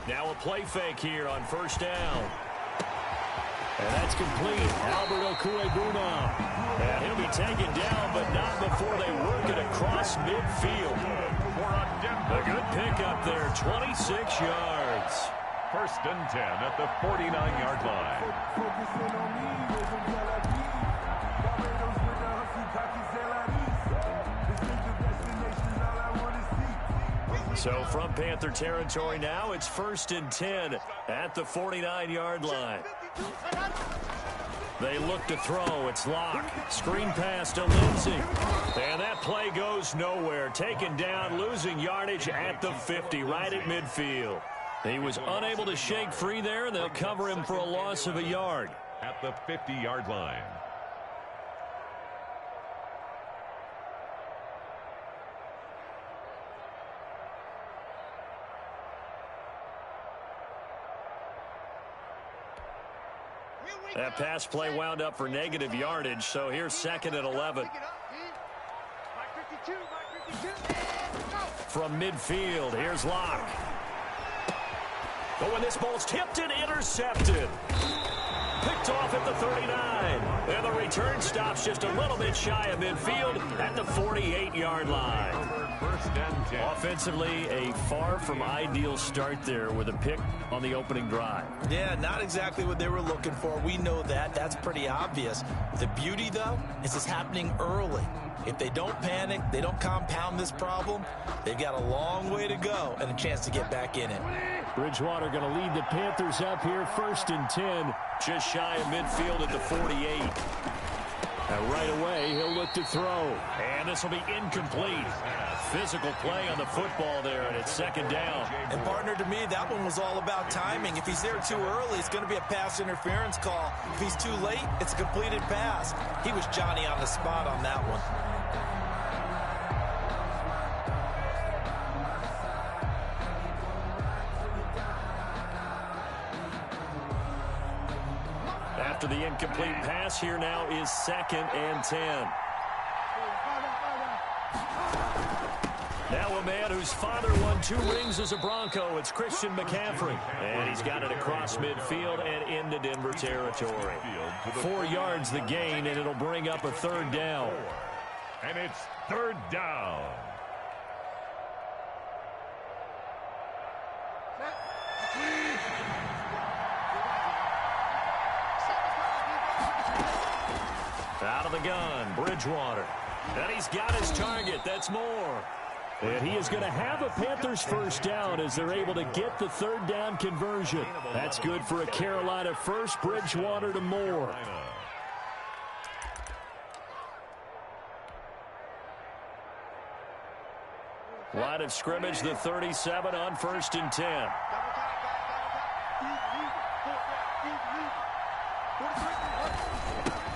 Now a play fake here on first down. And that's complete. Albert Okuebuna. And he'll be taken down, but not before they work it across midfield. A good pickup there, 26 yards. First and 10 at the 49-yard line. So from Panther territory now, it's first and 10 at the 49-yard line. They look to throw. It's Locke. Screen pass to Lindsey. And that play goes nowhere. Taken down, losing yardage at the 50, right at midfield. He was unable to shake free there, and they'll cover him for a loss of a yard. At the 50-yard line. That pass play wound up for negative yardage, so here's second and 11. From midfield, here's Locke. Oh, and this ball's tipped and intercepted. Picked off at the 39. And the return stops just a little bit shy of midfield at the 48-yard line. Offensively, a far from ideal start there with a pick on the opening drive. Yeah, not exactly what they were looking for. We know that. That's pretty obvious. The beauty, though, is it's happening early. If they don't panic, they don't compound this problem, they've got a long way to go and a chance to get back in it. Bridgewater going to lead the Panthers up here, first and 10, just shy of midfield at the 48. And right away, he'll look to throw. And this will be incomplete. Physical play on the football there, and it's second down. And, partner, to me, that one was all about timing. If he's there too early, it's going to be a pass interference call. If he's too late, it's a completed pass. He was Johnny on the spot on that one. After the incomplete pass, here now is second and 10. Now a man whose father won 2 rings as a Bronco. It's Christian McCaffrey. And he's got it across midfield and into Denver territory. 4 yards the gain, and it'll bring up a third down. And it's third down. Out of the gun, Bridgewater. And he's got his target. That's more. And he is going to have a Panthers first down as they're able to get the third down conversion. That's good for a Carolina first. Bridgewater to Moore. Line of scrimmage, the 37 on first and 10.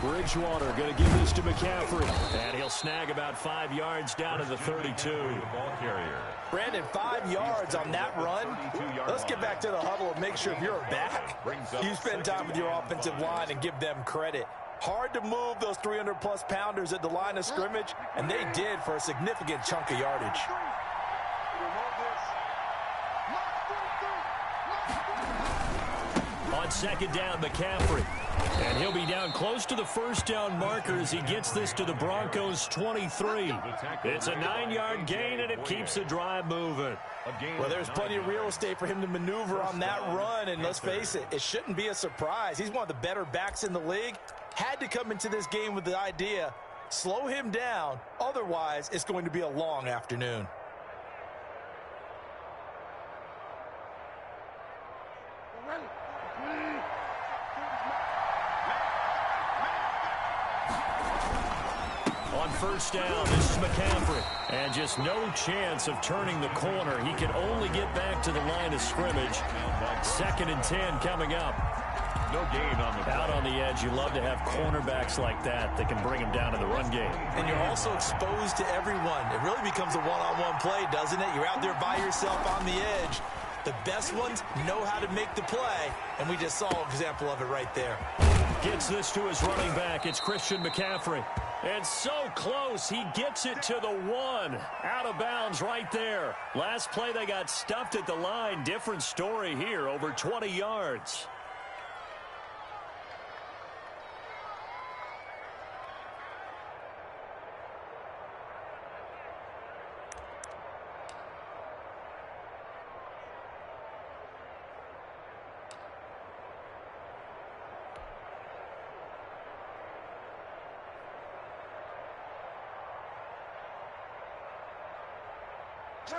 Bridgewater going to give this to McCaffrey. And he'll snag about 5 yards down to the 32. Ball carrier. Brandon, 5 yards on that run. Let's get back to the huddle and make sure if you're a back, you spend time with your offensive line and give them credit. Hard to move those 300-plus pounders at the line of scrimmage, and they did for a significant chunk of yardage. On second down, McCaffrey. And he'll be down close to the first down marker as he gets this to the Broncos' 23. It's a 9-yard gain, and it keeps the drive moving. Well, there's plenty of real estate for him to maneuver on that run, and let's face it, it shouldn't be a surprise. He's one of the better backs in the league. Had to come into this game with the idea, slow him down, otherwise it's going to be a long afternoon. On first down, this is McCaffrey. And just no chance of turning the corner. He can only get back to the line of scrimmage. Second and 10 coming up. No gain on the play. Out on the edge, you love to have cornerbacks like that can bring him down to the run game. And you're also exposed to everyone. It really becomes a one-on-one play, doesn't it? You're out there by yourself on the edge. The best ones know how to make the play, and we just saw an example of it right there. Gets this to his running back. It's Christian McCaffrey. And so close, he gets it to the 1. Out of bounds right there. Last play, they got stuffed at the line. Different story here, over 20 yards.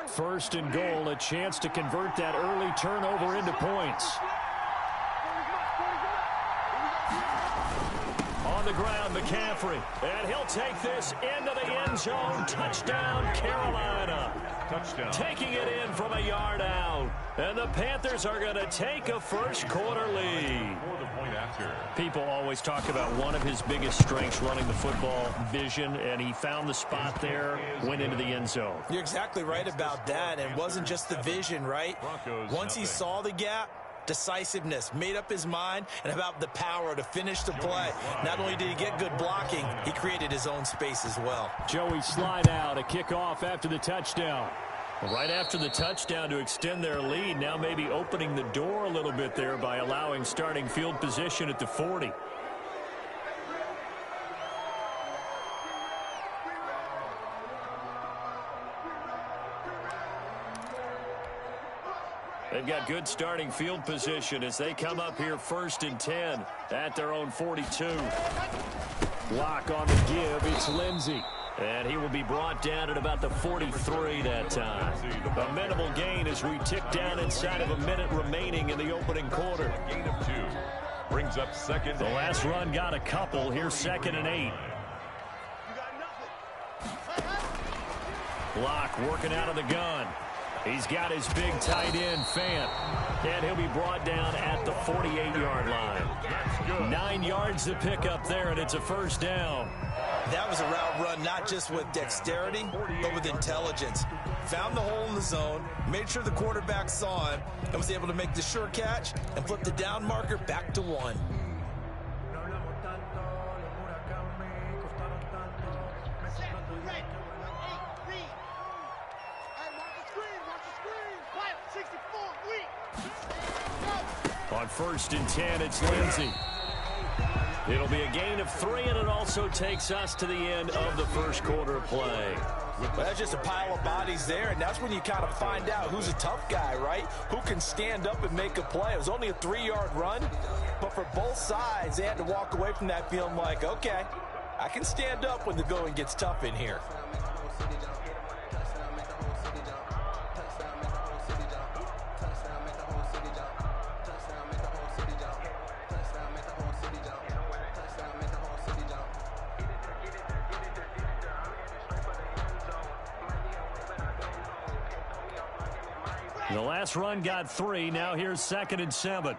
First and goal, a chance to convert that early turnover into points. On the ground, McCaffrey. And he'll take this into the end zone. Touchdown, Carolina. Touchdown. Taking it in from a yard out. And the Panthers are going to take a first quarter lead. For the point after. People always talk about one of his biggest strengths running the football, vision, and he found the spot there, went into the end zone. You're exactly right about that. And it wasn't just the vision, right? Once he saw the gap, decisiveness, made up his mind, and about the power to finish the play. Not only did he get good blocking, he created his own space as well. Joey slide out, a kickoff after the touchdown. Right after the touchdown to extend their lead, now maybe opening the door a little bit there by allowing starting field position at the 40. They've got good starting field position as they come up here first and 10 at their own 42. Block on the give. It's Lindsey. And he will be brought down at about the 43 that time. A minimal gain as we tick down inside of a minute remaining in the opening quarter. Gain of 2. Brings up second. The last run got a couple. Here's 2nd and 8. Block working out of the gun. He's got his big tight end, Fant. And he'll be brought down at the 48-yard line. 9 yards to pick up there, and it's a first down. That was a route run not just with dexterity, but with intelligence. Found the hole in the zone, made sure the quarterback saw him, and was able to make the sure catch and flip the down marker back to 1. On 1st and 10, it's Lindsey. It'll be a gain of 3, and it also takes us to the end of the first quarter of play. Well, that's just a pile of bodies there, and that's when you kind of find out who's a tough guy, right? Who can stand up and make a play. It was only a 3-yard run, but for both sides, they had to walk away from that feeling like, okay, I can stand up when the going gets tough in here. The last run got 3. Now here's 2nd and 7.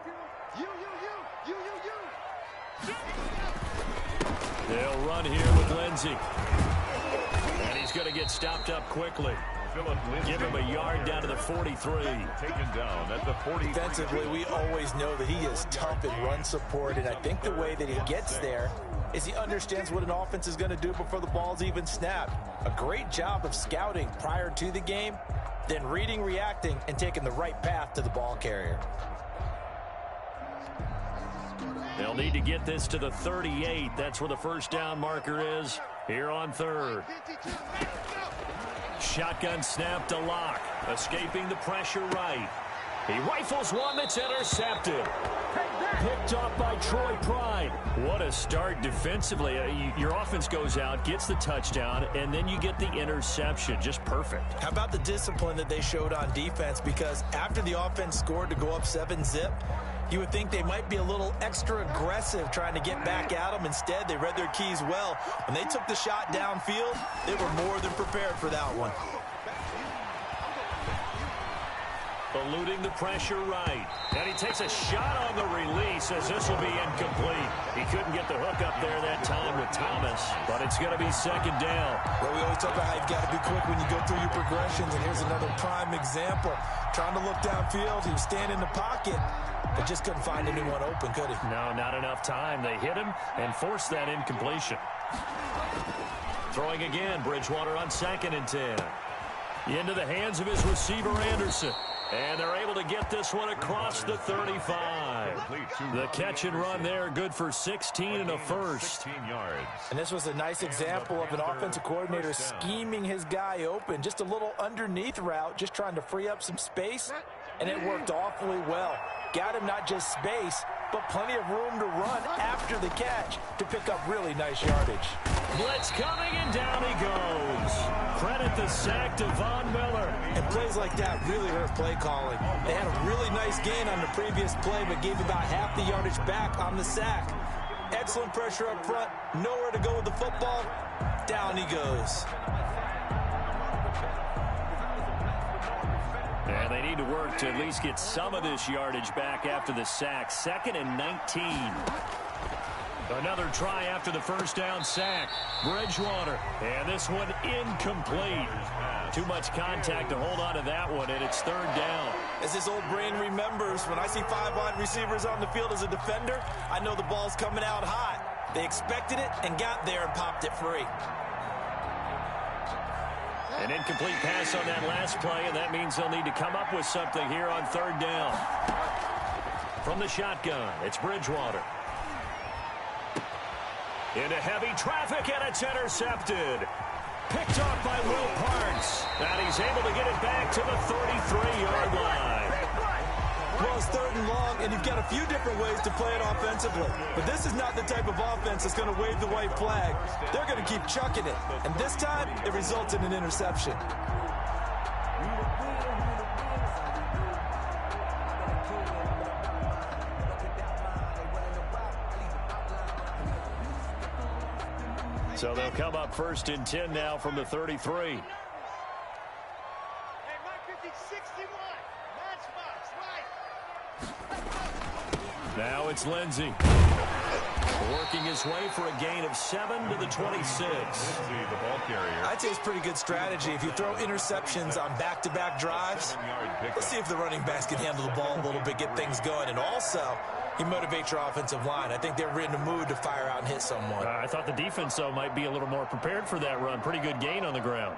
They'll run here with Lindsey. And he's going to get stopped up quickly. Give him a yard down to the 43. Taken down at the 40. Defensively, we always know that he is tough in run support, and I think the way that he gets there is he understands what an offense is going to do before the ball's even snapped. A great job of scouting prior to the game, then reading, reacting, and taking the right path to the ball carrier. They'll need to get this to the 38. That's where the first down marker is here on 3rd. Shotgun snap to Locke. Escaping the pressure right. He rifles one that's intercepted. Picked off by Troy Pride. What a start defensively. Your offense goes out, gets the touchdown, and then you get the interception. Just perfect. How about the discipline that they showed on defense? Because after the offense scored to go up 7-zip, you would think they might be a little extra aggressive trying to get back at them. Instead, they read their keys well. When they took the shot downfield, they were more than prepared for that one. eluding the pressure right. And he takes a shot on the release as this will be incomplete. He couldn't get the hook up there that time with Thomas, but it's going to be second down. Well, we always talk about how you've got to be quick when you go through your progressions, and here's another prime example. Trying to look downfield, he was standing in the pocket, but just couldn't find anyone open, could he? No, not enough time. They hit him and forced that incompletion. Throwing again, Bridgewater on 2nd and 10. Into the hands of his receiver, Anderson. And they're able to get this one across the 35. The catch and run there, good for 16 and a first. And this was a nice example of an offensive coordinator scheming his guy open. Just a little underneath route, just trying to free up some space. And it worked awfully well. Got him not just space, but plenty of room to run after the catch to pick up really nice yardage. Blitz coming, and down he goes. Credit the sack to Von Miller. And plays like that really hurt play calling. They had a really nice gain on the previous play, but gave about half the yardage back on the sack. Excellent pressure up front. Nowhere to go with the football. Down he goes. And they need to work to at least get some of this yardage back after the sack. 2nd and 19. Another try after the first down sack. Bridgewater. And this one incomplete. Too much contact to hold on to that one, and it's 3rd down. As this old brain remembers, when I see 5 wide receivers on the field as a defender, I know the ball's coming out hot. They expected it and got there and popped it free. An incomplete pass on that last play, and that means they'll need to come up with something here on 3rd down. From the shotgun, it's Bridgewater. Into heavy traffic, and it's intercepted. Picked off by Will Parks. And he's able to get it back to the 33-yard line. Well, it's 3rd and long, and you've got a few different ways to play it offensively. But this is not the type of offense that's going to wave the white flag. They're going to keep chucking it. And this time, it results in an interception. So they'll come up 1st and 10 now from the 33. Now it's Lindsey. Working his way for a gain of 7 to the 26. I'd say it's pretty good strategy. If you throw interceptions on back-to-back drives, let's see if the running backs can handle the ball a little bit, get things going. And also, you motivate your offensive line. I think they're in the mood to fire out and hit someone. I thought the defense, though, might be a little more prepared for that run. Pretty good gain on the ground.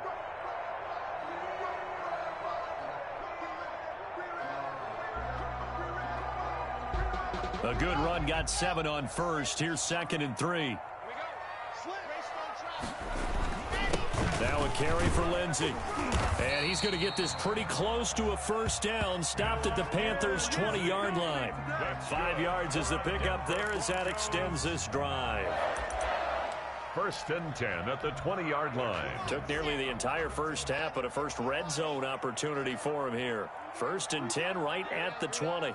A good run, got 7 on first. Here's 2nd and 3. Now a carry for Lindsey. And he's going to get this pretty close to a first down. Stopped at the Panthers' 20-yard line. 5 yards is the pickup there as that extends this drive. 1st and 10 at the 20-yard line. Took nearly the entire first half, but a first red zone opportunity for him here. 1st and 10 right at the 20.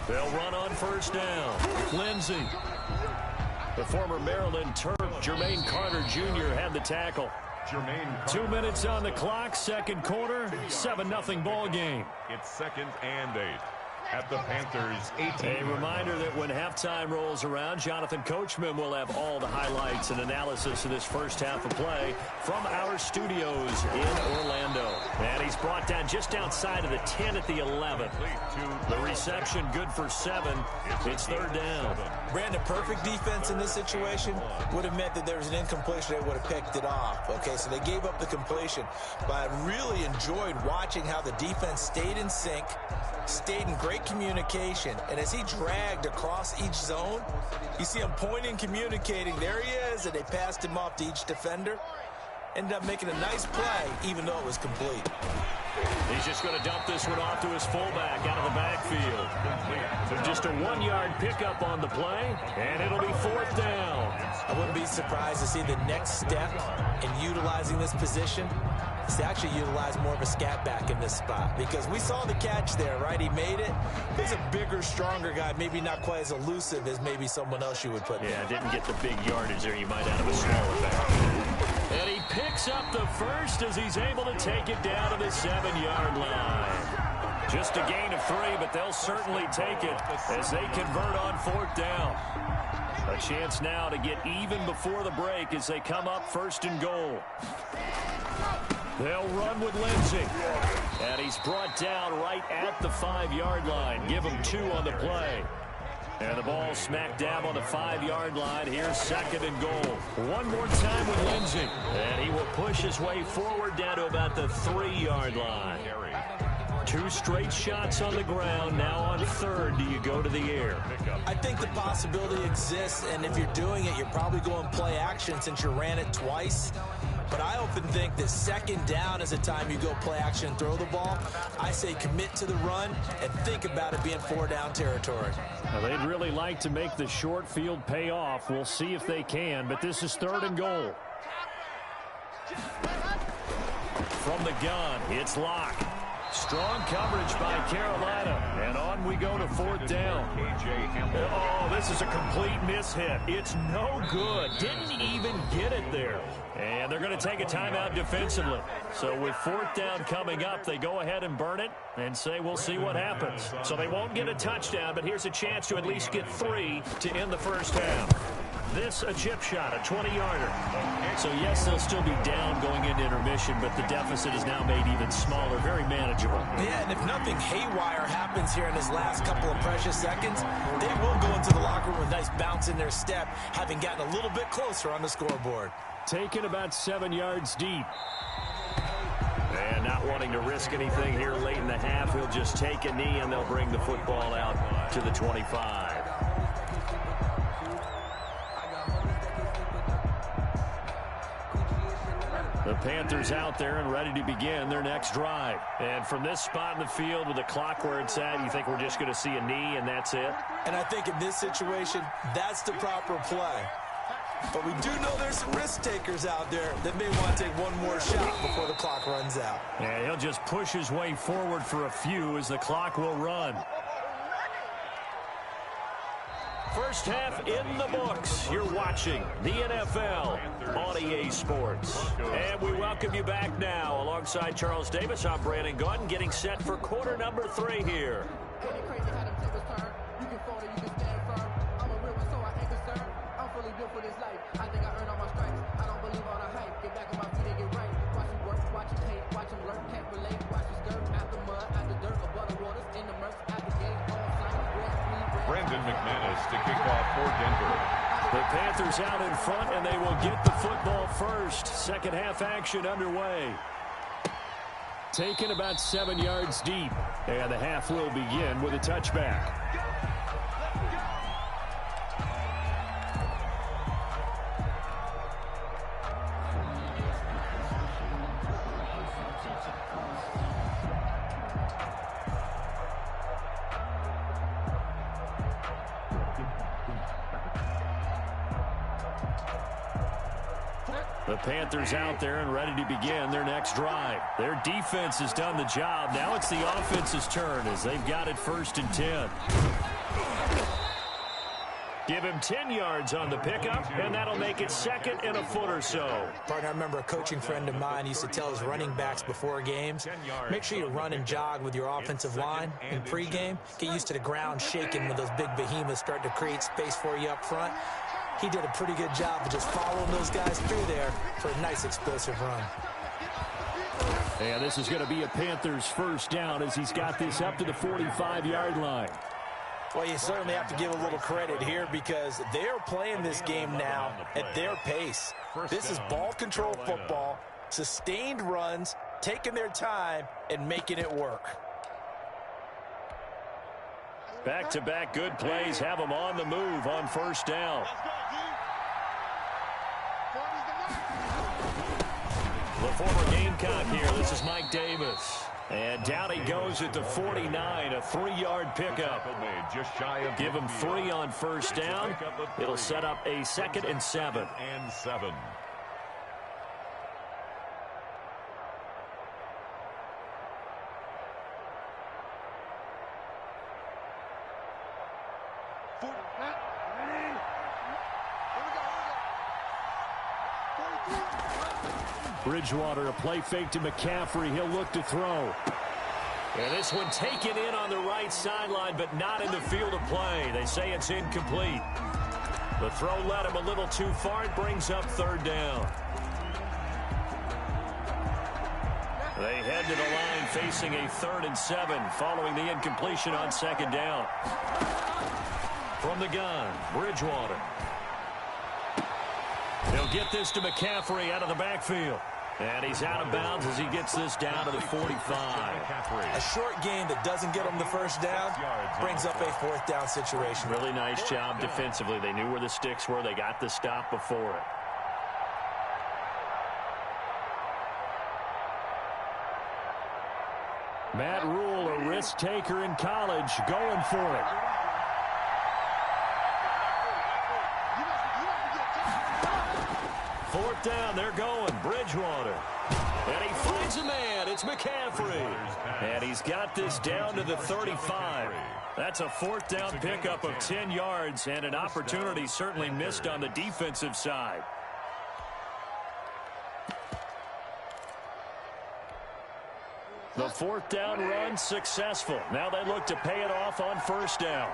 They'll run on first down. Lindsey. The former Maryland Terp, Jermaine Carter Jr. had the tackle. 2 minutes on the clock, 2nd quarter, 7-0 ball game. It's 2nd and 8 at the Panthers' 18. A reminder that when halftime rolls around, Jonathan Coachman will have all the highlights and analysis of this first half of play from our studios in Orlando. And he's brought down just outside of the 10 at the 11. The reception good for 7. It's 3rd down. Brandon, perfect defense in this situation would have meant that there was an incompletion. They would have picked it off. Okay, so they gave up the completion. But I really enjoyed watching how the defense stayed in sync, stayed in great communication, and as he dragged across each zone, you see him pointing, communicating. There he is, and they passed him off to each defender. Ended up making a nice play, even though it was complete. He's just going to dump this one off to his fullback out of the backfield. So just a 1-yard pickup on the play, and it'll be 4th down. I wouldn't be surprised to see the next step in utilizing this position is to actually utilize more of a scat back in this spot, because we saw the catch there, right? He made it. He's a bigger, stronger guy, maybe not quite as elusive as maybe someone else you would put. Yeah, didn't get the big yardage there you might out of a smaller back. And he picks up the first as he's able to take it down to the 7-yard line. Just a gain of 3, but they'll certainly take it as they convert on 4th down. A chance now to get even before the break as they come up 1st and goal. They'll run with Lindsey. And he's brought down right at the 5-yard line. Give him 2 on the play. And the ball smack dab on the 5-yard line. Here's 2nd and goal. One more time with Lindsey. And he will push his way forward down to about the 3-yard line. 2 straight shots on the ground. Now on 3rd, do you go to the air? I think the possibility exists, and if you're doing it, you're probably going play action since you ran it twice. But I often think that 2nd down is the time you go play action and throw the ball. I say commit to the run and think about it being 4-down territory. Well, they'd really like to make the short field pay off. We'll see if they can, but this is 3rd and goal. From the gun, it's Locke. Strong coverage by Carolina. And on we go to 4th down. Oh, this is a complete mishit. It's no good. Didn't even get it there. And they're going to take a timeout defensively. So with 4th down coming up, they go ahead and burn it and say we'll see what happens. So they won't get a touchdown, but here's a chance to at least get 3 to end the first half. This a chip shot, a 20-yarder. So, yes, they'll still be down going into intermission, but the deficit is now made even smaller, very manageable. Yeah, and if nothing haywire happens here in his last couple of precious seconds, they will go into the locker room with a nice bounce in their step, having gotten a little bit closer on the scoreboard. Taken about 7 yards deep. And not wanting to risk anything here late in the half, he'll just take a knee, and they'll bring the football out to the 25. The Panthers out there and ready to begin their next drive. And from this spot in the field with the clock where it's at, you think we're just going to see a knee and that's it? And I think in this situation, that's the proper play. But we do know there's some risk takers out there that may want to take one more shot before the clock runs out. Yeah, he'll just push his way forward for a few as the clock will run. First half in the books. You're watching the NFL on EA Sports. And we welcome you back now. Alongside Charles Davis, I'm Brandon Gordon, getting set for quarter number 3 here. To kick off for Denver. The Panthers out in front, and they will get the football first. Second half action underway. Taken about 7 yards deep, and the half will begin with a touchback. The Panthers out there and ready to begin their next drive. Their defense has done the job. Now it's the offense's turn as they've got it 1st and 10. Give him 10 yards on the pickup, and that'll make it 2nd and a foot or so. Partner, I remember a coaching friend of mine used to tell his running backs before games, make sure you run and jog with your offensive line in pregame. Get used to the ground shaking when those big behemoths start to create space for you up front. He did a pretty good job of just following those guys through there for a nice explosive run. And this is going to be a Panthers first down as he's got this up to the 45-yard line. Well, you certainly have to give a little credit here because they are playing this game now at their pace. This is ball control football, sustained runs, taking their time, and making it work. Back-to-back good plays have them on the move on first down. The former Gamecock here. This is Mike Davis. And down he goes at the 49, a 3-yard pickup. Give him 3 on first down. It'll set up a 2nd and 7. Bridgewater, a play fake to McCaffrey. He'll look to throw. And this one taken in on the right sideline, but not in the field of play. They say it's incomplete. The throw led him a little too far. It brings up third down. They head to the line facing a 3rd and 7 following the incompletion on 2nd down. From the gun, Bridgewater. He'll get this to McCaffrey out of the backfield. And he's out of bounds as he gets this down to the 45. A short gain that doesn't get him the first down brings up a 4th down situation. Really nice job defensively. They knew where the sticks were. They got the stop before it. Matt Rule, a risk taker in college, going for it. Fourth down, they're going. Bridgewater. And he finds a man. It's McCaffrey. And he's got this down to the 35. That's a 4th down pickup of 10 yards and an opportunity certainly missed on the defensive side. The 4th down run successful. Now they look to pay it off on 1st down.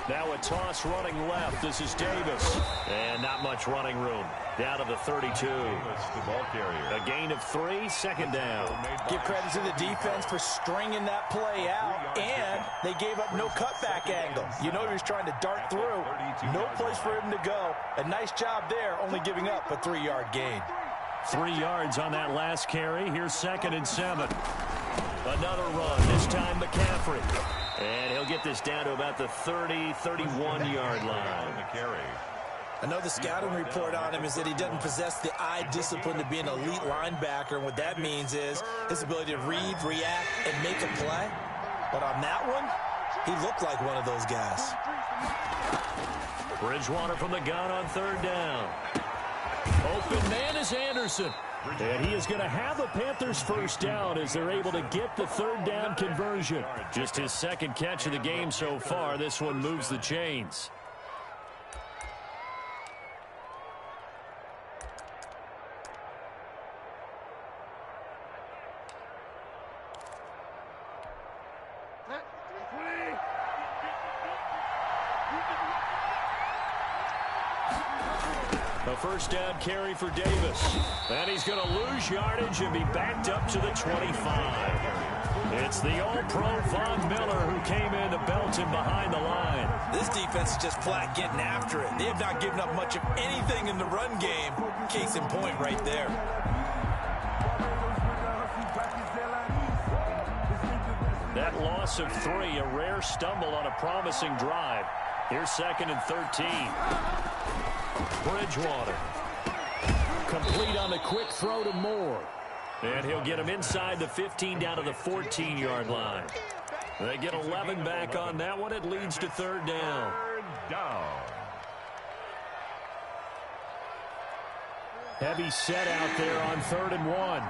Now a toss running left. This is Davis. And not much running room. Down to the 32. A gain of 3, 2nd down. Give credit to the defense for stringing that play out, and they gave up no cutback angle. You know he was trying to dart through. No place for him to go. A nice job there, only giving up a 3-yard gain. 3 yards on that last carry. Here's 2nd and 7. Another run, this time McCaffrey. And he'll get this down to about the 30, 31-yard line. I know the scouting report on him is that he doesn't possess the eye discipline to be an elite linebacker. And what that means is his ability to read, react, and make a play. But on that one, he looked like one of those guys. Bridgewater from the gun on 3rd down. Open man is Anderson. And he is going to have the Panthers' 1st down as they're able to get the 3rd down conversion. Just his 2nd catch of the game so far. This one moves the chains. A 1st down carry for Davis. And he's going to lose yardage and be backed up to the 25. It's the All-Pro Von Miller who came in to belt him behind the line. This defense is just flat getting after it. They have not given up much of anything in the run game. Case in point right there. That loss of 3, a rare stumble on a promising drive. Here's 2nd and 13. Bridgewater. Complete on the quick throw to Moore. And he'll get him inside the 15 down to the 14-yard line. They get 11 back on that one. It leads to 3rd down. Heavy set out there on 3rd and 1.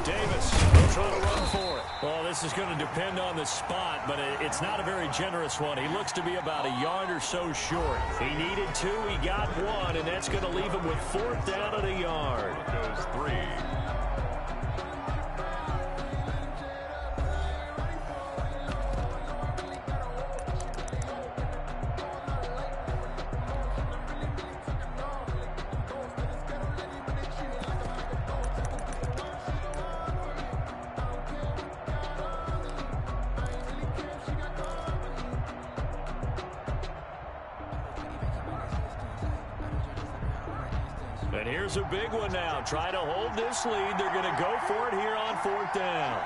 Davis will try to run for it. Well, this is going to depend on the spot, but it's not a very generous one. He looks to be about a yard or so short. He needed 2, he got 1, and that's going to leave him with 4th down at a yard. Goes 3. And here's a big one now. Try to hold this lead. They're going to go for it here on 4th down.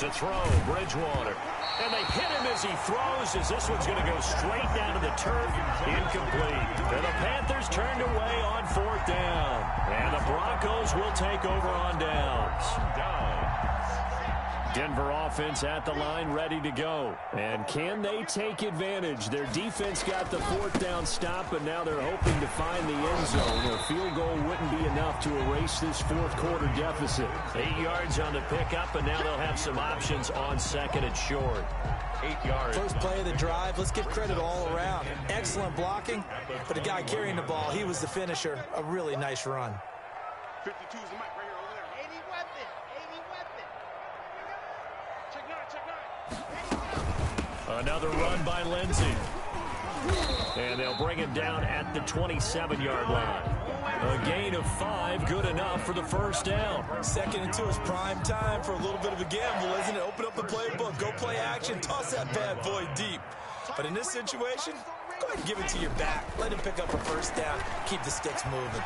To throw, Bridgewater. And they hit him as he throws, as this one's going to go straight down to the turf. Incomplete. And the Panthers turned away on 4th down. And the Broncos will take over on downs. Denver offense at the line, ready to go. And can they take advantage? Their defense got the fourth down stop, but now they're hoping to find the end zone. A field goal wouldn't be enough to erase this fourth quarter deficit. 8 yards on the pickup, and now they'll have some options on second and short. 8 yards. First play of the drive, let's give credit all around. Excellent blocking, but the guy carrying the ball, he was the finisher. A really nice run. 52 is the mic right here over there. 80 weapon. 80 weapon. Another run by Lindsey. And they'll bring him down at the 27-yard line. A gain of 5, good enough for the first down. 2nd and 2 is prime time for a little bit of a gamble, isn't it? Open up the playbook, go play action, toss that bad boy deep. But in this situation, go ahead and give it to your back. Let him pick up a first down, keep the sticks moving.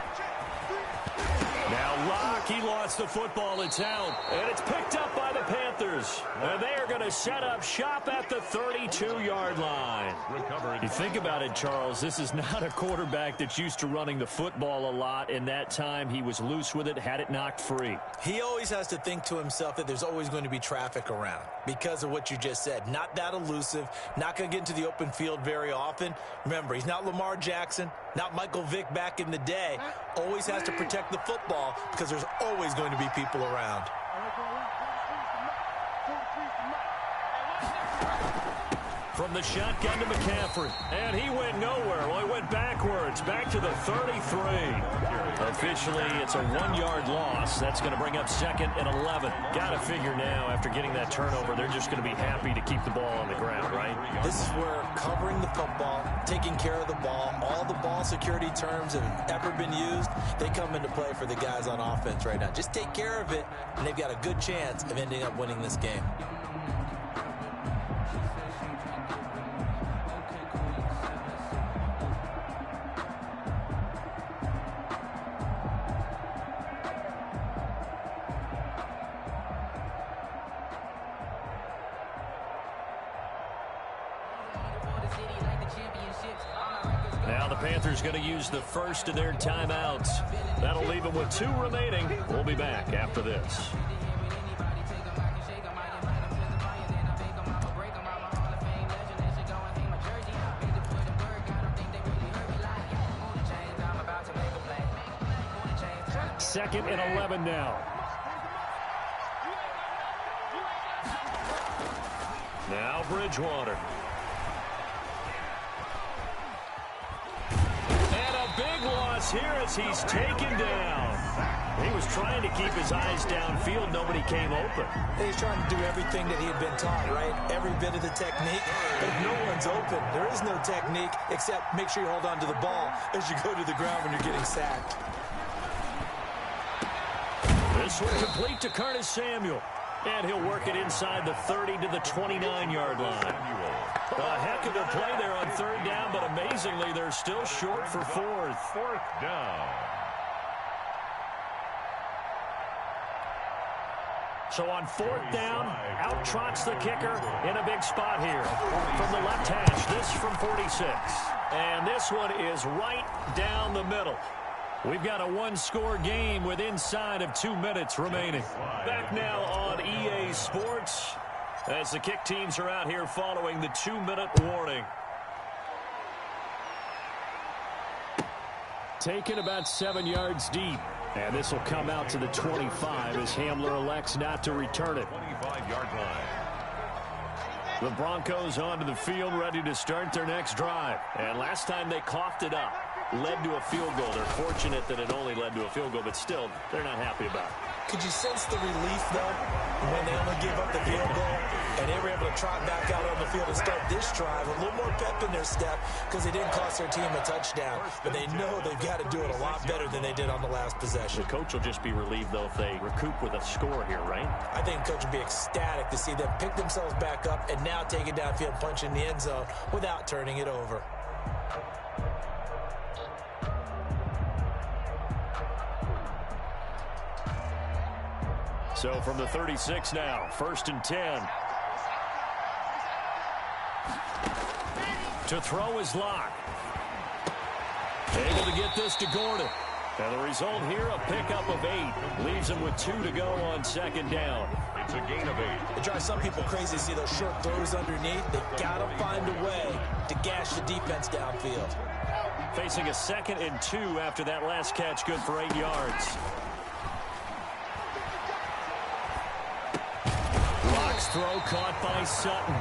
Now Locke, he lost the football. It's out, and it's picked up by the Panthers. And they are going to set up shop at the 32-yard line. Recovered. You think about it, Charles, this is not a quarterback that's used to running the football a lot. In that time, he was loose with it, had it knocked free. He always has to think to himself that there's always going to be traffic around because of what you just said. Not that elusive, not going to get into the open field very often. Remember, he's not Lamar Jackson, not Michael Vick back in the day. Always has to protect the football because there's always going to be people around. From the shotgun to McCaffrey. And he went nowhere. Well, he went backwards. Back to the 33. Officially, it's a 1-yard loss. That's going to bring up 2nd and 11. Got to figure now, after getting that turnover, they're just going to be happy to keep the ball on the ground, right? This is where covering the football, taking care of the ball, all the ball security terms that have ever been used, they come into play for the guys on offense right now. Just take care of it, and they've got a good chance of ending up winning this game. Now the Panthers going to use the first of their timeouts. That'll leave them with 2 remaining. We'll be back after this. Second and 11 now. Now Bridgewater. Big loss here as he's taken down. He was trying to keep his eyes downfield. Nobody came open. He's trying to do everything that he had been taught, right? Every bit of the technique. But if no one's open, there is no technique except make sure you hold on to the ball as you go to the ground when you're getting sacked. This one complete to Curtis Samuel. And he'll work it inside the 30 to the 29-yard line. A heck of a play there on 3rd down, but amazingly, they're still short for 4th. 4th down. So on 4th down, out trots the kicker in a big spot here. From the left hash, this from 46. And this one is right down the middle. We've got a 1-score game with inside of 2 minutes remaining. Back now on EA Sports as the kick teams are out here following the 2-minute warning. Taken about 7 yards deep. And this will come out to the 25 as Hamler elects not to return it. 25-yard line. The Broncos onto the field ready to start their next drive. And last time they coughed it up. Led to a field goal. They're fortunate that it only led to a field goal, but still, they're not happy about it. Could you sense the relief, though, when they only gave up the field goal and they were able to trot back out on the field and start this drive? A little more pep in their step because they didn't cost their team a touchdown, but they know they've got to do it a lot better than they did on the last possession. The coach will just be relieved, though, if they recoup with a score here, right? I think the coach will be ecstatic to see them pick themselves back up and now take it downfield, punch in the end zone without turning it over. So from the 36 now, 1st and 10. To throw is Locke. Able to get this to Gordon. And the result here, a pickup of 8. Leaves them with 2 to go on second down. It's a gain of 8. It drives some people crazy to see those short throws underneath. They've got to find a way to gash the defense downfield. Facing a 2nd and 2 after that last catch, good for 8 yards. Locke's throw caught by Sutton.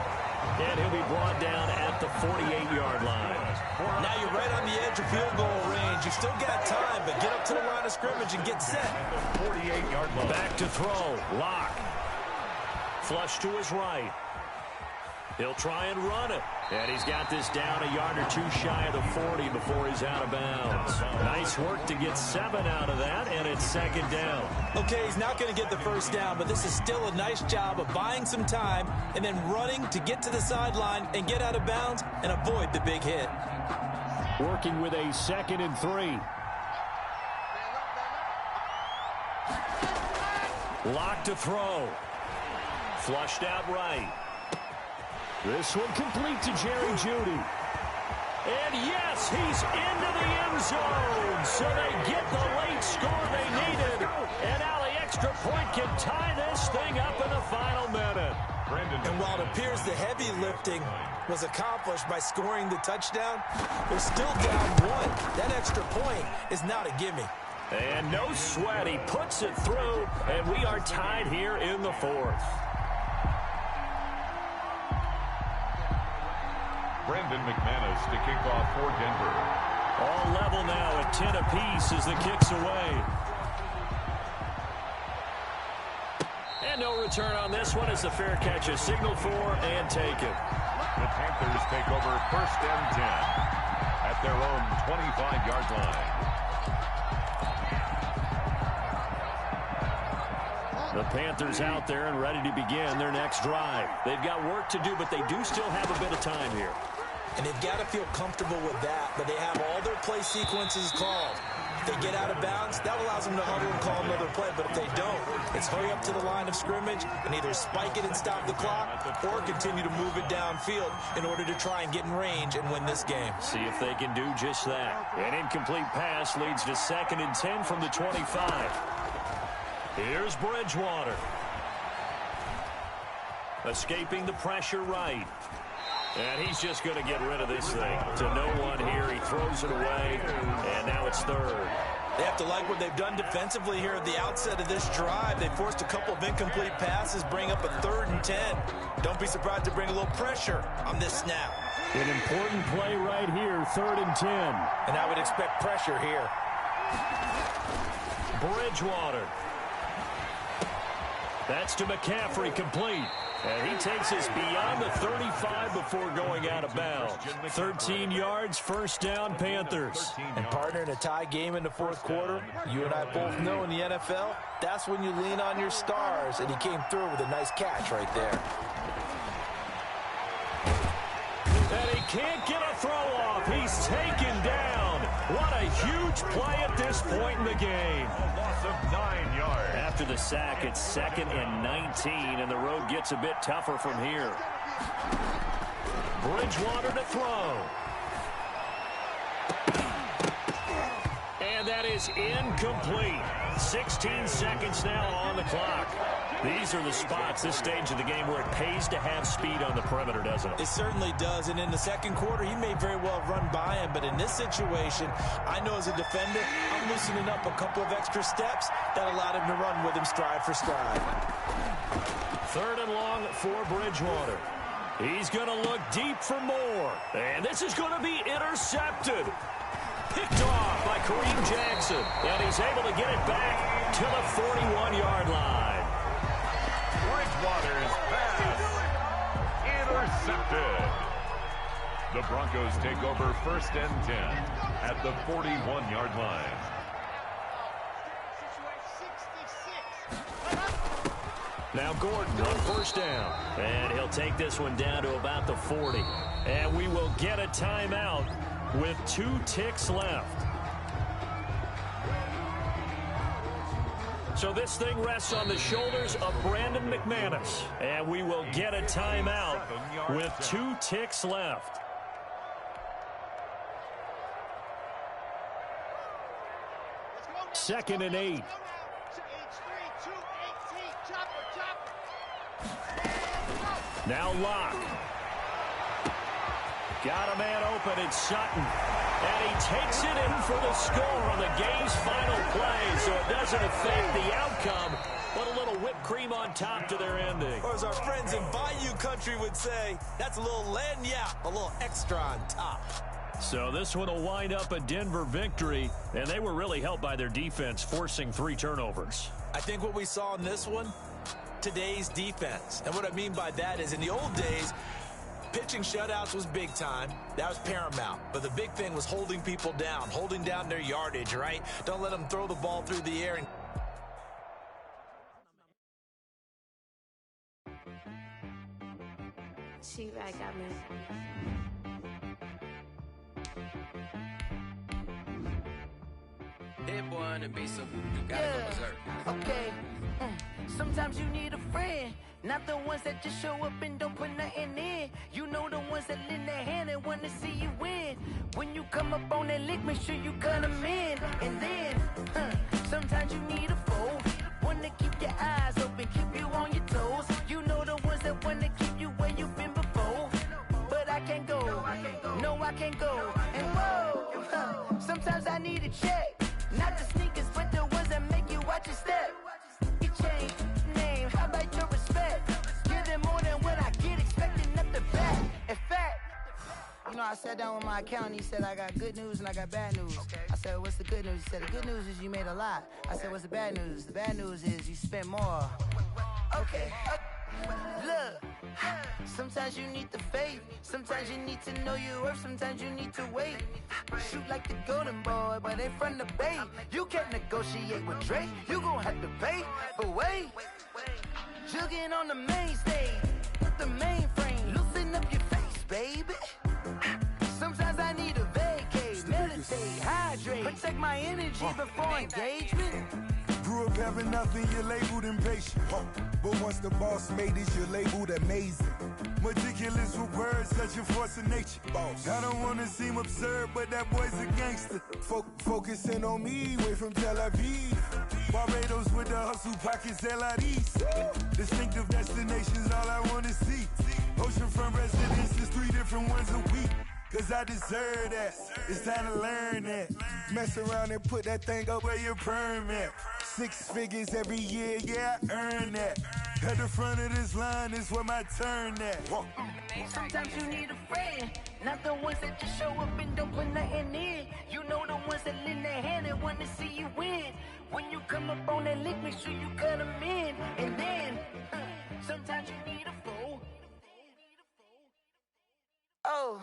And he'll be brought down at the 48-yard line. Now you're right on the edge of field goal range. You've still got time, but get up to the line of scrimmage and get set. 48-yard line. Back to throw. Locke. Flush to his right. He'll try and run it. And he's got this down a yard or 2 shy of the 40 before he's out of bounds. Nice work to get 7 out of that, and it's second down. Okay, he's not going to get the first down, but this is still a nice job of buying some time and then running to get to the sideline and get out of bounds and avoid the big hit. Working with a 2nd and 3. Locke to throw. Flushed out right. This one complete to Jerry Jeudy. And yes, he's into the end zone. So they get the late score they needed. And now the extra point can tie this thing up in the final minute. And while it appears the heavy lifting was accomplished by scoring the touchdown, they're still down 1. That extra point is not a gimme. And no sweat. He puts it through, and we are tied here in the 4th. Brendan McManus to kick off for Denver. All level now at 10 apiece as the kick's away. And no return on this one as the fair catch is signaled for and taken. The Panthers take over 1st and 10 at their own 25-yard line. The Panthers out there and ready to begin their next drive. They've got work to do, but they do still have a bit of time here. And they've got to feel comfortable with that, but they have all their play sequences called. If they get out of bounds, that allows them to huddle and call another play, but if they don't, it's hurry up to the line of scrimmage and either spike it and stop the clock or continue to move it downfield in order to try and get in range and win this game. See if they can do just that. An incomplete pass leads to 2nd and 10 from the 25. Here's Bridgewater. Escaping the pressure right. And he's just going to get rid of this thing. To no one here. He throws it away. And now it's 3rd. They have to like what they've done defensively here at the outset of this drive. They forced a couple of incomplete passes, bring up a 3rd and 10. Don't be surprised to bring a little pressure on this snap. An important play right here, 3rd and 10. And I would expect pressure here. Bridgewater. That's to McCaffrey, complete. And he takes us beyond the 35 before going out of bounds. 13 yards, 1st down, Panthers. And partner, in a tie game in the 4th quarter, you and I both know in the NFL, that's when you lean on your stars, and he came through with a nice catch right there. And he can't get a throw off. He's taken down. What a huge play at this point in the game. A loss of 9 yards. After the sack, it's 2nd and 19, and the road gets a bit tougher from here. Bridgewater to throw. And that is incomplete. 16 seconds now on the clock. These are the spots, this stage of the game, where it pays to have speed on the perimeter, doesn't it? It certainly does, and in the 2nd quarter, he may very well run by him, but in this situation, I know as a defender, I'm loosening up a couple of extra steps that allowed him to run with him stride for stride. 3rd and long for Bridgewater. He's going to look deep for more, and this is going to be intercepted. Picked off by Kareem Jackson, and he's able to get it back to the 41-yard line. Bridgewater's pass intercepted. The Broncos take over 1st and 10 at the 41-yard line. Now Gordon on 1st down, and he'll take this one down to about the 40. And we will get a timeout with 2 ticks left. So this thing rests on the shoulders of Brandon McManus. And we will get a timeout with 2 ticks left. 2nd and 8. Now Locke. Got a man open. It's Sutton. And he takes it in for the score on the game's final play. So it doesn't affect the outcome, but a little whipped cream on top to their ending. Or as our friends in Bayou Country would say, that's a little lagniappe, a little extra on top. So this one will wind up a Denver victory, and they were really helped by their defense, forcing 3 turnovers. I think what we saw in this one, today's defense. And what I mean by that is in the old days, pitching shutouts was big time. That was paramount. But the big thing was holding people down, holding down their yardage, right? Don't let them throw the ball through the air. She right got me. Hit boy and be some. You gotta go berserk. Okay. Sometimes you need a friend, not the ones that just show up and don't put nothing in. You know the ones that lend their hand and want to see you win. When you come up on that lick, make sure you cut them in. And then, sometimes you need a foe, one to keep your eyes open, keep you on your toes. You know the ones that want to keep you where you've been before. But I can't go, no I can't go. And whoa, sometimes I need a check, not the sneakers, but the ones that make you watch your step. You change name, how about your respect? Give them more than what I get, expecting nothing back. In fact, you know, I sat down with my accountant. He said, I got good news and I got bad news. Okay. I said, what's the good news? He said, the good news is you made a lot. I said, what's the bad news? The bad news is you spent more. Okay. Look, sometimes you need the faith. Sometimes you need to know your worth. Sometimes you need to wait. Shoot like the golden boy, but in front of the bay. You can't negotiate with Drake. You gon' have to pay. But wait, jugging on the main stage, the mainframe. Loosen up your face, baby. Sometimes I need a vacate, meditate, hydrate, protect my energy before engagement. Grew up having nothing, you're labeled impatient. But once the boss made it, you're labeled amazing. Meticulous with words, such a force of nature. I don't wanna seem absurd, but that boy's a gangster. Focusing on me, way from Tel Aviv. Barbados with the hustle pockets, LIDs. Distinctive destinations, all I wanna see. Oceanfront residences, 3 different ones a week. Cause I deserve that, it's time to learn that. Mess around and put that thing up where your permit. 6 figures every year, yeah, I earn that. At the front of this line is where my turn at. Sometimes you need a friend, not the ones that just show up and don't put nothing in. You know the ones that lend their hand and want to see you win. When you come up on that lick, make sure you cut them in. And then, sometimes you need a foe. Oh.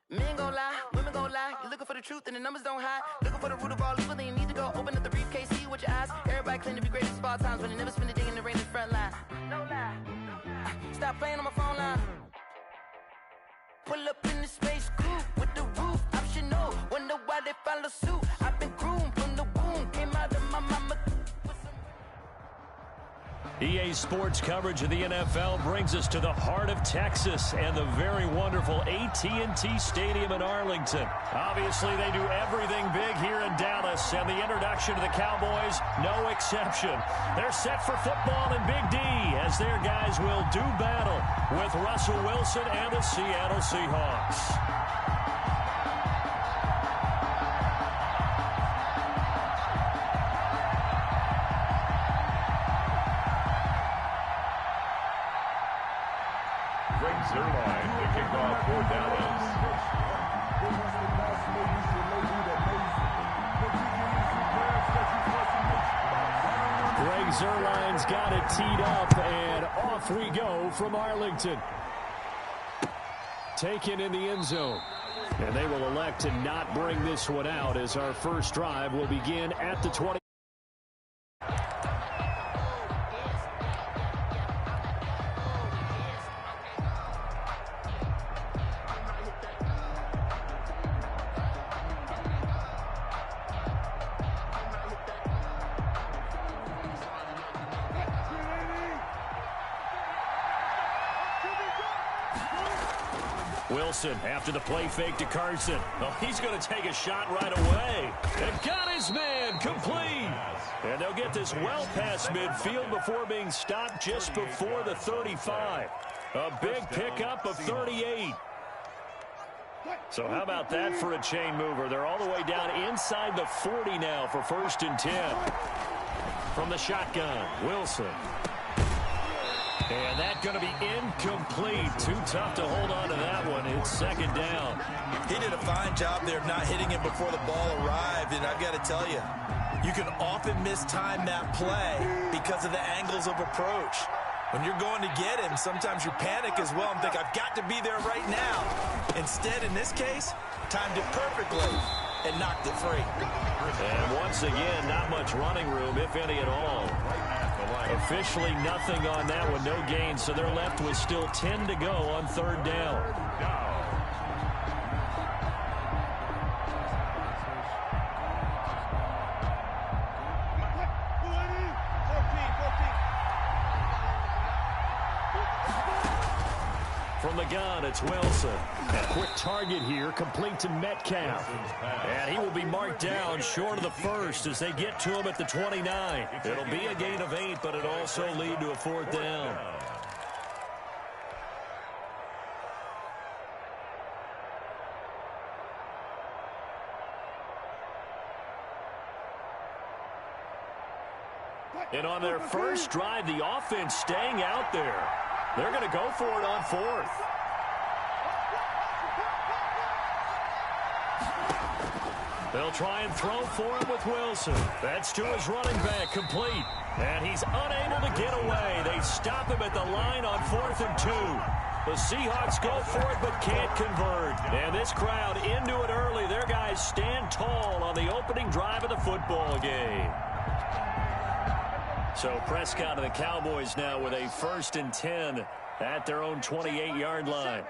Men gon' lie, women gon' lie. You're looking for the truth and the numbers don't hide. Looking for the root of all evil, then you need to go open up the briefcase, see with your eyes. Everybody claim to be greatest of all times, but they never spend a day in the rain in the front line. No lie. Stop playing on my phone line. Pull up in the space coupe with the roof optional. Wonder why they follow suit. I've been groomed from the womb, came out of my mama. EA Sports coverage of the NFL brings us to the heart of Texas and the very wonderful AT&T Stadium in Arlington. Obviously, they do everything big here in Dallas, and the introduction to the Cowboys, no exception. They're set for football in Big D as their guys will do battle with Russell Wilson and the Seattle Seahawks. Zerline to kick off for Dallas. Greg Zerline's got it teed up, and off we go from Arlington. Taken in the end zone. And they will elect to not bring this one out as our first drive will begin at the 20. Wilson after the play fake to Carson. Oh, he's going to take a shot right away. And got his man complete. And they'll get this well past midfield before being stopped just before the 35. A big pickup of 38. So how about that for a chain mover? They're all the way down inside the 40 now for 1st and 10. From the shotgun, Wilson. And that's going to be incomplete. Too tough to hold on to that one. It's 2nd down. He did a fine job there of not hitting it before the ball arrived. And I've got to tell you, you can often mistime that play because of the angles of approach. When you're going to get him, sometimes you panic as well and think, I've got to be there right now. Instead, in this case, timed it perfectly and knocked it free. And once again, not much running room, if any at all. Officially nothing on that one, no gain, so they're left with still 10 to go on 3rd down. From the gun, it's Wilson. A quick target here, complete to Metcalf. And he will be marked down short of the 1st as they get to him at the 29. It'll be a gain of 8, but it'll also lead to a 4th down. And on their first drive, the offense staying out there. They're going to go for it on 4th. They'll try and throw for it with Wilson. That's to his running back, complete. And he's unable to get away. They stop him at the line on 4th and 2. The Seahawks go for it but can't convert. And this crowd into it early. Their guys stand tall on the opening drive of the football game. So Prescott and the Cowboys now with a 1st and 10 at their own 28-yard line.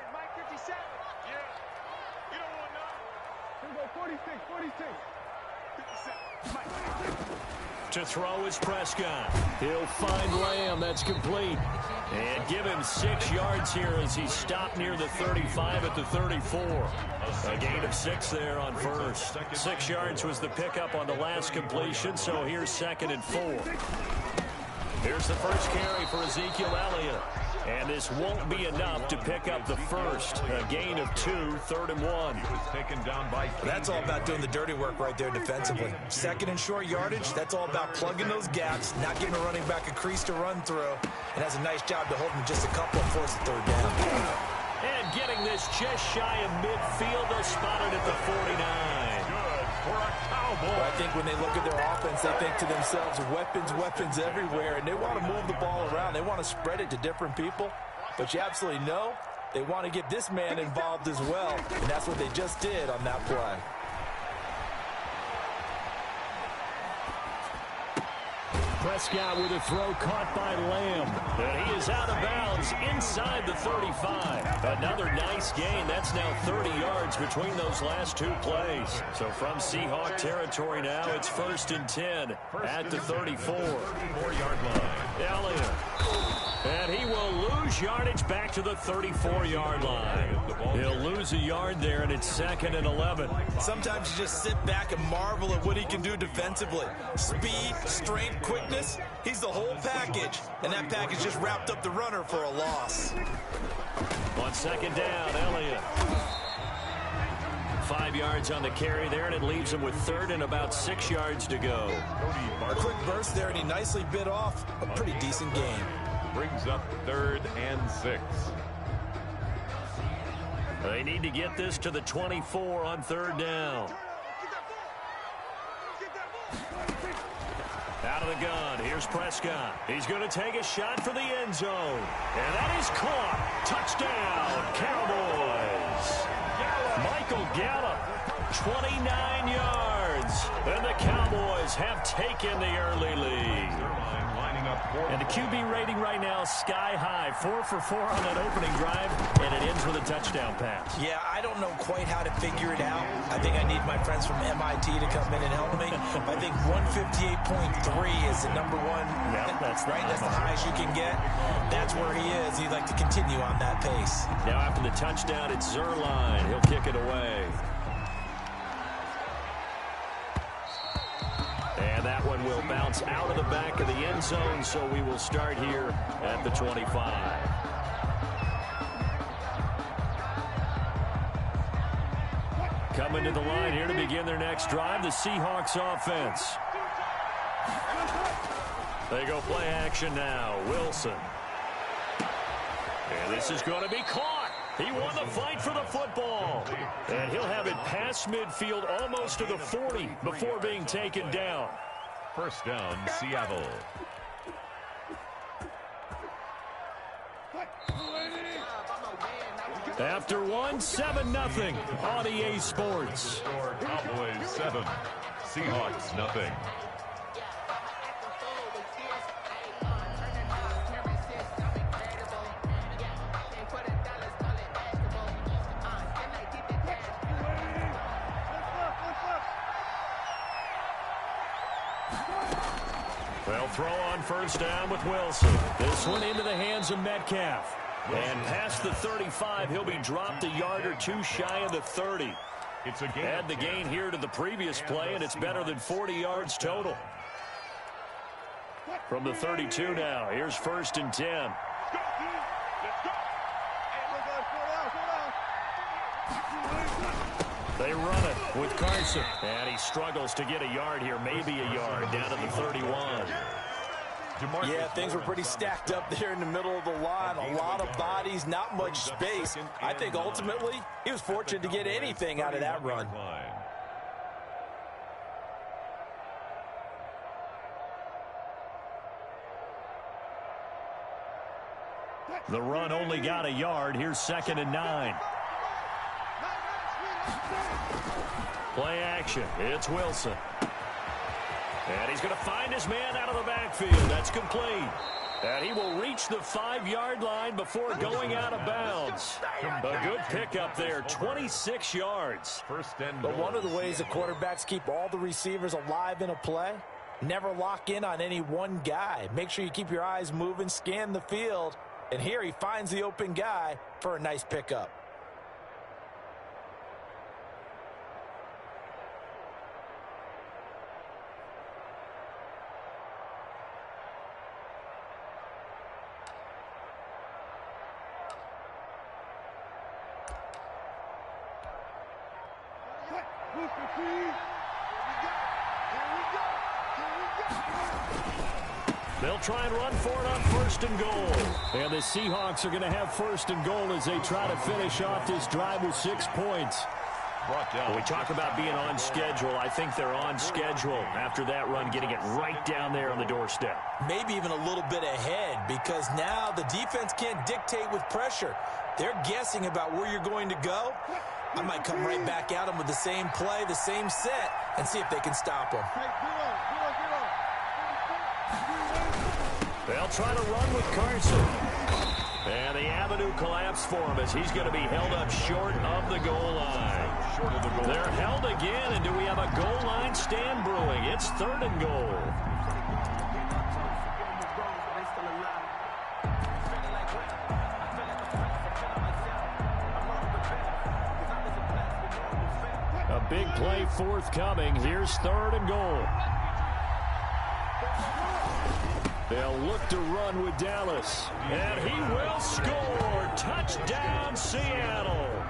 To throw is Prescott. He'll find Lamb. That's complete. And give him 6 yards here as he's stopped near the 35 at the 34. A gain of 6 there on 1st. 6 yards was the pickup on the last completion, so here's 2nd and 4. Here's the first carry for Ezekiel Elliott. And this won't be enough to pick up the 1st. A gain of 2, 3rd and 1. He was taken down by That's all about doing the dirty work right there defensively. 2nd and short yardage, that's all about plugging those gaps, not giving a running back a crease to run through. And has a nice job to hold him just a couple and force the 3rd down. And getting this just shy of midfield, they're spotted at the 49. good for a Cowboy. I think when they look at their offense, they think to themselves, weapons, weapons everywhere, and they want to move the ball around. They want to spread it to different people, but you absolutely know they want to get this man involved as well, and that's what they just did on that play. Prescott with a throw caught by Lamb. And he is out of bounds inside the 35. Another nice gain. That's now 30 yards between those last 2 plays. So from Seahawk territory now, it's 1st and 10 at the 34. 34-yard line. Elliott. And he will lose yardage back to the 34-yard line. He'll lose a yard there, and it's 2nd and 11. Sometimes you just sit back and marvel at what he can do defensively. Speed, strength, quickness, he's the whole package. And that package just wrapped up the runner for a loss. On 2nd down, Elliott. 5 yards on the carry there, and it leaves him with 3rd and about 6 yards to go. A quick burst there, and he nicely bit off a pretty decent game. Brings up 3rd and 6. They need to get this to the 24 on 3rd down. Out of the gun, here's Prescott. He's going to take a shot for the end zone. And that is caught. Touchdown, Cowboys. Michael Gallup, 29 yards. goes. And the Cowboys have taken the early lead. And the QB rating right now is sky high. 4 for 4 on that opening drive, and it ends with a touchdown pass. Yeah, I don't know quite how to figure it out. I think I need my friends from MIT to come in and help me. I think 158.3 is the number one. Yep, that's right. That's the highest you can get. That's where he is. He'd like to continue on that pace. Now after the touchdown, it's Zerline. He'll kick it away. And that one will bounce out of the back of the end zone, so we will start here at the 25. Coming to the line here to begin their next drive, the Seahawks offense. They go play action now. Wilson. And this is going to be caught. He won the fight for the football. And he'll have it past midfield almost to the 40 before being taken down. First down, Seattle. After one, 7-0 on EA Sports. Cowboys 7, Seahawks nothing. They'll throw on first down with Wilson. This one into the hands of Metcalf. And past the 35, he'll be dropped a yard or two shy of the 30. Add the gain here to the previous play, and it's better than 40 yards total. From the 32 now, here's first and 10. They run it with Carson. And he struggles to get a yard here, maybe a yard, down to the 31. Yeah, things were pretty stacked up there in the middle of the line. A lot of bodies, not much space. I think ultimately he was fortunate to get anything out of that run. The run only got a yard. Here's second and 9. Play action. It's Wilson. And he's going to find his man out of the backfield. That's complete. And he will reach the 5-yard line before going out of bounds. A good pickup there, 26 yards. But one of the ways the quarterbacks keep all the receivers alive in a play, never lock in on any one guy. Make sure you keep your eyes moving, scan the field. And here he finds the open guy for a nice pickup. They'll try and run for it on first and goal. And the Seahawks are going to have first and goal as they try to finish off this drive with 6 points. When we talk about being on schedule, I think they're on schedule after that run, getting it right down there on the doorstep. Maybe even a little bit ahead, because now the defense can't dictate with pressure. They're guessing about where you're going to go. I might come right back at them with the same play, the same set, and see if they can stop them. They'll try to run with Carson. And the avenue collapsed for him as he's going to be held up short of the goal line. They're held again, and do we have a goal line stand brewing? It's third and goal. A big play forthcoming. Here's third and goal. They'll look to run with Dallas. And he will score. Touchdown, Seattle.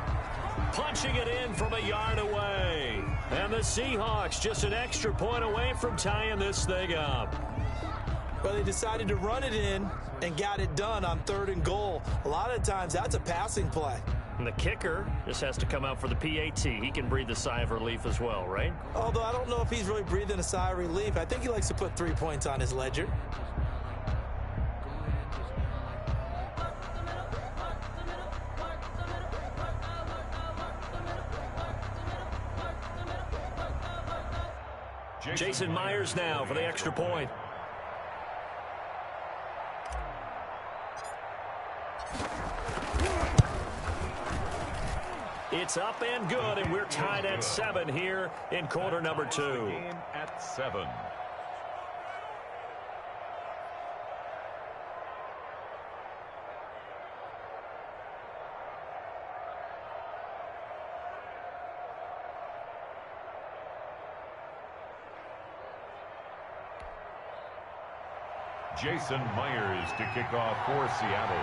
Punching it in from a yard away. And the Seahawks just an extra point away from tying this thing up. Well, they decided to run it in and got it done on third and goal. A lot of times, that's a passing play. And the kicker just has to come out for the PAT. He can breathe a sigh of relief as well, right? Although I don't know if he's really breathing a sigh of relief. I think he likes to put 3 points on his ledger. Jason Myers now for the extra point. It's up and good, and we're tied at 7 here in quarter number 2. Game at 7. Jason Myers to kick off for Seattle.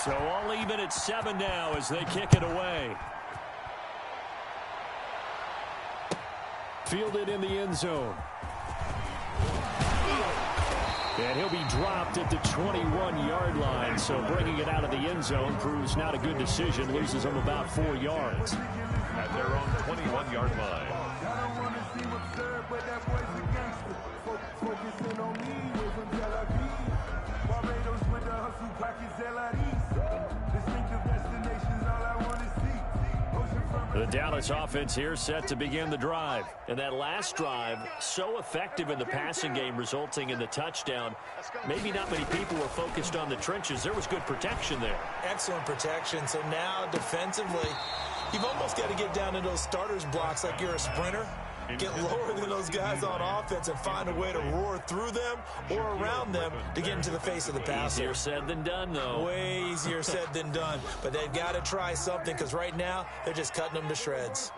So all even at 7 now as they kick it away. Fielded in the end zone. And he'll be dropped at the 21-yard line. So bringing it out of the end zone proves not a good decision. Loses them about 4 yards. At their own 21-yard line. The Dallas offense here set to begin the drive. And that last drive, so effective in the passing game, resulting in the touchdown. Maybe not many people were focused on the trenches. There was good protection there. Excellent protection. So now defensively, you've almost got to get down to those starters blocks like you're a sprinter. Get lower than those guys on offense and find a way to roar through them or around them to get into the face of the passer. Easier said than done, though. Way easier said than done. But they've got to try something because right now they're just cutting them to shreds.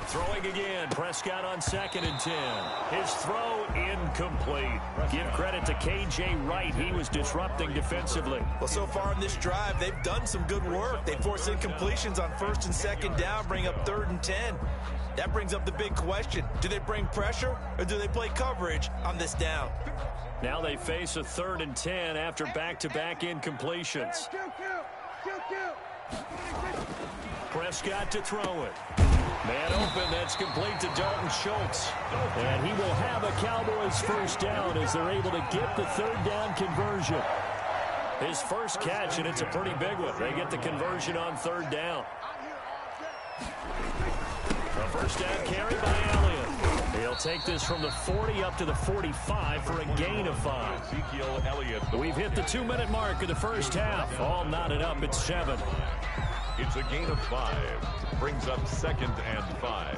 Throwing again. Prescott on 2nd and 10. His throw incomplete. Give credit to K.J. Wright. He was disrupting defensively. Well, so far in this drive, they've done some good work. They forced incompletions on 1st and 2nd down, bring up 3rd and 10. That brings up the big question. Do they bring pressure or do they play coverage on this down? Now they face a 3rd and 10 after back-to-back incompletions. Prescott to throw it. Man open, that's complete to Dalton Schultz. And he will have a Cowboys first down as they're able to get the 3rd down conversion. His first catch, and it's a pretty big one. They get the conversion on 3rd down. A first down carry by Elliott. He'll take this from the 40 up to the 45 for a gain of 5. Ezekiel Elliott. We've hit the 2-minute mark of the first half. All knotted up at 7. It's a gain of 5. Brings up 2nd and 5.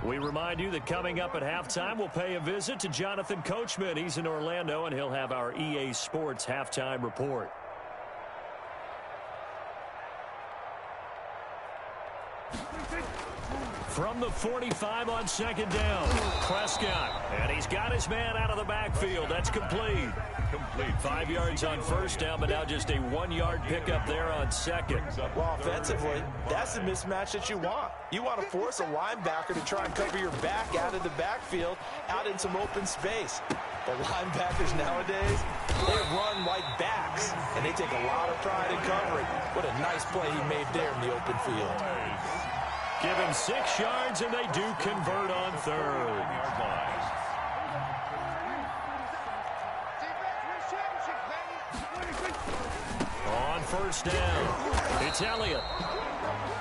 We remind you that coming up at halftime, we'll pay a visit to Jonathan Coachman. He's in Orlando, and he'll have our EA Sports halftime report. From the 45 on 2nd down, Prescott. And he's got his man out of the backfield. That's complete. 5 yards on 1st down, but now just a 1-yard pickup there on 2nd. Well, offensively, that's the mismatch that you want. You want to force a linebacker to try and cover your back out of the backfield, out in some open space. The linebackers nowadays, they run like backs, and they take a lot of pride in covering. What a nice play he made there in the open field. Give him 6 yards, and they do convert on 3rd. On 1st down, it's Elliott.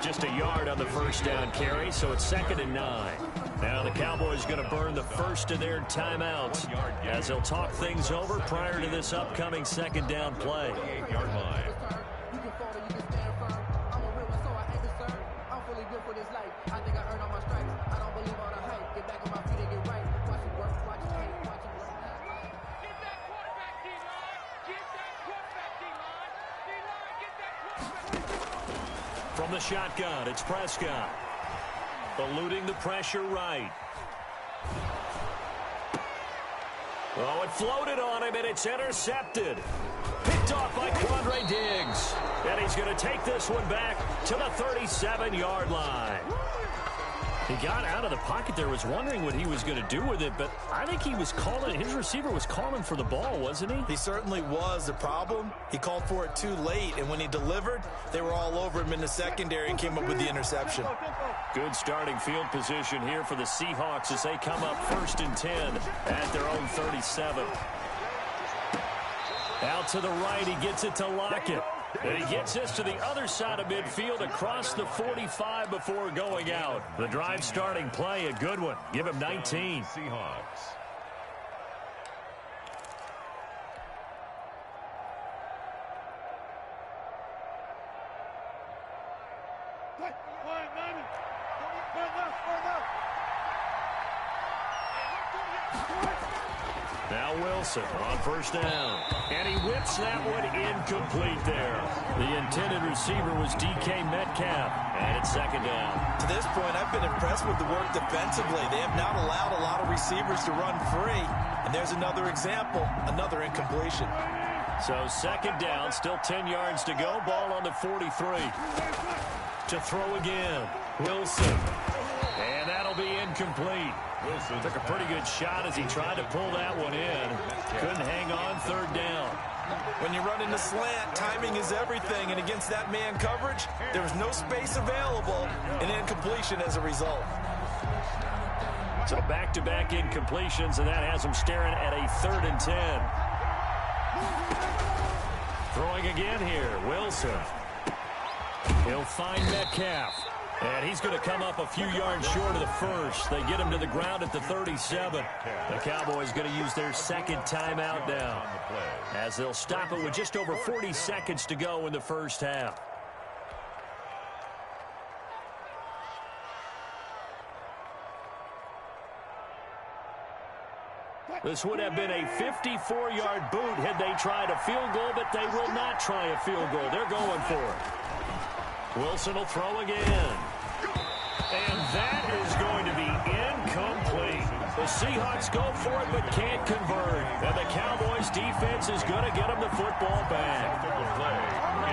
Just a yard on the 1st down carry, so it's 2nd and 9. Now the Cowboys going to burn the first of their timeouts as they'll talk things over prior to this upcoming 2nd down play. 8-yard line. From the shotgun, it's Prescott. Eluding the pressure right. Oh, it floated on him, and it's intercepted. Picked off by Quandre Diggs. And he's going to take this one back to the 37-yard line. He got out of the pocket there, was wondering what he was going to do with it, but I think he was calling, his receiver was calling for the ball, wasn't he? He certainly was. The problem, he called for it too late, and when he delivered, they were all over him in the secondary and came up with the interception. Good starting field position here for the Seahawks as they come up 1st and 10 at their own 37. Out to the right, he gets it to Lockett. And he gets this to the other side of midfield across the 45 before going out. The drive starting play, a good one. Give him 19. Seahawks. Now Wilson on first down. And he whips that one incomplete there. The intended receiver was DK Metcalf. And it's second down. To this point, I've been impressed with the work defensively. They have not allowed a lot of receivers to run free. And there's another example, another incompletion. So second down, still 10 yards to go. Ball on the 43. To throw again. Wilson. And that'll be incomplete. Wilson took a pretty good shot as he tried to pull that one in. Couldn't hang on, third down. When you run in the slant, timing is everything. And against that man coverage, there was no space available, and incompletion as a result. So back-to-back incompletions, and that has him staring at a 3rd and 10. Throwing again here, Wilson. He'll find Metcalf. And he's going to come up a few yards short of the first. They get him to the ground at the 37. The Cowboys going to use their second timeout now, as they'll stop it with just over 40 seconds to go in the first half. This would have been a 54-yard boot had they tried a field goal, but they will not try a field goal. They're going for it. Wilson will throw again. And that is going to be incomplete. The Seahawks go for it but can't convert. And the Cowboys defense is going to get them the football back. The play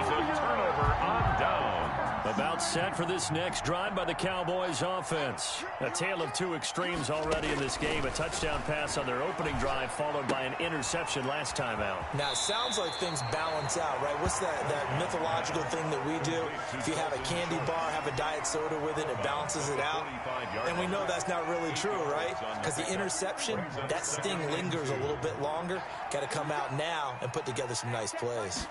is a turnover on down. About set for this next drive by the Cowboys offense. A tale of two extremes already in this game. A touchdown pass on their opening drive followed by an interception last time out. Now, it sounds like things balance out, right? What's that mythological thing that we do? If you have a candy bar, have a diet soda with it, it balances it out. And we know that's not really true, right? Because the interception, that sting lingers a little bit longer. Got to come out now and put together some nice plays.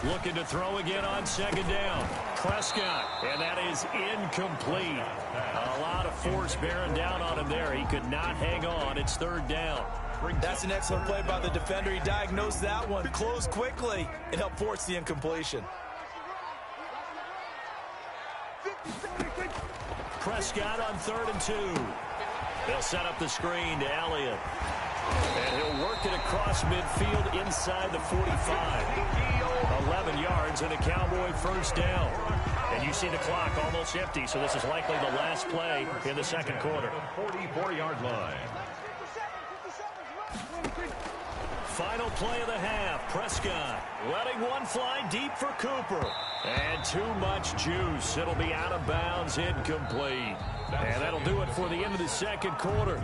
Looking to throw again on second down. Prescott, and that is incomplete. A lot of force bearing down on him there. He could not hang on. It's third down. That's an excellent play by the defender. He diagnosed that one, closed quickly, and helped force the incompletion. Prescott on 3rd and 2. They'll set up the screen to Elliott. And he'll work it across midfield inside the 45. 11 yards and a Cowboy first down. And you see the clock almost empty, so this is likely the last play in the second quarter. 44-yard line. Final play of the half. Prescott letting one fly deep for Cooper. And too much juice. It'll be out of bounds, incomplete. And that'll do it for the end of the second quarter.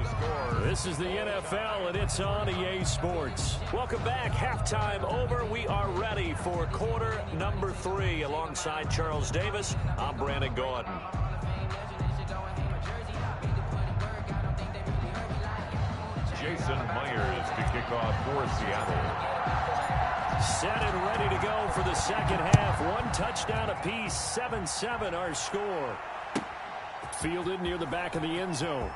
This is the NFL, and it's on EA Sports. Welcome back. Halftime over. We are ready for quarter number 3. Alongside Charles Davis, I'm Brandon Gordon. Jason Myers to kick off for Seattle. Set and ready to go for the second half. One touchdown apiece, 7-7 our score. Fielded near the back of the end zone.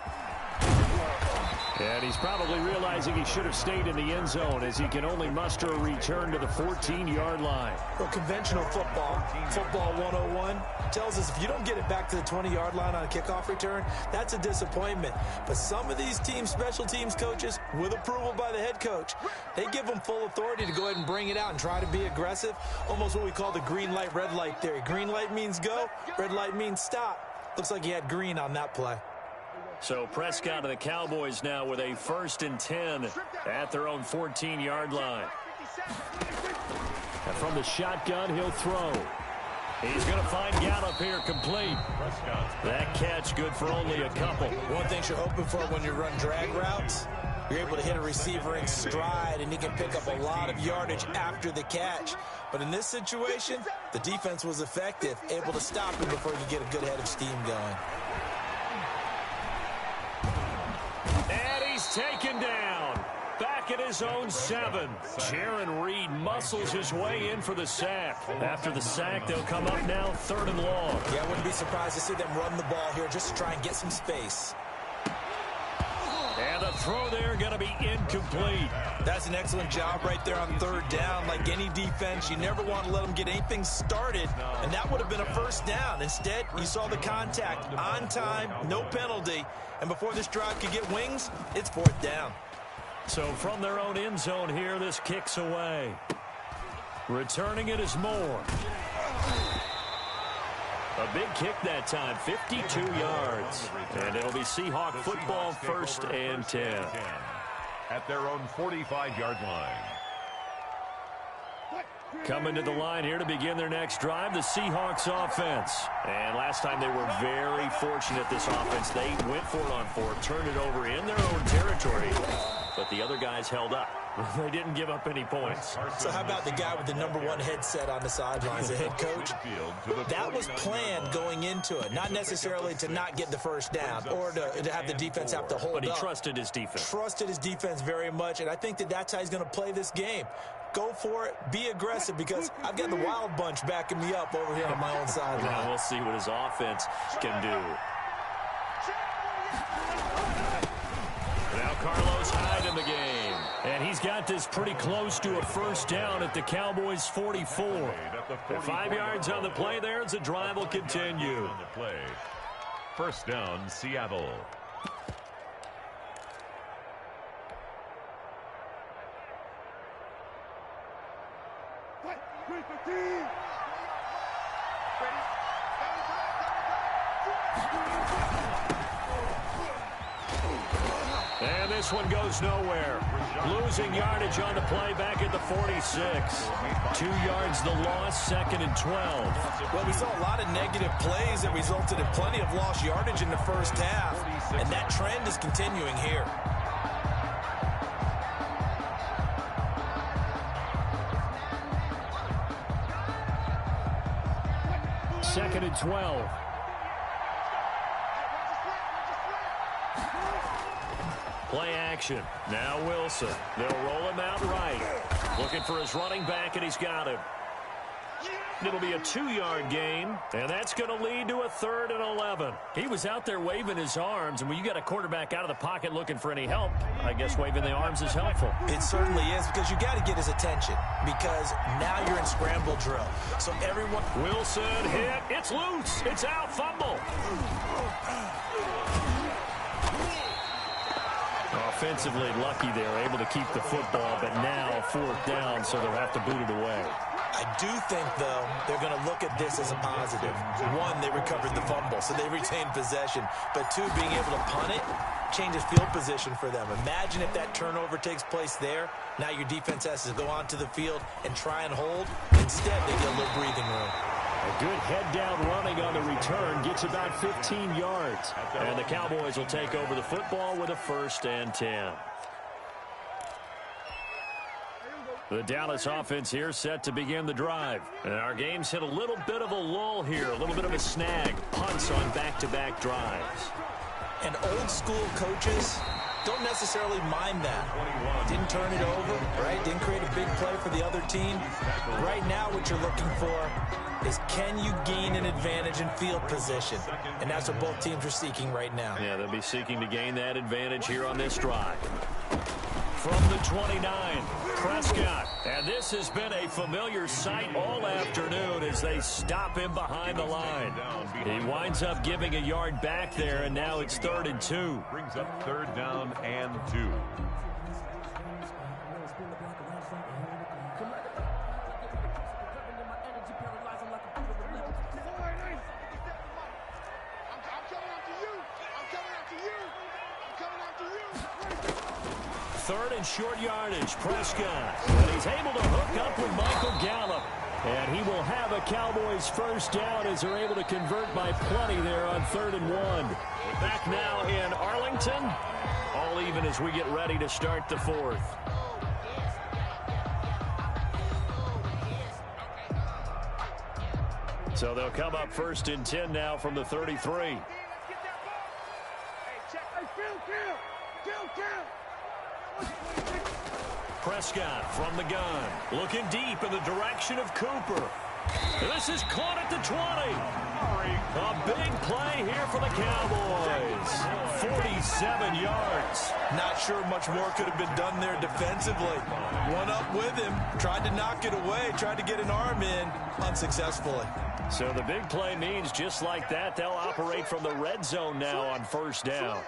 And he's probably realizing he should have stayed in the end zone as he can only muster a return to the 14-yard line. Well, conventional football 101, tells us if you don't get it back to the 20-yard line on a kickoff return, that's a disappointment. But some of these team special teams coaches, with approval by the head coach, they give them full authority to go ahead and bring it out and try to be aggressive, almost what we call the green light, red light theory. Green light means go, red light means stop. Looks like he had green on that play. So Prescott and the Cowboys now with a 1st and 10 at their own 14-yard line. And from the shotgun, he'll throw. He's going to find Gallup here, complete. That catch good for only a couple. One thing you're hoping for when you run drag routes, you're able to hit a receiver in stride, and he can pick up a lot of yardage after the catch. But in this situation, the defense was effective, able to stop him before he could get a good head of steam going. And he's taken down. back at his own 7. Jaron Reed muscles his way in for the sack. After the sack, they'll come up now 3rd and long. Yeah, I wouldn't be surprised to see them run the ball here just to try and get some space. And the throw there going to be incomplete. That's an excellent job right there on 3rd down. Like any defense, you never want to let them get anything started, and that would have been a 1st down. Instead, you saw the contact on time, no penalty, and before this drive could get wings, it's 4th down. So from their own end zone here, this kicks away. Returning it is Moore. A big kick that time, 52 yards. And it'll be Seahawk football, 1st and 10. At their own 45-yard line. Coming to the line here to begin their next drive, the Seahawks offense. And last time they were very fortunate, this offense. They went for it on 4, turned it over in their own territory. But the other guys held up. They didn't give up any points. So how about the guy with the #1 headset on the sidelines, the head coach? That was planned going into it. Not necessarily to not get the 1st down or to have the defense have to hold up. But he trusted his defense. Trusted his defense very much, and I think that's how he's going to play this game. Go for it. Be aggressive, because I've got the Wild Bunch backing me up over here on my own sideline. Now we'll see what his offense can do. Now Carlos Hyde in the game. And he's got this pretty close to a 1st down at the Cowboys' 44. 5 yards on the play there as the drive will continue. 1st down, Seattle. And this one goes nowhere. Losing yardage on the play back at the 46. 2 yards the loss, 2nd and 12. Well, we saw a lot of negative plays that resulted in plenty of lost yardage in the 1st half, and that trend is continuing here. Second and 12. Play action. Now Wilson. They'll roll him out right. Looking for his running back, and he's got him. It'll be a 2-yard gain, and that's going to lead to a 3rd and 11. He was out there waving his arms, and when you got a quarterback out of the pocket looking for any help, I guess waving the arms is helpful. It certainly is, because you got to get his attention, because now you're in scramble drill. So everyone... Wilson hit. It's loose. It's out. Fumble. Offensively lucky they're able to keep the football, but now 4th down, so they'll have to boot it away. I do think, though, they're going to look at this as a positive. 1, they recovered the fumble, so they retained possession. But 2, being able to punt it changes field position for them. Imagine if that turnover takes place there. Now your defense has to go onto the field and try and hold. Instead, they get a little breathing room. A good head-down running on the return gets about 15 yards. And the Cowboys will take over the football with a 1st and 10. The Dallas offense here set to begin the drive. And our game's hit a little bit of a lull here, a little bit of a snag. Punts on back-to-back drives. And old-school coaches don't necessarily mind that. Didn't turn it over, right? Didn't create a big play for the other team. Right now what you're looking for is, can you gain an advantage in field position? And that's what both teams are seeking right now. Yeah, they'll be seeking to gain that advantage here on this drive. From the 29, Prescott. And this has been a familiar sight all afternoon as they stop him behind the line. He winds up giving a yard back there, and now it's 3rd and 2. Brings up 3rd down and 2. Third and short yardage, Prescott. And he's able to hook up with Michael Gallup. And he will have a Cowboys 1st down as they're able to convert by plenty there on 3rd and 1. Back now in Arlington. All even as we get ready to start the 4th. So they'll come up 1st and 10 now from the 33. Prescott from the gun, looking deep in the direction of Cooper. This is caught at the 20. A big play here for the Cowboys. 47 yards. Not sure much more could have been done there defensively. One up with him, tried to knock it away, tried to get an arm in, unsuccessfully. So the big play means just like that, they'll operate from the red zone now on first down.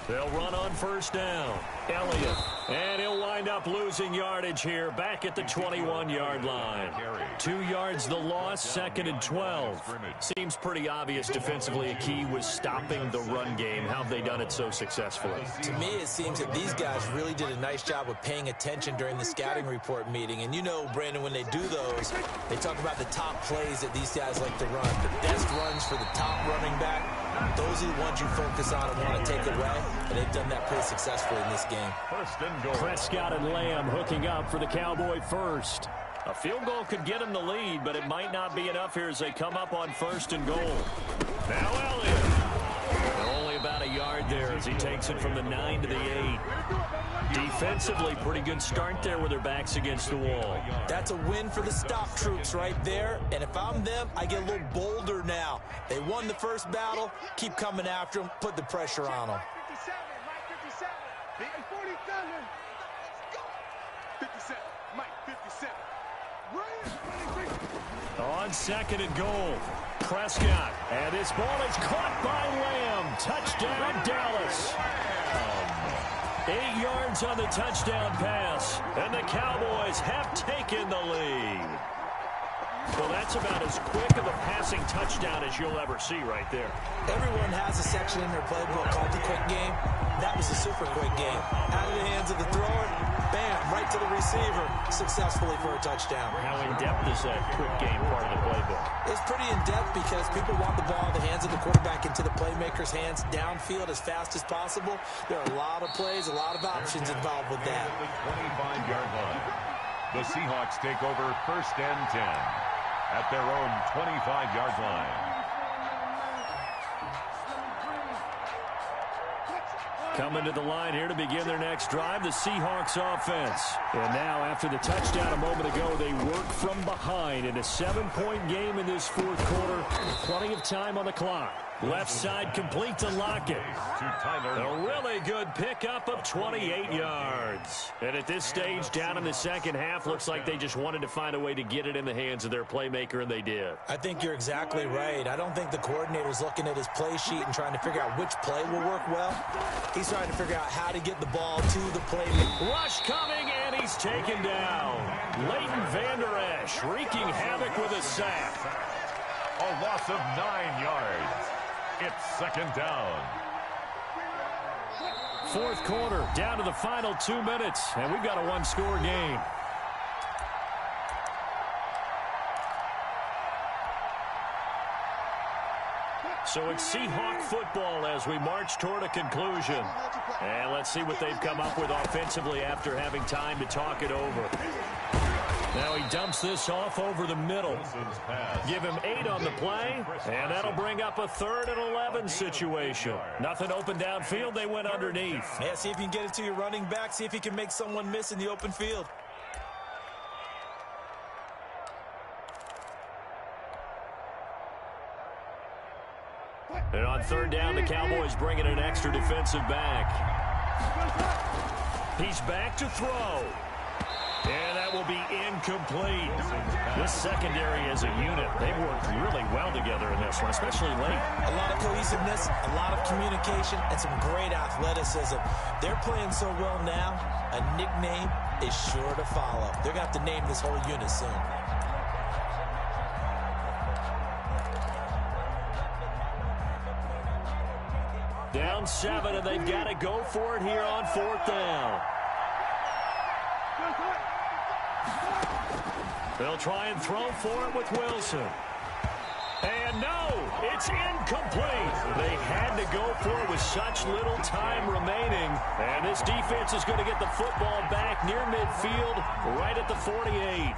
They'll run on first down. Elliott. And he'll wind up losing yardage here back at the 21-yard line. 2 yards the loss, 2nd and 12. Seems pretty obvious defensively a key was stopping the run game. How have they done it so successfully? To me, it seems that these guys really did a nice job of paying attention during the scouting report meeting. And you know, Brandon, when they do those, they talk about the top plays that these guys like to run. The best runs for the top running back, those are the ones you focus on and want to take away. And they've done that pretty successfully in this game. Prescott and Lamb hooking up for the Cowboy first. A field goal could get them the lead, but it might not be enough here as they come up on 1st and goal. Now Elliott. Only about a yard there as he takes it from the 9 to the 8. Defensively, pretty good start there with their backs against the wall. That's a win for the stop troops right there. And if I'm them, I get a little bolder now. They won the first battle. Keep coming after them. Put the pressure on them. 57, Mike, 57. On 2nd and goal, Prescott. And this ball is caught by Lamb. Touchdown, Dallas. 8 yards on the touchdown pass. And the Cowboys have taken the lead. Well, that's about as quick of a passing touchdown as you'll ever see right there. Everyone has a section in their playbook called the quick game. That was a super quick game. Out of the hands of the thrower, bam, right to the receiver, successfully for a touchdown. How in-depth is that quick game part of the playbook? It's pretty in-depth because people want the ball in the hands of the quarterback into the playmaker's hands downfield as fast as possible. There are a lot of plays, a lot of options involved with that. 25-yard line. The Seahawks take over 1st and 10 at their own 25-yard line. Coming to the line here to begin their next drive, the Seahawks offense. And now, after the touchdown a moment ago, they work from behind in a 7-point game in this 4th quarter. Plenty of time on the clock. Left side complete to Lockett. A really good pickup of 28 yards. And at this stage, down in the second half, looks like they just wanted to find a way to get it in the hands of their playmaker, and they did. I think you're exactly right. I don't think the coordinator's looking at his play sheet and trying to figure out which play will work well. He's trying to figure out how to get the ball to the playmaker. Rush coming, and he's taken down. Leighton Vander Esch wreaking havoc with a sack. A loss of 9 yards. It's 2nd down. 4th quarter, down to the final 2 minutes, and we've got a 1-score game. So it's Seahawk football as we march toward a conclusion. And let's see what they've come up with offensively after having time to talk it over. Now he dumps this off over the middle. Give him 8 on the play, and that'll bring up a 3rd and 11 situation. Nothing open downfield, they went underneath. Yeah, see if you can get it to your running back. See if you can make someone miss in the open field. And on 3rd down, the Cowboys bring in an extra defensive back. He's back to throw. And that will be incomplete. This secondary as a unit, they've worked really well together in this one, especially late. A lot of cohesiveness, a lot of communication, and some great athleticism. They're playing so well now, a nickname is sure to follow. They're going to have to name this whole unit soon. Down 7, and they've got to go for it here on 4th down. They'll try and throw for it with Wilson. And no, it's incomplete. They had to go for it with such little time remaining. And this defense is going to get the football back near midfield, right at the 48.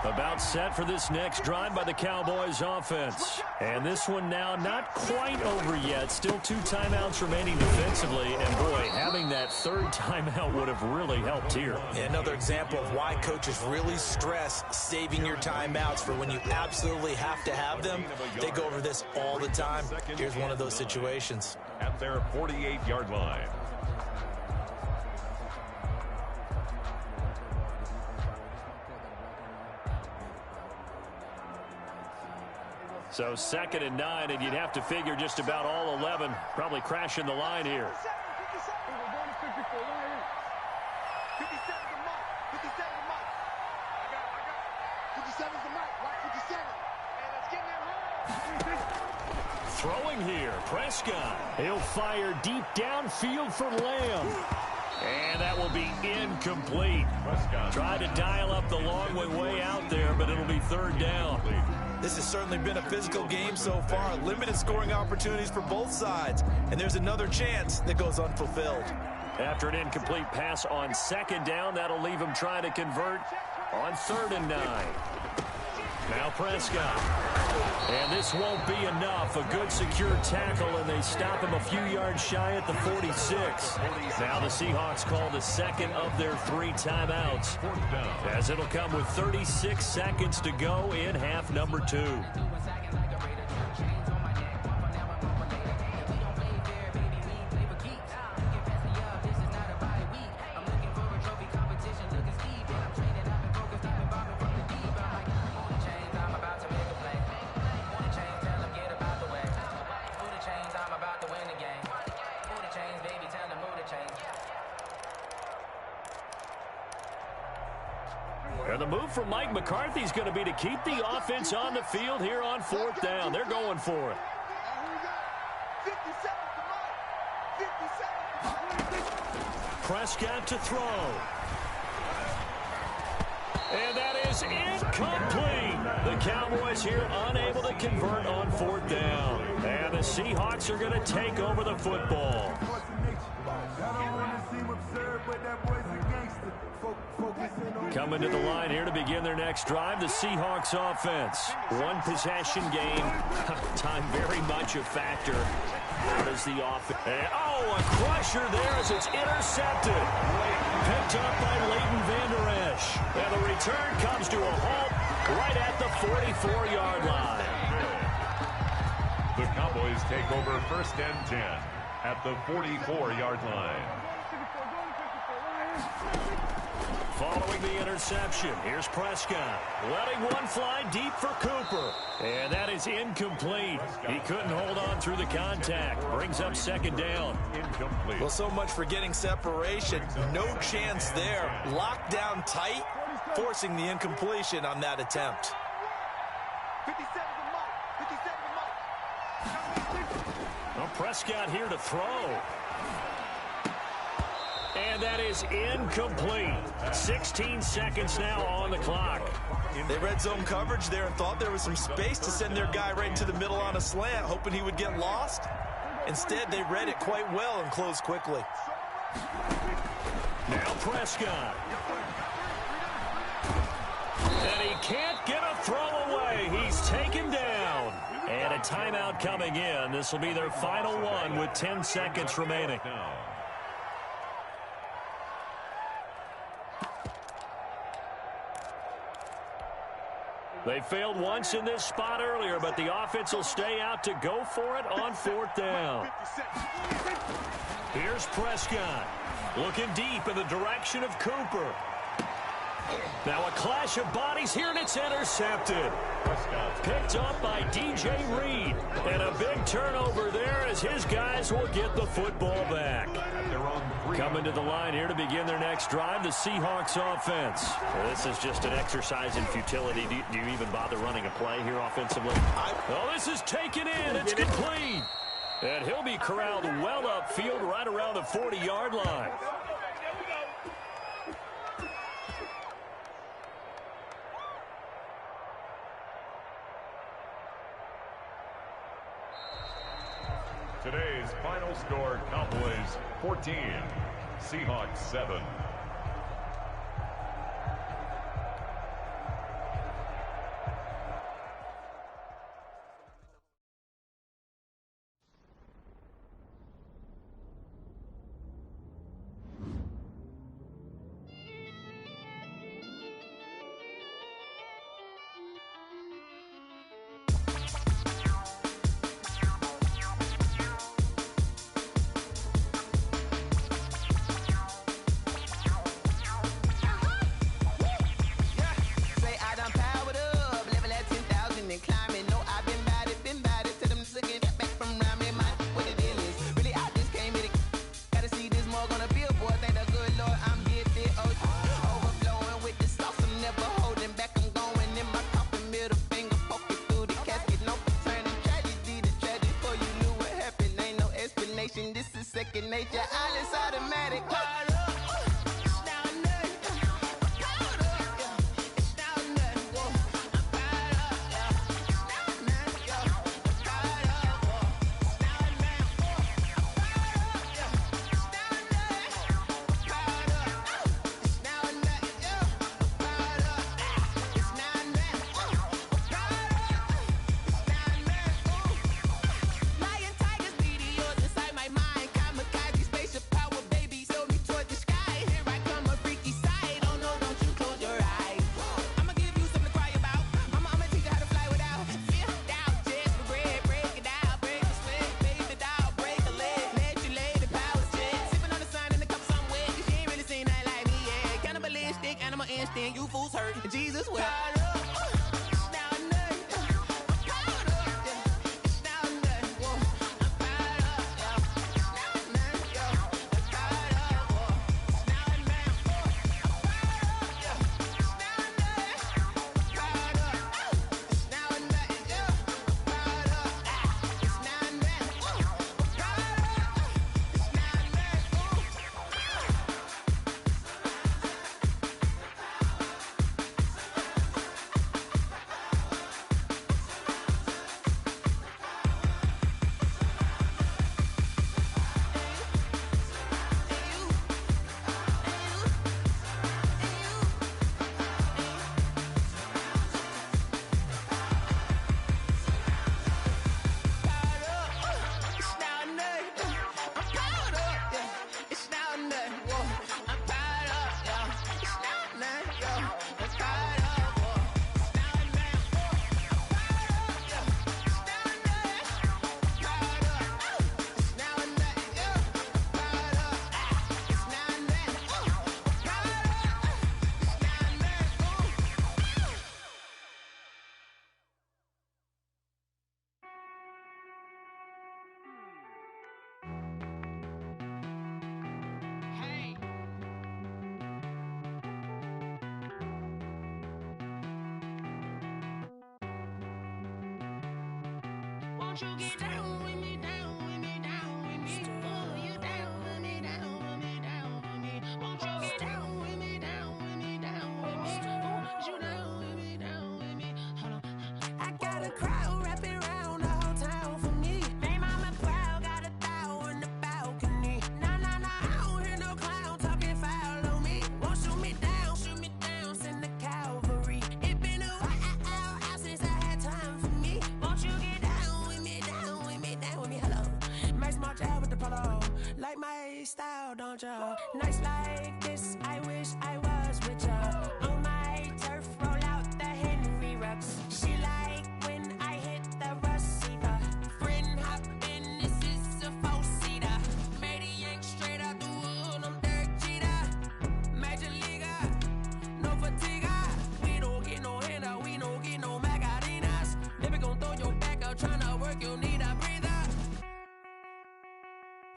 About set for this next drive by the Cowboys offense. And this one now not quite over yet. Still 2 timeouts remaining defensively. And, boy, having that 3rd timeout would have really helped here. Yeah, another example of why coaches really stress saving your timeouts for when you absolutely have to have them. They go over this all the time. Here's one of those situations. At their 48-yard line. So 2nd and 9, and you'd have to figure just about all 11 probably crashing the line here. 57's the mark. 57. And let's get there home. Throwing here, Prescott. He'll fire deep downfield for Lamb. And that will be incomplete. Prescott Try to dial up the long way out there, but it'll be 3rd down. This has certainly been a physical game so far. Limited scoring opportunities for both sides. And there's another chance that goes unfulfilled. After an incomplete pass on 2nd down, that'll leave him trying to convert on 3rd and 9. Now Prescott. And this won't be enough. A good secure tackle, and they stop him a few yards shy at the 46. Now the Seahawks call the 2nd of their 3 timeouts, as it'll come with 36 seconds to go in half number 2. And the move from Mike McCarthy is going to be to keep the offense on the field here on 4th down. They're going for it. Prescott to throw. And that is incomplete. The Cowboys here unable to convert on 4th down. And the Seahawks are going to take over the football. Coming to the line here to begin their next drive, the Seahawks offense. 1 possession game. Time very much a factor. How does the offense... Oh, a crusher there as it's intercepted. Picked up by Leighton Vander Esch. And the return comes to a halt right at the 44-yard line. The Cowboys take over 1st and 10 at the 44-yard line. Following the interception, here's Prescott. Letting one fly deep for Cooper. And that is incomplete. He couldn't hold on through the contact. Brings up 2nd down. Incomplete. Well, so much for getting separation. No chance there. Locked down tight, forcing the incompletion on that attempt. 57's the mark. 57's the mark. Well, Prescott here to throw. And that is incomplete. 16 seconds now on the clock. They read zone coverage there and thought there was some space to send their guy right into the middle on a slant, hoping he would get lost. Instead, they read it quite well and closed quickly. Now Prescott. And he can't get a throw away. He's taken down. And a timeout coming in. This will be their final one with 10 seconds remaining. They failed once in this spot earlier, but the offense will stay out to go for it on 4th down. Here's Prescott, looking deep in the direction of Cooper. Now a clash of bodies here, and it's intercepted. Picked up by DJ Reed. And a big turnover there as his guys will get the football back. Coming to the line here to begin their next drive, the Seahawks offense. Well, this is just an exercise in futility. Do you even bother running a play here offensively? Oh, this is taken in. It's complete. And he'll be corralled well upfield right around the 40-yard line. Today's final score, Cowboys 14, Seahawks 7. second nature. All is automatic. Powered up. You fools hurt. Jesus will. Won't you get down with me, down with me, down with me? Oh, you down with me, down with me, down with me. Won't you get down with me, down with me, down with me? Oh, you down with me, down with me? Hold on. I got a crowd wrapping around the whole town for me. They mama proud, got a thou in the balcony. Nah, nah, nah, I don't hear no clown talking foul on me. Won't shoot me down, send the cavalry. It been a while since I had time for me. Won't you get down with me, down with me, down with me? Hello. Max March out with the polo. Like my style, don't ya? Nights like this, I wish I was with ya. On my turf, roll out the Henry Rux. She like when I hit the receiver. Friend hop in, this is a four-seater. Made a yank straight out the wood, I'm Derek Jeter. Major leaguer, no fatigue. We don't get no handout, we don't get no Magarinas. Never gon' throw your back out, tryna work, you need a breather.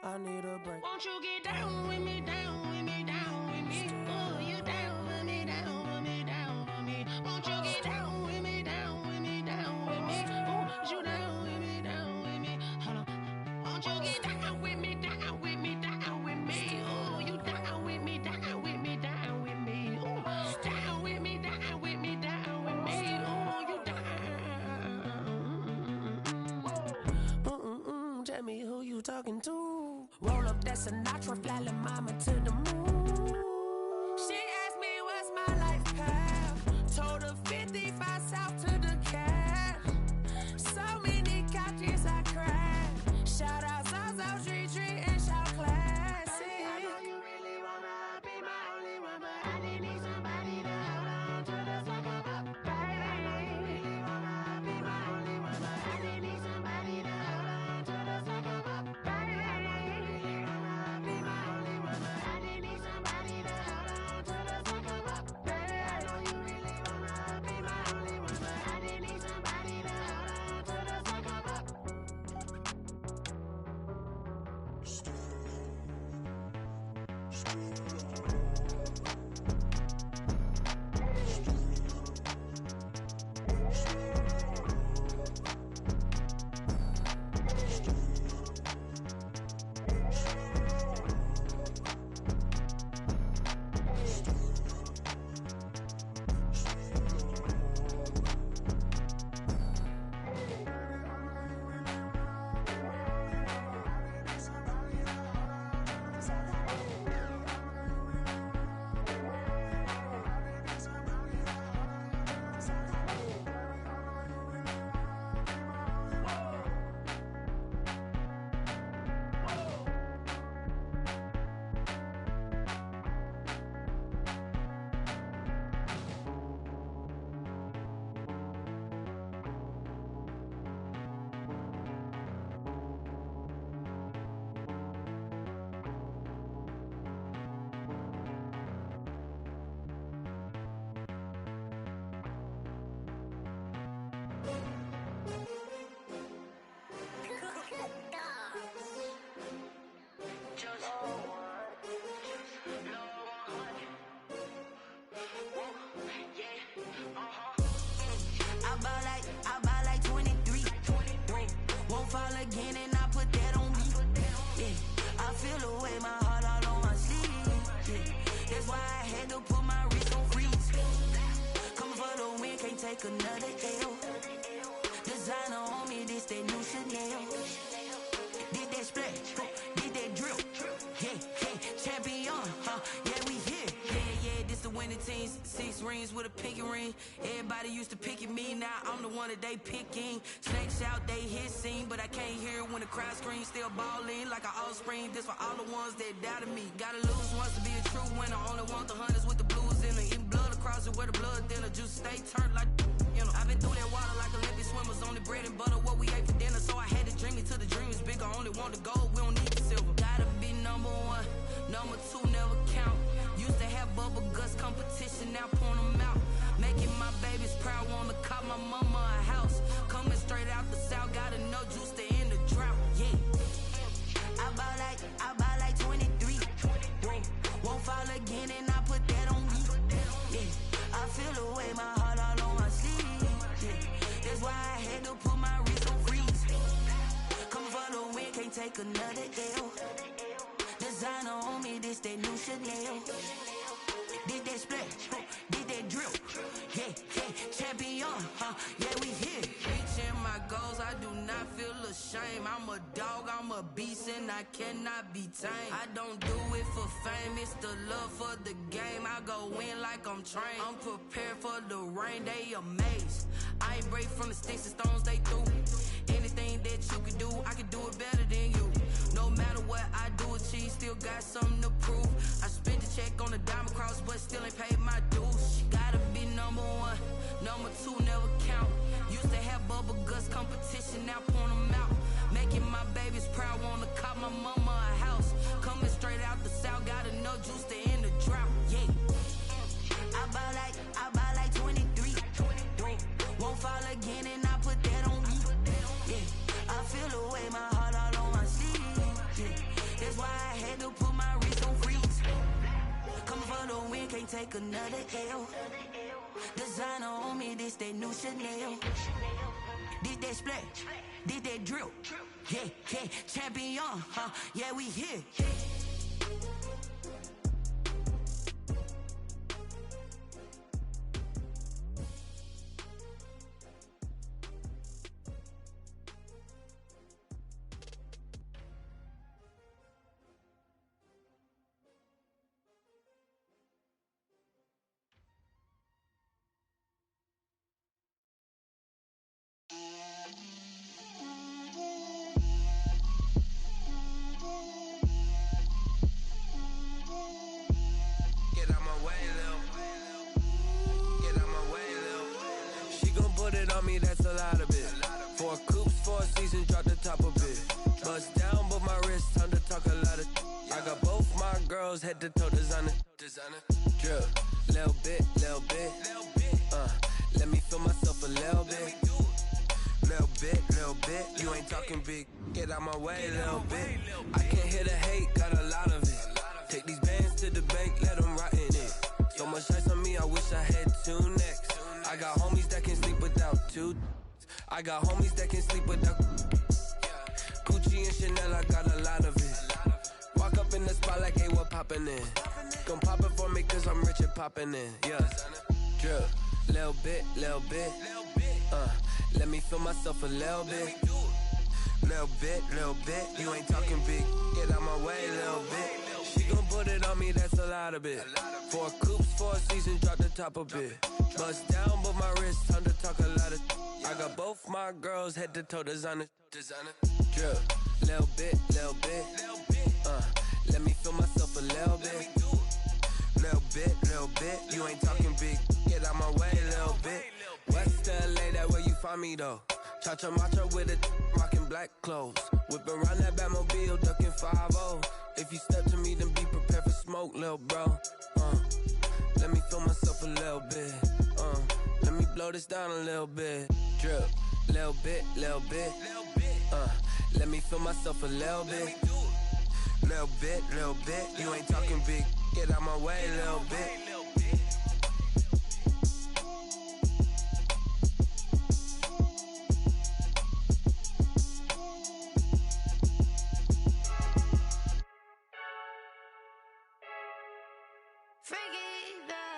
I need a break. Won't you get down with me, down with me, down with me? Oh, you down with me, down with me, down with me? Won't you get down with me, down with me, down with me? Oh, you down with me, down with me? Hold on. Won't you get down with me, down with me, down with me? Oh, you down with me, down with me, down with me? Oh, down with me, down with me, down with me? Oh, you down. Tell me who you talking to. Roll up that Sinatra, fly la mama to the moon. She asked me what's my life path. Told her 55 south to the cat. So many couches I crashed. Shout out South Street and shout classic. I know you really wanna be my only one, but I didn't need somebody to hold on to the fuck up, baby. I know you really wanna be my only one, but I didn't need somebody to hold on to the fuck up, baby. I know you really wanna be my only one, but I didn't need somebody to take another L. Designer on me, this that new Chanel. Did that splash, did that drill. Yeah, champion, yeah, we here. Yeah, this the winning teams. 6 rings with a pinky ring. Everybody used to pick at me, now I'm the one that they picking. Snakes out, they hit scene, but I can't hear it when the crowd screams. Still balling like an offspring. This for all the ones that doubted me. Gotta lose once to be a true winner. Only want the hunters with the blues in it. Eating blood across it where the blood thinner. Juice stay turned like, you know. I've been through that water like Olympic swimmers. Only bread and butter, what we ate for dinner. So I had to dream it till the dream is bigger. Only want the gold, we don't need the silver. Gotta be number 1, number 2 never count. Used to have bubble guts competition, now point them out. Making my babies proud, wanna cop my mama a house. Coming straight out the south, gotta know juice to end the drought. Yeah, I buy like 23. Won't fall again and I put that on me. Yeah, I feel the way, my heart all on my sleeve. Yeah, that's why I had to put my wrist on freeze. Come for the win, can't take another L. Designer on me, this that new Chanel. Did that splash, did that drill. Yeah, champion, yeah, we here. Reaching my goals, I do not feel ashamed. I'm a dog, I'm a beast, and I cannot be tamed. I don't do it for fame, it's the love for the game. I go in like I'm trained. I'm prepared for the rain, they amazed. I ain't break from the sticks and stones they threw. Anything that you can do, I can do it better than you. No matter what I do, achieve, still got something to prove. I spent the check on the diamond cross, but still ain't paid my dues. Gotta be number 1, number 2 never count. Used to have bubble guts competition, now point them out. Making my babies proud, wanna cop my mama a house. Coming straight out the south, gotta know juice to end the drought. Yeah, I buy like 23. Won't fall again and I put that on me. Yeah, I feel the way, my heart all on my sleeve. Yeah, that's why I had to put my wrist on freeze. Coming for the win, can't take another L. Designer on me, this that new Chanel. Did that splash, did that drill. Yeah, champion, yeah, we here. That's a lot of it. 4 coops, 4 seasons, drop the top of it. Bust down, but my wrist, time to talk a lot of. I got both my girls head to toe designer. Drip, little bit. Let me feel myself a little bit. Little bit. You ain't talking big. Get out my way, little bit. I can't hear the hate, got a lot of it. Take these bands to the bank, let them rot in it. So much ice on me, I wish I had 2 necks. I got homies that can sleep without 2. I got homies that can sleep without Gucci and Chanel, I got a lot of it. Walk up in the spot like, hey, what poppin' in? Gon' pop it for me cause I'm rich and poppin' in. Yeah, drip, little bit. Let me feel myself a little bit. Little bit. You ain't talking big. Get out my way, little bit. She gon' put it on me, that's a lot of it. 4 coops, 4 seasons, drop the top a bit. Bust down, but my wrist, time to talk a lot of. I got both my girls head to toe designer. Drip, little bit. Let me feel myself a little bit. Little bit. You ain't talking big. Get out my way, little bit. West LA, that where you find me though. Cha-cha matcha with it, rockin' black clothes. Whip around that Batmobile, ducking 5-0. If you step to me, then be prepared for smoke, lil' bro. Let me feel myself a little bit. Let me blow this down a little bit. Drip, little bit. Let me feel myself a little bit. Little bit. You ain't talking big. Get out my way, little bit.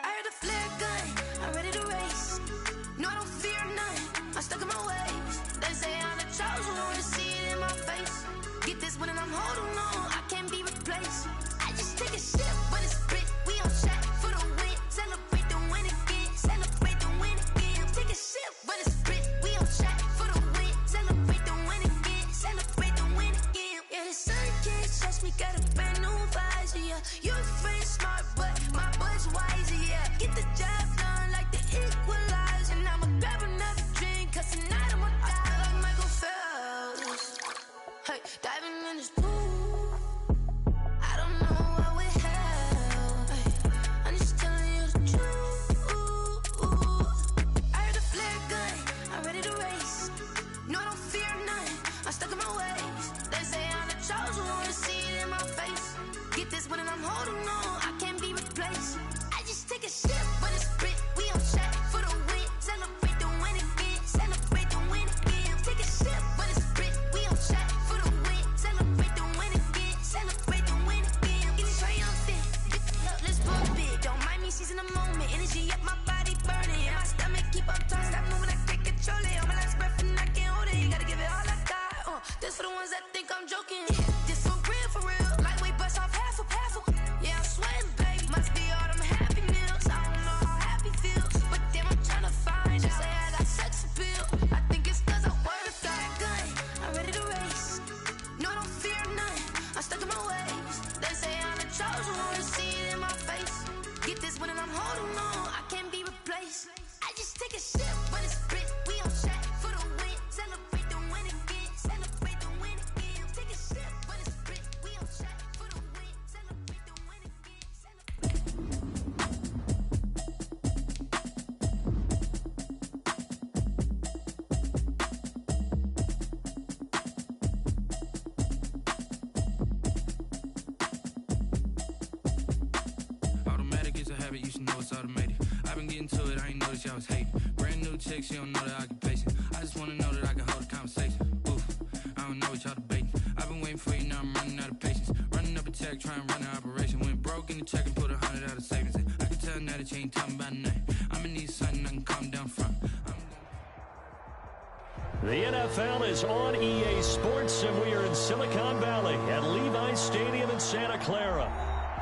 I heard a flare gun, I'm ready to race. No, I don't Hey, diving in this pool. I don't know what we have. Hey, I'm just telling you the truth. I heard the flare gun. I'm ready to race. No, I don't fear nothing. I'm stuck in my ways. They say I'm the chosen one. See it in my face. Get this one and I'm holding on. I can't be replaced. I just take a sip, but it's spit. We on track for the win. Celebrate the win again. Celebrate the win again. Take a sip, but it's spit. We on track for the win. Celebrate the win again. Celebrate the win again. Getting triumphant. Let's pump it. Don't mind me seizing the moment. Energy up my body burning. My stomach keep up tight. Stop moving. I can't control it. On my last breath and I can't hold it. You gotta give it all I got. This for the ones that think I'm joking. This for real, for real. Lightweight bust off half a. Yeah, I'm sweating, baby. Must be all them happy meals. I don't know how happy feels, but damn, I'm trying to find out. Say I got sex appeal. I think it's cause I work that gun. I'm ready to race. No, I don't fear nothing. I'm stuck in my ways. They say I'm the chosen one. See it in my face. Get this one and I'm holding on. I can't be replaced. I just take a sip, but it's spit. We on track for the win. Celebrate the win again. Celebrate the win again. Take a sip, but it's spit. We on track for the win. Celebrate the win again. Automatic is a habit, you should know it's automated. I've been getting to it, I ain't noticed y'all was hating. Brand new chick, she don't know the occupation. I just wanna know that I can hold a conversation. Oof, I don't know what y'all debating. I've been waiting for you, now I'm running out of patience. Running up a check, trying to run an operation. Went broke in the check and put 100 out of savings in. I can tell now that you ain't talking about nothing. I'ma need something I can calm down from. The NFL is on EA Sports, and we are in Silicon Valley at Livee Stadium in Santa Clara.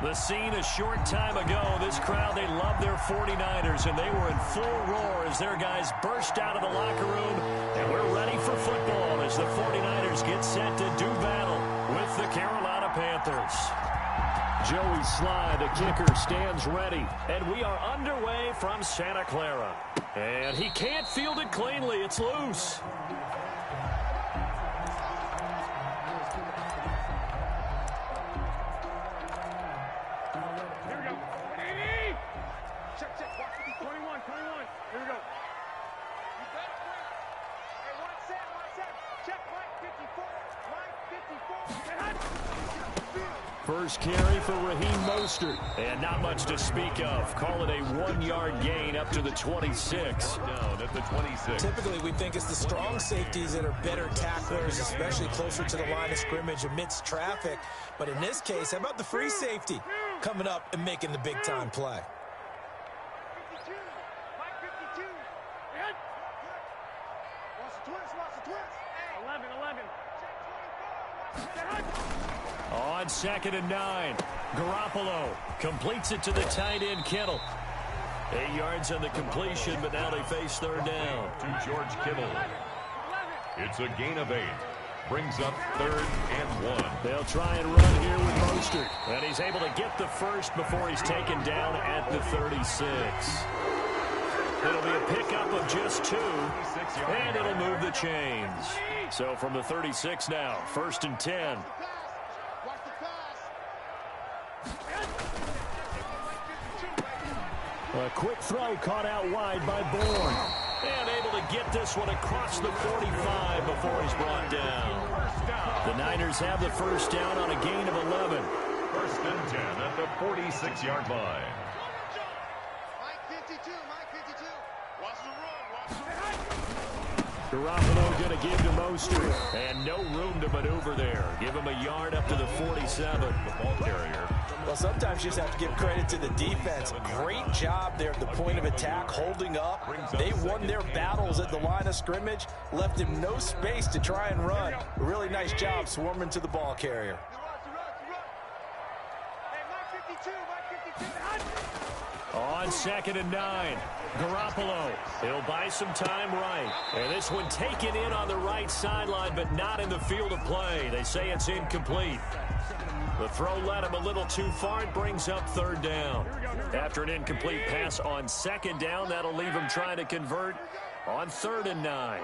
The scene a short time ago, this crowd, they love their 49ers, and they were in full roar as their guys burst out of the locker room, and we're ready for football as the 49ers get set to do battle with the Carolina Panthers. Joey Sly, the kicker, stands ready, and we are underway from Santa Clara. And he can't field it cleanly. It's loose. First carry for Raheem Mostert. And not much to speak of. Call it a 1-yard gain up to the 26. Down at the 26. Typically, we think it's the strong safeties that are better tacklers, especially closer to the line of scrimmage amidst traffic. But in this case, how about the free safety coming up and making the big-time play? 52. Mike 52. Watch the twist. Watch the twist. 11. On 2nd and 9, Garoppolo completes it to the tight end, Kittle. 8 yards on the completion, but now they face third down. To George Kittle. It's a gain of 8. Brings up 3rd and 1. They'll try and run here with Mostert. And he's able to get the first before he's taken down at the 36. It'll be a pickup of just 2, and it'll move the chains. So from the 36 now, 1st and 10. A quick throw caught out wide by Bourne. And able to get this one across the 45 before he's brought down. The Niners have the first down on a gain of 11. 1st and 10 at the 46-yard line. Mike 52. Watch the run. Garoppolo going to give to Mostert. And no room to maneuver there. Give him a yard up to the 47. The ball carrier. Well, sometimes you just have to give credit to the defense. Great job there at the point of attack, holding up. They won their battles at the line of scrimmage, left him no space to try and run. A really nice job swarming to the ball carrier. On 2nd and 9, Garoppolo. He'll buy some time right. And this one taken in on the right sideline, but not in the field of play. They say it's incomplete. The throw led him a little too far. It brings up 3rd down. After an incomplete pass on 2nd down, that'll leave him trying to convert on 3rd and 9.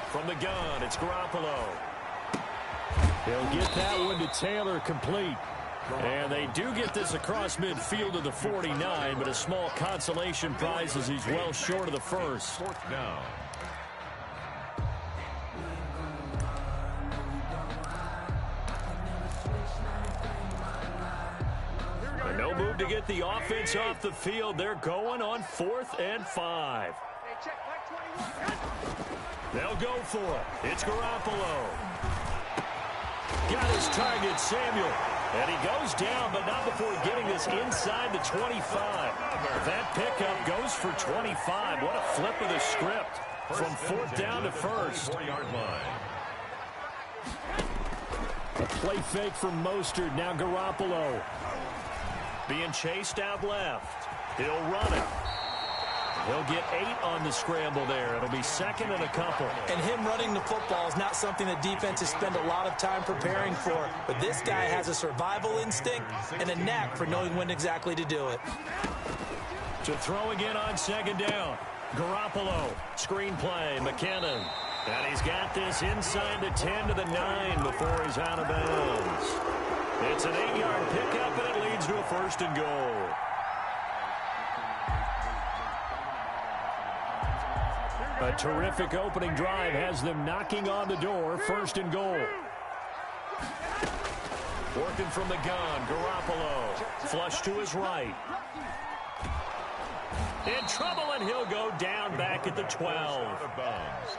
From the gun, it's Garoppolo. He'll get that one to Taylor, complete. And they do get this across midfield to the 49, but a small consolation prize as he's well short of the first. Fourth down. No move to get the offense off the field. They're going on 4th and 5. They'll go for it. It's Garoppolo. Got his target, Samuel. And he goes down, but not before getting this inside the 25. That pickup goes for 25. What a flip of the script from 4th down to 1st. 40-yard line. A play fake from Mostert. Now Garoppolo. Being chased out left. He'll run it. He'll get 8 on the scramble there. It'll be 2nd and a couple. And him running the football is not something that defenses spend a lot of time preparing for. But this guy has a survival instinct and a knack for knowing when exactly to do it. To throw again on 2nd down. Garoppolo. Screen play. McKinnon. And he's got this inside the 10 to the 9 before he's out of bounds. It's an 8-yard pickup, and it leads to a 1st and goal. A terrific opening drive has them knocking on the door. 1st and goal. Working from the gun, Garoppolo. Flush to his right. In trouble, and he'll go down back at the 12.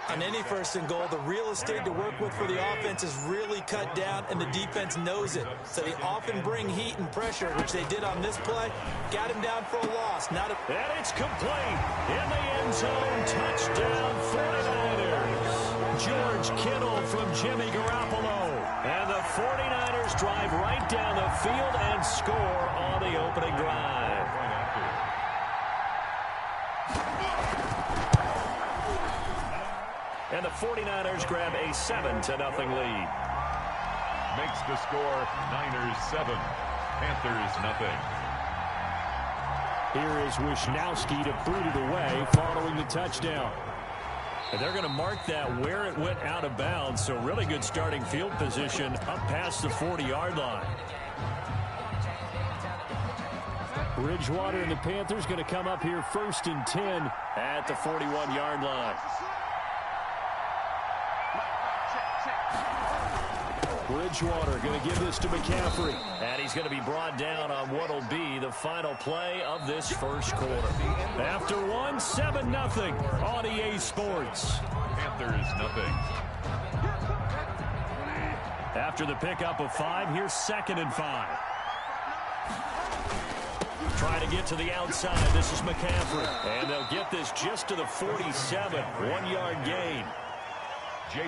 On any 1st and goal, the real estate to work with for the offense is really cut down, and the defense knows it. So they often bring heat and pressure, which they did on this play. Got him down for a loss. And it's complete. In the end zone, touchdown 49ers. George Kittle from Jimmy Garoppolo. And the 49ers drive right down the field and score on the opening drive. And the 49ers grab a 7-0 lead. Makes the score Niners 7, Panthers nothing. Here is Wisnowski to boot it away following the touchdown. And they're going to mark that where it went out of bounds. So really good starting field position up past the 40-yard line. Bridgewater and the Panthers going to come up here 1st and 10 at the 41-yard line. Bridgewater going to give this to McCaffrey. And he's going to be brought down on what will be the final play of this first quarter. After 7-0 on EA Sports. Panthers nothing. After the pickup of 5, here's 2nd and 5. Trying to get to the outside. This is McCaffrey. And they'll get this just to the 47. 1-yard gain.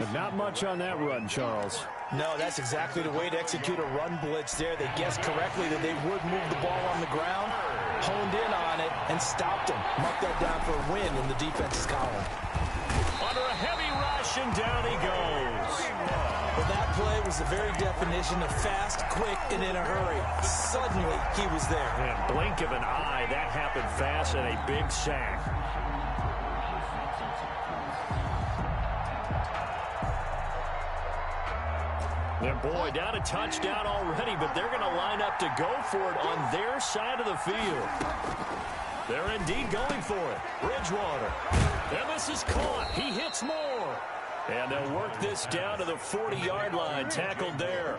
But not much on that run, Charles. No, that's exactly the way to execute a run blitz there. They guessed correctly that they would move the ball on the ground, honed in on it, and stopped them. Marked that down for a win in the defense's column. Under a heavy rush, and down he goes. Well, that play was the very definition of fast, quick, and in a hurry. Suddenly, he was there. And blink of an eye, that happened fast, and a big sack. And boy, down a touchdown already, but they're going to line up to go for it on their side of the field. They're indeed going for it. Bridgewater. And this is caught. He hits more. And they'll work this down to the 40-yard line. Tackled there.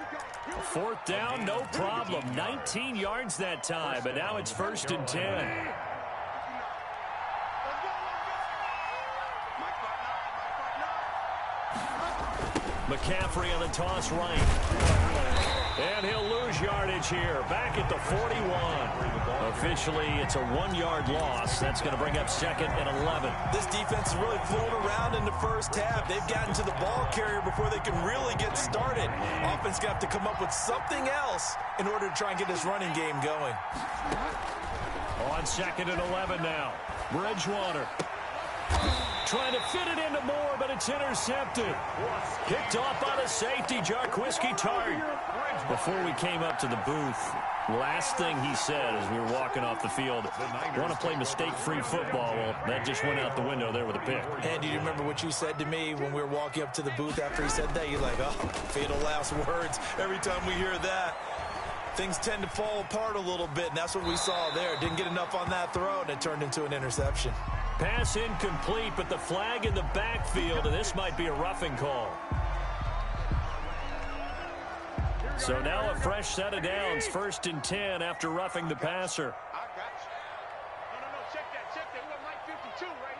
4th down, no problem. 19 yards that time, but now it's 1st and 10. McCaffrey on the toss right. And he'll lose yardage here. Back at the 41. Officially, it's a 1-yard loss. That's going to bring up 2nd and 11. This defense is really flown around in the first half. They've gotten to the ball carrier before they can really get started. Offense going to have to come up with something else in order to try and get this running game going. On 2nd and 11 now. Bridgewater. Trying to fit it into Moore, but it's intercepted. Picked off by the safety, Jarquiski Tart. Before we came up to the booth, Last thing he said as we were walking off the field, want to play mistake-free football. Well, that just went out the window there with a pick. And do you remember what you said to me when we were walking up to the booth after he said that? You're like, oh, fatal last words. Every time we hear that, things tend to fall apart a little bit, and that's what we saw there. Didn't get enough on that throw, and it turned into an interception. Pass incomplete, but the flag in the backfield, and this might be a roughing call. So now a fresh set of downs, 1st and 10 after roughing the passer. I got you. No, check that. We're Mike 52 right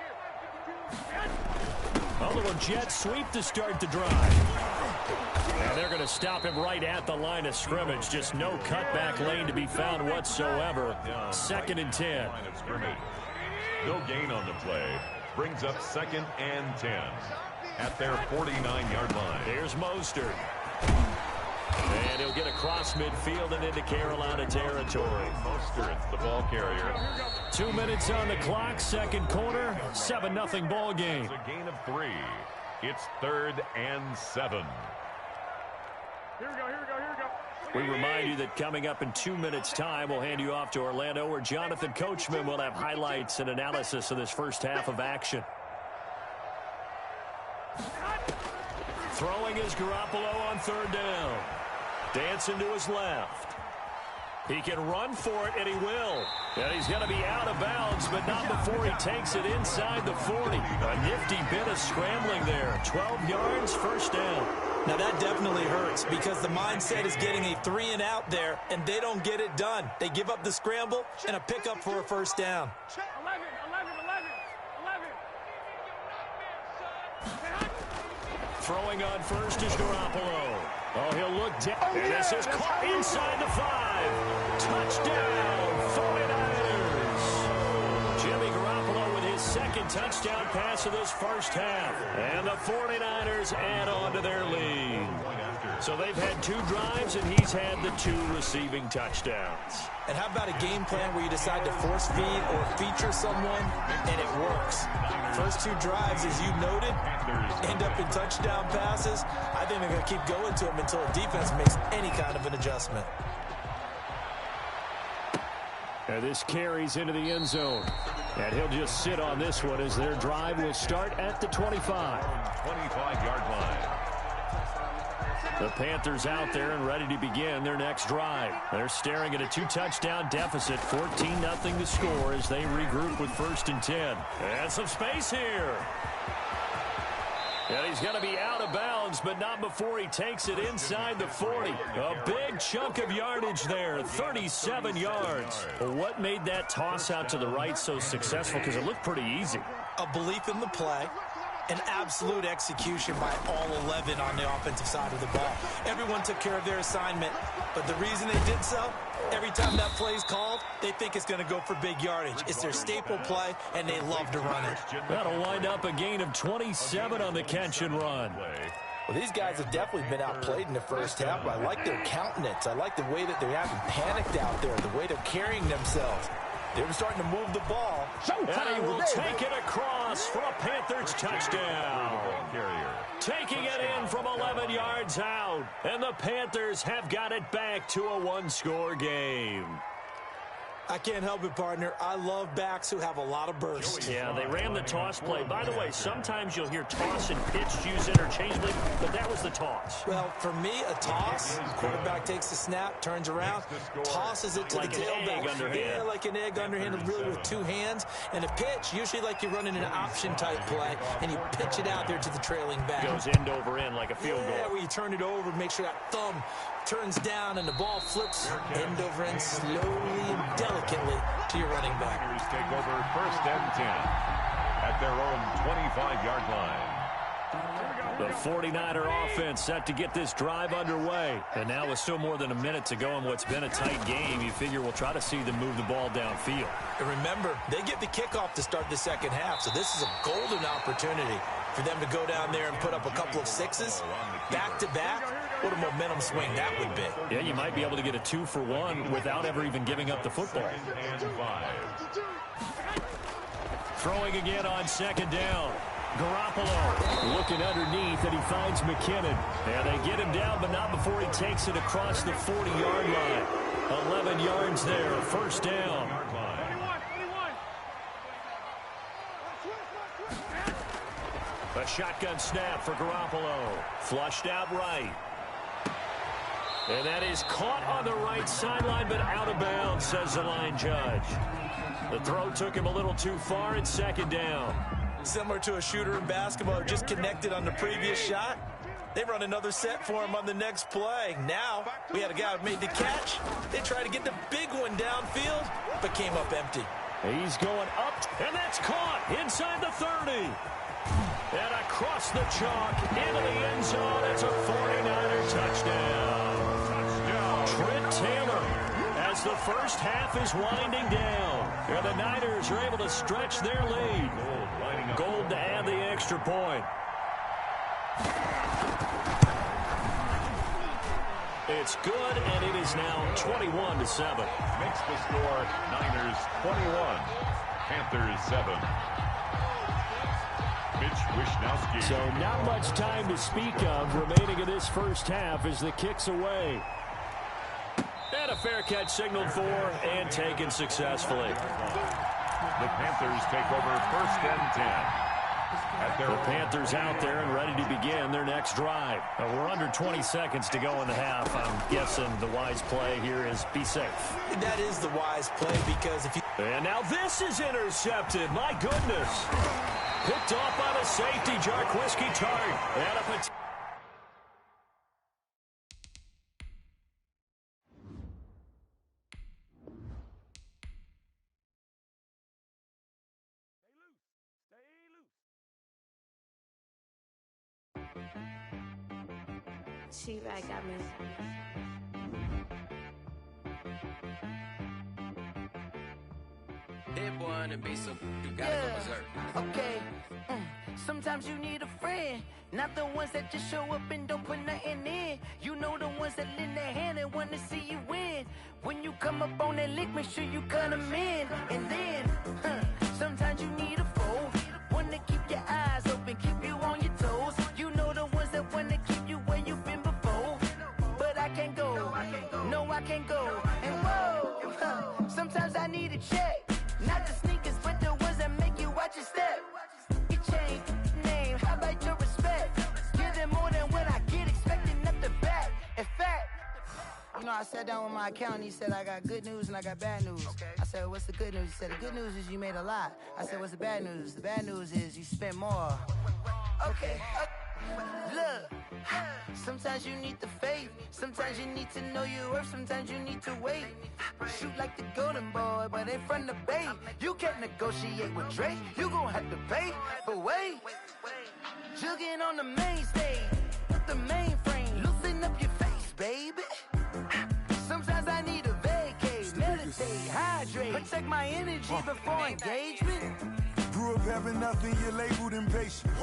here. A little jet sweep to start the drive. And they're going to stop him right at the line of scrimmage. Just no cutback lane to be found whatsoever. 2nd and 10. No gain on the play. Brings up 2nd and 10 at their 49-yard line. Here's Mostert. And he'll get across midfield and into Carolina territory. Mostert, the ball carrier. 2 minutes on the clock, 2nd quarter, 7-0 ball game. It's a gain of 3. It's 3rd and 7. Here we go. We remind you that coming up in 2 minutes' time, we'll hand you off to Orlando, where Jonathan Coachman will have highlights and analysis of this first half of action. Throwing is Garoppolo on 3rd down. Dancing to his left. He can run for it, and he will. And he's going to be out of bounds, but not before he takes it inside the 40. A nifty bit of scrambling there. 12 yards, 1st down. Now, that definitely hurts because the mindset is getting a 3-and-out there, and they don't get it done. They give up the scramble and a pickup for a 1st down. 11. Throwing on 1st is Garoppolo. Oh, he'll look down. And this is caught inside the 5. Touchdown, 49ers. Jimmy Garoppolo with his 2nd touchdown pass of this first half. And the 49ers add on to their lead. So they've had 2 drives, and he's had the 2 receiving touchdowns. And how about a game plan where you decide to force feed or feature someone, and it works? First 2 drives, as you noted, end up in touchdown passes. I think they're going to keep going to them until the defense makes any kind of an adjustment. And this carries into the end zone. And he'll just sit on this one as their drive will start at the 25. 25-yard line. The Panthers out there and ready to begin their next drive. They're staring at a 2-touchdown deficit, 14-0 to score as they regroup with 1st and 10. And some space here. And he's going to be out of bounds, but not before he takes it inside the 40. A big chunk of yardage there, 37 yards. Well, what made that toss out to the right so successful? Because it looked pretty easy. A belief in the play. An absolute execution by all 11 on the offensive side of the ball. Everyone took care of their assignment, but the reason they did so, every time that play is called, they think it's going to go for big yardage. It's their staple play, and they love to run it. That'll wind up a gain of 27 on the catch and run. Well, these guys have definitely been outplayed in the first half, but I like their countenance. I like the way that they haven't panicked out there, the way they're carrying themselves. They were starting to move the ball. And he will take it across for a Panthers touchdown. Taking it in from 11 yards out. And the Panthers have got it back to a 1-score game. I can't help it, partner. I love backs who have a lot of burst. Yeah, they ran the toss play. By the way, sometimes you'll hear toss and pitch used interchangeably, but that was the toss. Well, for me, a toss, quarterback takes the snap, turns around, tosses it to like the tailback. Yeah, like an egg underhanded, really with 2 hands. And a pitch, usually like you're running an option-type play, and you pitch it out there to the trailing back. Goes end over end like a field goal. Yeah, where you turn it over, make sure that thumb turns down and the ball flips end over end slowly and delicately to your running back. Take over 1st and 10 at their own 25-yard line. The 49er offense set to get this drive underway. And now with still more than a minute to go in what's been a tight game, you figure we'll try to see them move the ball downfield. And remember, they get the kickoff to start the second half, so this is a golden opportunity for them to go down there and put up a couple of 6s back-to-back. What a momentum swing that would be. Yeah, you might be able to get a 2-for-1 without ever even giving up the football. Throwing again on 2nd down. Garoppolo looking underneath, and he finds McKinnon. And they get him down, but not before he takes it across the 40-yard line. 11 yards there, first down. A shotgun snap for Garoppolo. Flushed out right. And that is caught on the right sideline, but out of bounds, says the line judge. The throw took him a little too far. It's second down. Similar to a shooter in basketball, just connected on the previous shot. They run another set for him on the next play. Now, we had a guy who made the catch. They tried to get the big one downfield, but came up empty. He's going up, and that's caught inside the 30. And across the chalk into the end zone. It's a 49er touchdown. Trent Taylor, as the first half is winding down. And the Niners are able to stretch their lead. Gold to add the extra point. It's good, and it is now 21-7. Makes the score Niners 21, Panthers 7. So not much time to speak of remaining in this first half as the kick's away. And a fair catch signaled for and taken successfully. The Panthers take over first and 10. The Panthers out there and ready to begin their next drive. We're under 20 seconds to go in the half. I'm guessing the wise play here is be safe. That is the wise play because if you... And now this is intercepted. My goodness. Picked off by the safety, Jarquiski Tart. And a She right got me. That boy on the beat, so you gotta go berserk. Okay. Sometimes you need a friend, not the ones that just show up and don't put nothing in. You know the ones that lend their hand and want to see you win. When you come up on that lick, make sure you cut them in. And then, sometimes you need a foe, one to keep your eyes open, keep you on your toes. You know the ones that want to keep you where you've been before. But I can't go, no I can't go. And whoa, sometimes I need a check, not the sneakers, but the ones that make you watch your step. Change name, how about your respect? Give them more than what I get, expecting up the back. In fact, you know, I sat down with my accountant. He said, I got good news and I got bad news. Okay. I said, what's the good news? He said, the good news is you made a lot. I said, what's the bad news? The bad news is you spent more. Okay. Look, sometimes you need the faith. Sometimes you need to know your worth. Sometimes you need to wait. Shoot like the golden boy, but in front of bait. You can't negotiate with Drake. You gon' have to pay. But wait, jugging on the main stage with the mainframe. Loosen up your face, baby. Sometimes I need a vacate, meditate, hydrate, protect my energy before engagement. Grew up having nothing, you're labeled impatient.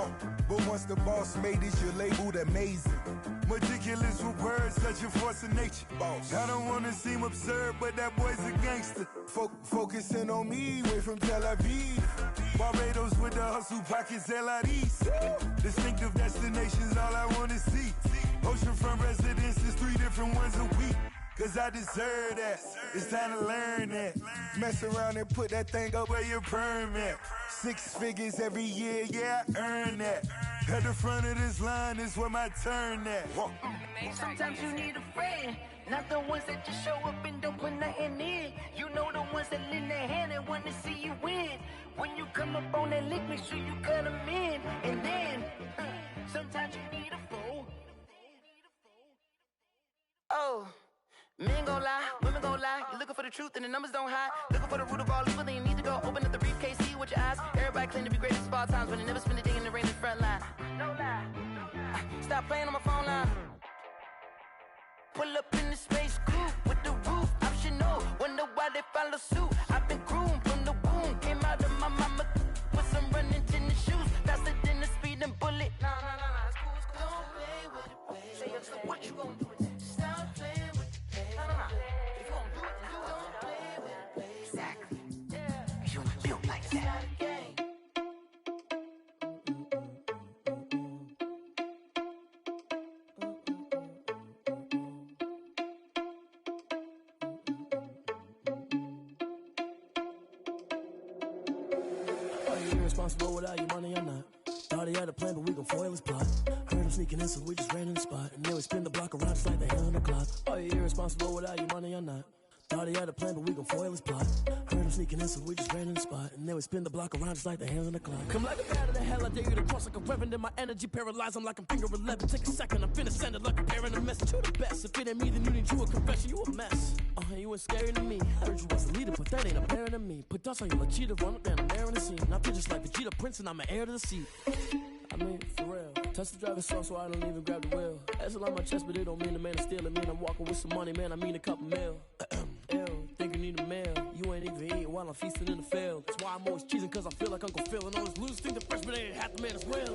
But once the boss made it, you're labeled amazing. Meticulous with words, such a force of nature. I don't wanna seem absurd, but that boy's a gangster. Focusing on me, way from Tel Aviv. Barbados with the hustle pockets, LIDs. Distinctive destinations, all I wanna see. Oceanfront residences, 3 different ones a week. Cause I deserve that, it's time to learn that. Mess around and put that thing up where your permit. 6 figures every year, yeah, I earn that. At the front of this line is where my turn at. Sometimes you need a friend, not the ones that just show up and don't put nothing in. You know the ones that lend their hand and want to see you win. When you come up on that lick, make sure you cut them in. And then, sometimes you need a foe. Oh. Men gon' lie, women gon' lie. You're looking for the truth and the numbers don't hide. Looking for the root of all evil, then you need to go open up the briefcase, see with your eyes. Everybody claim to be greatest of all times, but they never spend a day in the rain in the front line. No lie. Stop playing on my phone line. Pull up in the space coupe with the roof optional. Wonder why they follow suit. I've been groomed from the womb. Came out of my mama with some running tennis shoes. Faster than the speeding bullet. No, it's cool, it's cool. Don't play with it, baby. Say what you gon' do with it? Stop playing with it. If you gon' do it, don't play with it, baby. Exactly. Cause you ain't built like that. irresponsible without your money or not. Thought he had a plan, but we gon' foil his plot. Heard him sneaking in, so we just ran in the spot. And then we spin the block around just like the hand on the clock. Are you irresponsible without your money or not? Thought he had a plan, but we gon' foil his plot. Heard him sneaking in, so we just ran in the spot. And then we spin the block around just like the hands on the clock. Come like a bat of the hell, I dare you to cross like a reverend. In my energy paralyzed, I'm like I'm finger 11. Take a second, I'm finna send it like a parent a message to the best. If it ain't me, then you need you a confession, you a mess. You ain't scary to me. Heard you was a leader, but that ain't apparent to me. Put dust on you like cheetah, run up down the air in the scene. I feel just like Vegeta Prince, and I'm an heir to the seat. I mean, for real. Touch the driver's side, so I don't even grab the wheel. That's a lot on my chest, but it don't mean the man is stealing. Mean I'm walking with some money, man. I mean a couple mil. Ew, think you need a meal. You ain't even eating while I'm feasting in the field. That's why I'm always cheesing, cause I feel like Uncle Phil. And all those losers think the freshman ain't half the man as well.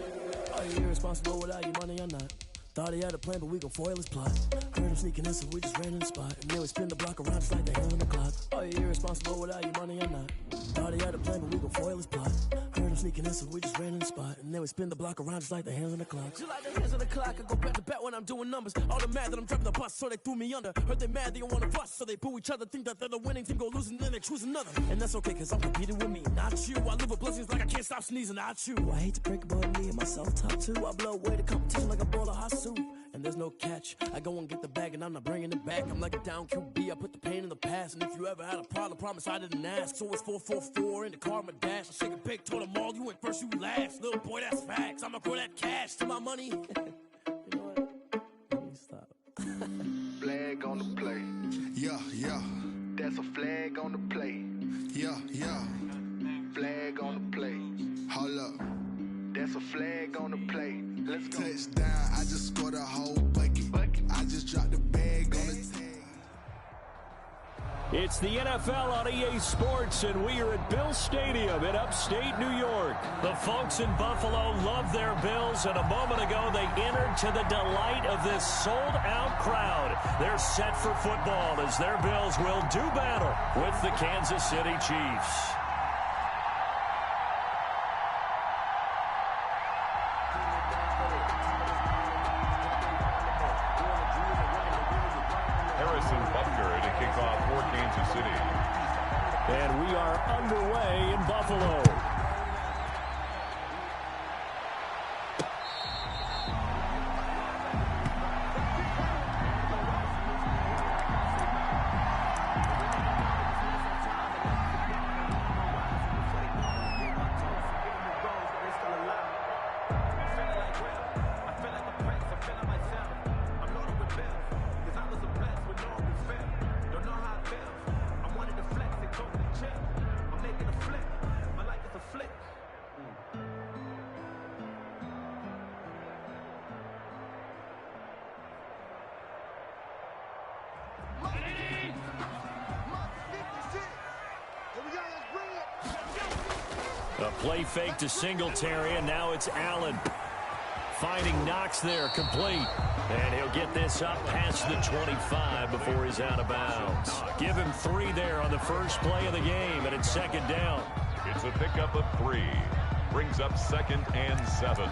Are you irresponsible without your money or not? Thought he had a plan, but we gon' foil his plot. Heard him sneaking in, so we just ran in the spot. And then we spin the block around just like the hand on the clock. Are you irresponsible without your money or not? Thought he had a plan, but we gon' foil his plot. Heard him sneaking in, so we just ran in the spot. And then we spin the block around just like the hands on the clock. Just like the hands on the clock, I go back to back when I'm doing numbers. All the mad that I'm driving the bus, so they threw me under. Heard they mad, they don't wanna bust, so they boo each other. Think that they're the winning team, go losing, then they choose another. And that's okay, cause I'm competing with me, not you. I live with blessings like I can't stop sneezing, not you. I hate to break about me and myself top two. I blow away the competition like a bowl of hot soup. And there's no catch. I go and get the bag and I'm not bringing it back. I'm like a down QB, I put the pain in the past. And if you ever had a problem, promise I didn't ask. So it's 4-4-4 in the car, my dash. I shake a big, told them all, you went first, you last. Little boy, that's facts. I'ma grow that cash to my money. You know what? Let me stop. Flag on the play. Yeah, yeah. That's a flag on the play. Yeah, yeah. Flag on the play. Hold up. That's a flag on the play. Let's go. Touchdown, I just scored a whole bucket. I just dropped the bag on the tag. It's the NFL on EA Sports, and we are at Bill Stadium in upstate New York. The folks in Buffalo love their Bills, and a moment ago they entered to the delight of this sold-out crowd. They're set for football as their Bills will do battle with the Kansas City Chiefs. And we are underway in Buffalo. A play fake to Singletary, and now it's Allen. Finding Knox there, complete. And he'll get this up past the 25 before he's out of bounds. Give him 3 there on the first play of the game, and it's second down. It's a pickup of 3. Brings up 2nd and 7.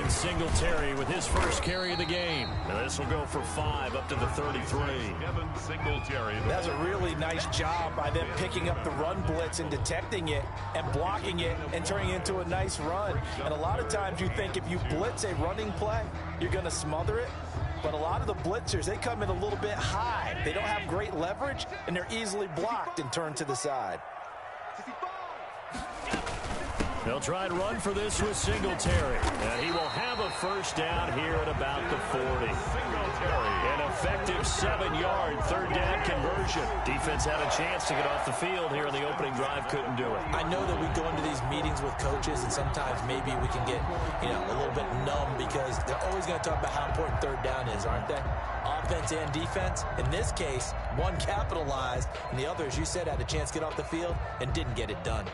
Singletary with his first carry of the game. Now this will go for 5 up to the 33. Singletary. That's a really nice job by them picking up the run blitz and detecting it and blocking it and turning it into a nice run. And a lot of times you think if you blitz a running play, you're going to smother it. But a lot of the blitzers, they come in a little bit high. They don't have great leverage, and they're easily blocked and turned to the side. They'll try and run for this with Singletary. And he will have a first down here at about the 40. An effective 7-yard third down conversion. Defense had a chance to get off the field here in the opening drive, couldn't do it. I know that we go into these meetings with coaches, and sometimes maybe we can get, a little bit numb because they're always going to talk about how important third down is, aren't they? Offense and defense. In this case, one capitalized, and the other, as you said, had a chance to get off the field and didn't get it done.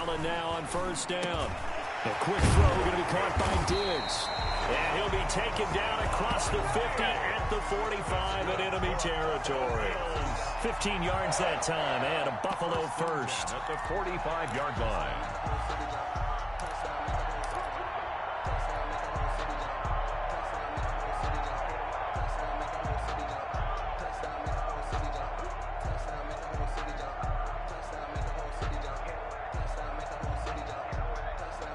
Allen now on first down. A quick throw going to be caught by Diggs. And he'll be taken down across the 50 at the 45 in enemy territory. 15 yards that time and a Buffalo first. At the 45-yard line.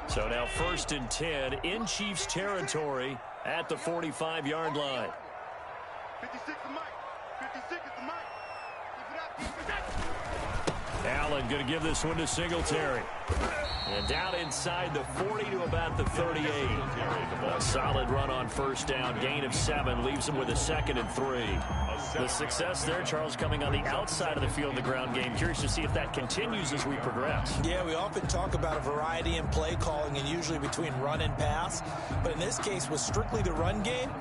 So now 1st and 10 in Chiefs territory at the 45-yard line. 56 is Mike. 56 is the Mike. Allen going to give this one to Singletary. And down inside the 40 to about the 38. A solid run on first down. Gain of 7 leaves him with a 2nd and 3. The success there, Charles, coming on the outside of the field in the ground game. Curious to see if that continues as we progress. Yeah, we often talk about a variety in play calling and usually between run and pass. But in this case, with strictly the run game,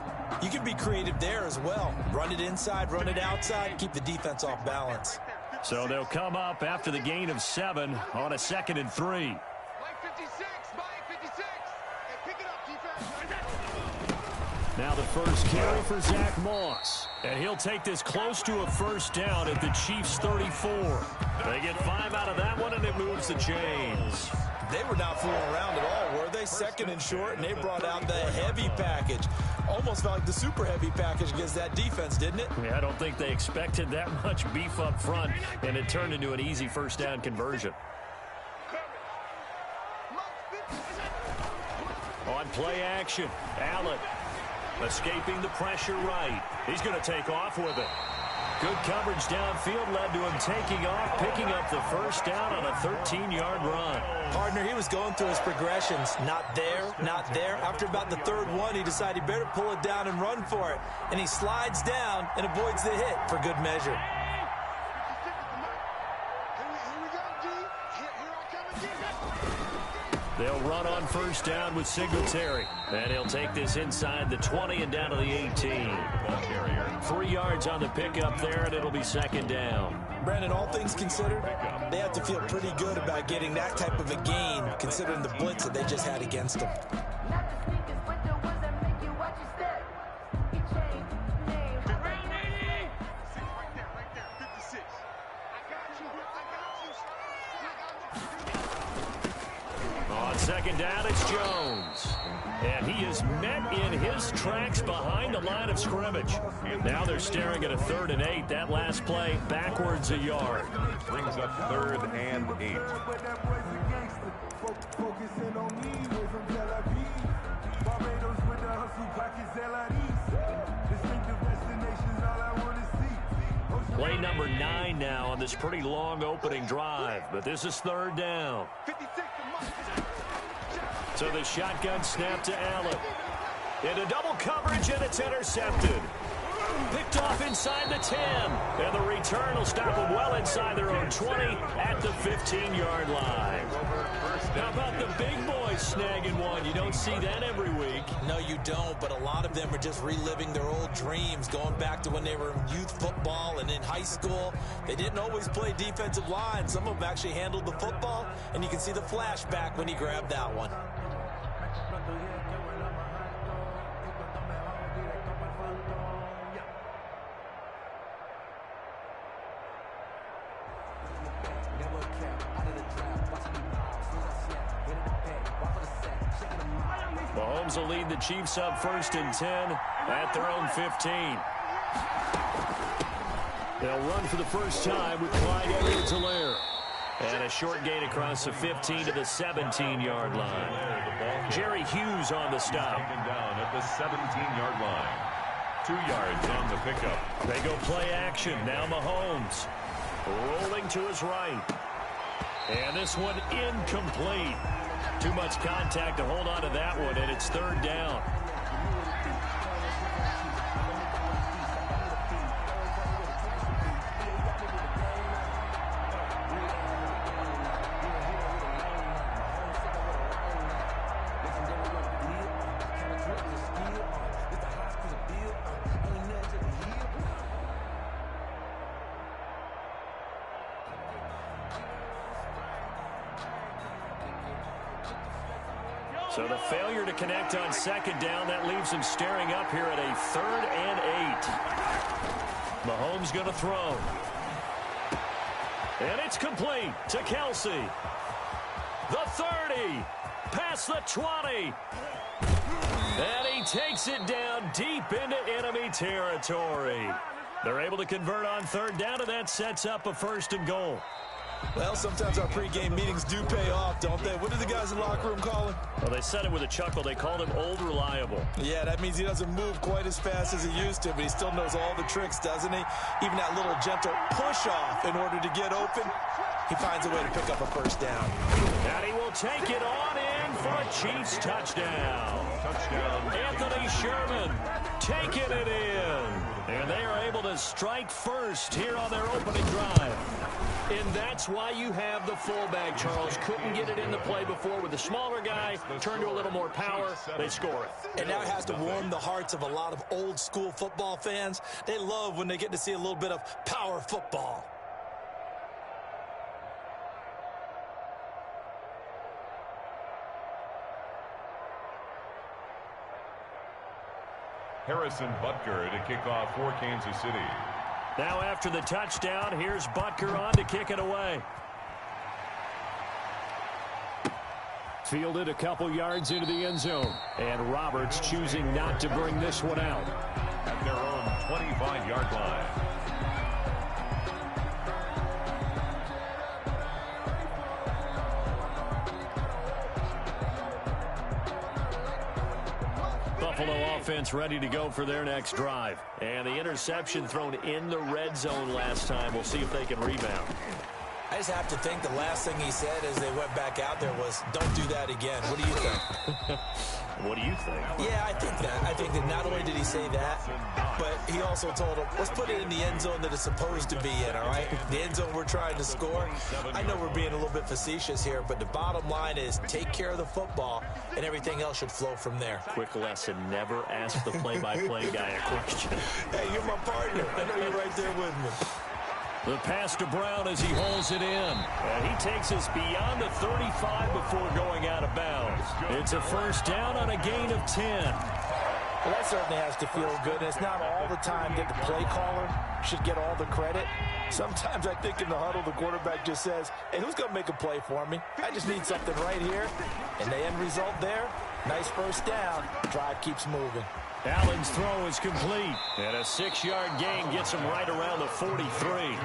you can be creative there as well. Run it inside, run it outside, keep the defense off balance. So they'll come up after the gain of 7 on a 2nd and 3. Mike 56, Mike 56. Hey, pick it up, defense. Now the first carry for Zach Moss. And he'll take this close to a first down at the Chiefs' 34. They get 5 out of that one, and it moves the chains. They were not fooling around at all, were they? 2nd and short, and they brought out the heavy package. Almost felt like the super heavy package against that defense, didn't it? Yeah, I don't think they expected that much beef up front, and it turned into an easy first down conversion. On play action, Allen escaping the pressure right. He's going to take off with it. Good coverage downfield led to him taking off, picking up the first down on a 13-yard run. Partner, he was going through his progressions. Not there, not there. After about the 3rd one, he decided he better pull it down and run for it. And he slides down and avoids the hit for good measure. They'll run on first down with Singletary. And he'll take this inside the 20 and down to the 18. 3 yards on the pickup there, and it'll be 2nd down. Brandon, all things considered, they have to feel pretty good about getting that type of a gain, considering the blitz that they just had against them. On 2nd down, it's Jones. And he is met in his tracks behind the line of scrimmage. Now they're staring at a 3rd and 8. That last play, backwards a yard. Brings up 3rd and 8. Play number 9 now on this pretty long opening drive. But this is 3rd down. So the shotgun snap to Allen. Into double coverage, and it's intercepted. Picked off inside the 10. And the return will stop them well inside their own 20 at the 15-yard line. How about the big boys snagging one? You don't see that every week. No, you don't, but a lot of them are just reliving their old dreams, going back to when they were in youth football and in high school. They didn't always play defensive line. Some of them actually handled the football, and you can see the flashback when he grabbed that one. Mahomes will lead the Chiefs up 1st and 10 at their own 15. They'll run for the first time with Clyde Edwards-Helaire. And a short gain across the 15 to the 17-yard line. Jerry Hughes on the stop. Down at the 17-yard line. 2 yards on the pickup. They go play action. Now Mahomes rolling to his right. And this one incomplete. Too much contact to hold on to that one, and it's 3rd down. So the failure to connect on second down, that leaves him staring up here at a 3rd and 8. Mahomes going to throw. And it's complete to Kelsey. The 30, past the 20. And he takes it down deep into enemy territory. They're able to convert on 3rd down, and that sets up a 1st and goal. Well, sometimes our pregame meetings do pay off, don't they? What did the guys in the locker room call him? Well, they said it with a chuckle. They called him Old Reliable. Yeah, that means he doesn't move quite as fast as he used to, but he still knows all the tricks, doesn't he? Even that little gentle push-off in order to get open, he finds a way to pick up a 1st down. And he will take it on in for a Chiefs touchdown. Anthony Sherman taking it in. And they are able to strike first here on their opening drive. And that's why you have the fullback, Charles. Couldn't get it in the play before with the smaller guy. Turned to a little more power. They score it. And now it has to warm the hearts of a lot of old-school football fans. They love when they get to see a little bit of power football. Harrison Butker to kick off for Kansas City. Now after the touchdown, here's Butker on to kick it away. Fielded a couple yards into the end zone. And Roberts choosing not to bring this one out. At their own 25-yard line. Buffalo offense ready to go for their next drive. And the interception thrown in the red zone last time. We'll see if they can rebound. I just have to think the last thing he said as they went back out there was, don't do that again. What do you think? What do you think? Yeah, I think that. I think that not only did he say that, but he also told him, let's put it in the end zone that it's supposed to be in, all right? The end zone we're trying to score. I know we're being a little bit facetious here, but the bottom line is take care of the football, and everything else should flow from there. Quick lesson, never ask the play-by-play guy a question. Hey, you're my partner. I know you're right there with me. The pass to Brown as he holds it in. And he takes us beyond the 35 before going out of bounds. It's a 1st down on a gain of 10. Well, that certainly has to feel good. And it's not all the time that the play caller should get all the credit. Sometimes I think in the huddle, the quarterback just says, hey, who's going to make a play for me? I just need something right here. And the end result there, nice 1st down. Drive keeps moving. Allen's throw is complete. And a 6-yard gain gets him right around the 43.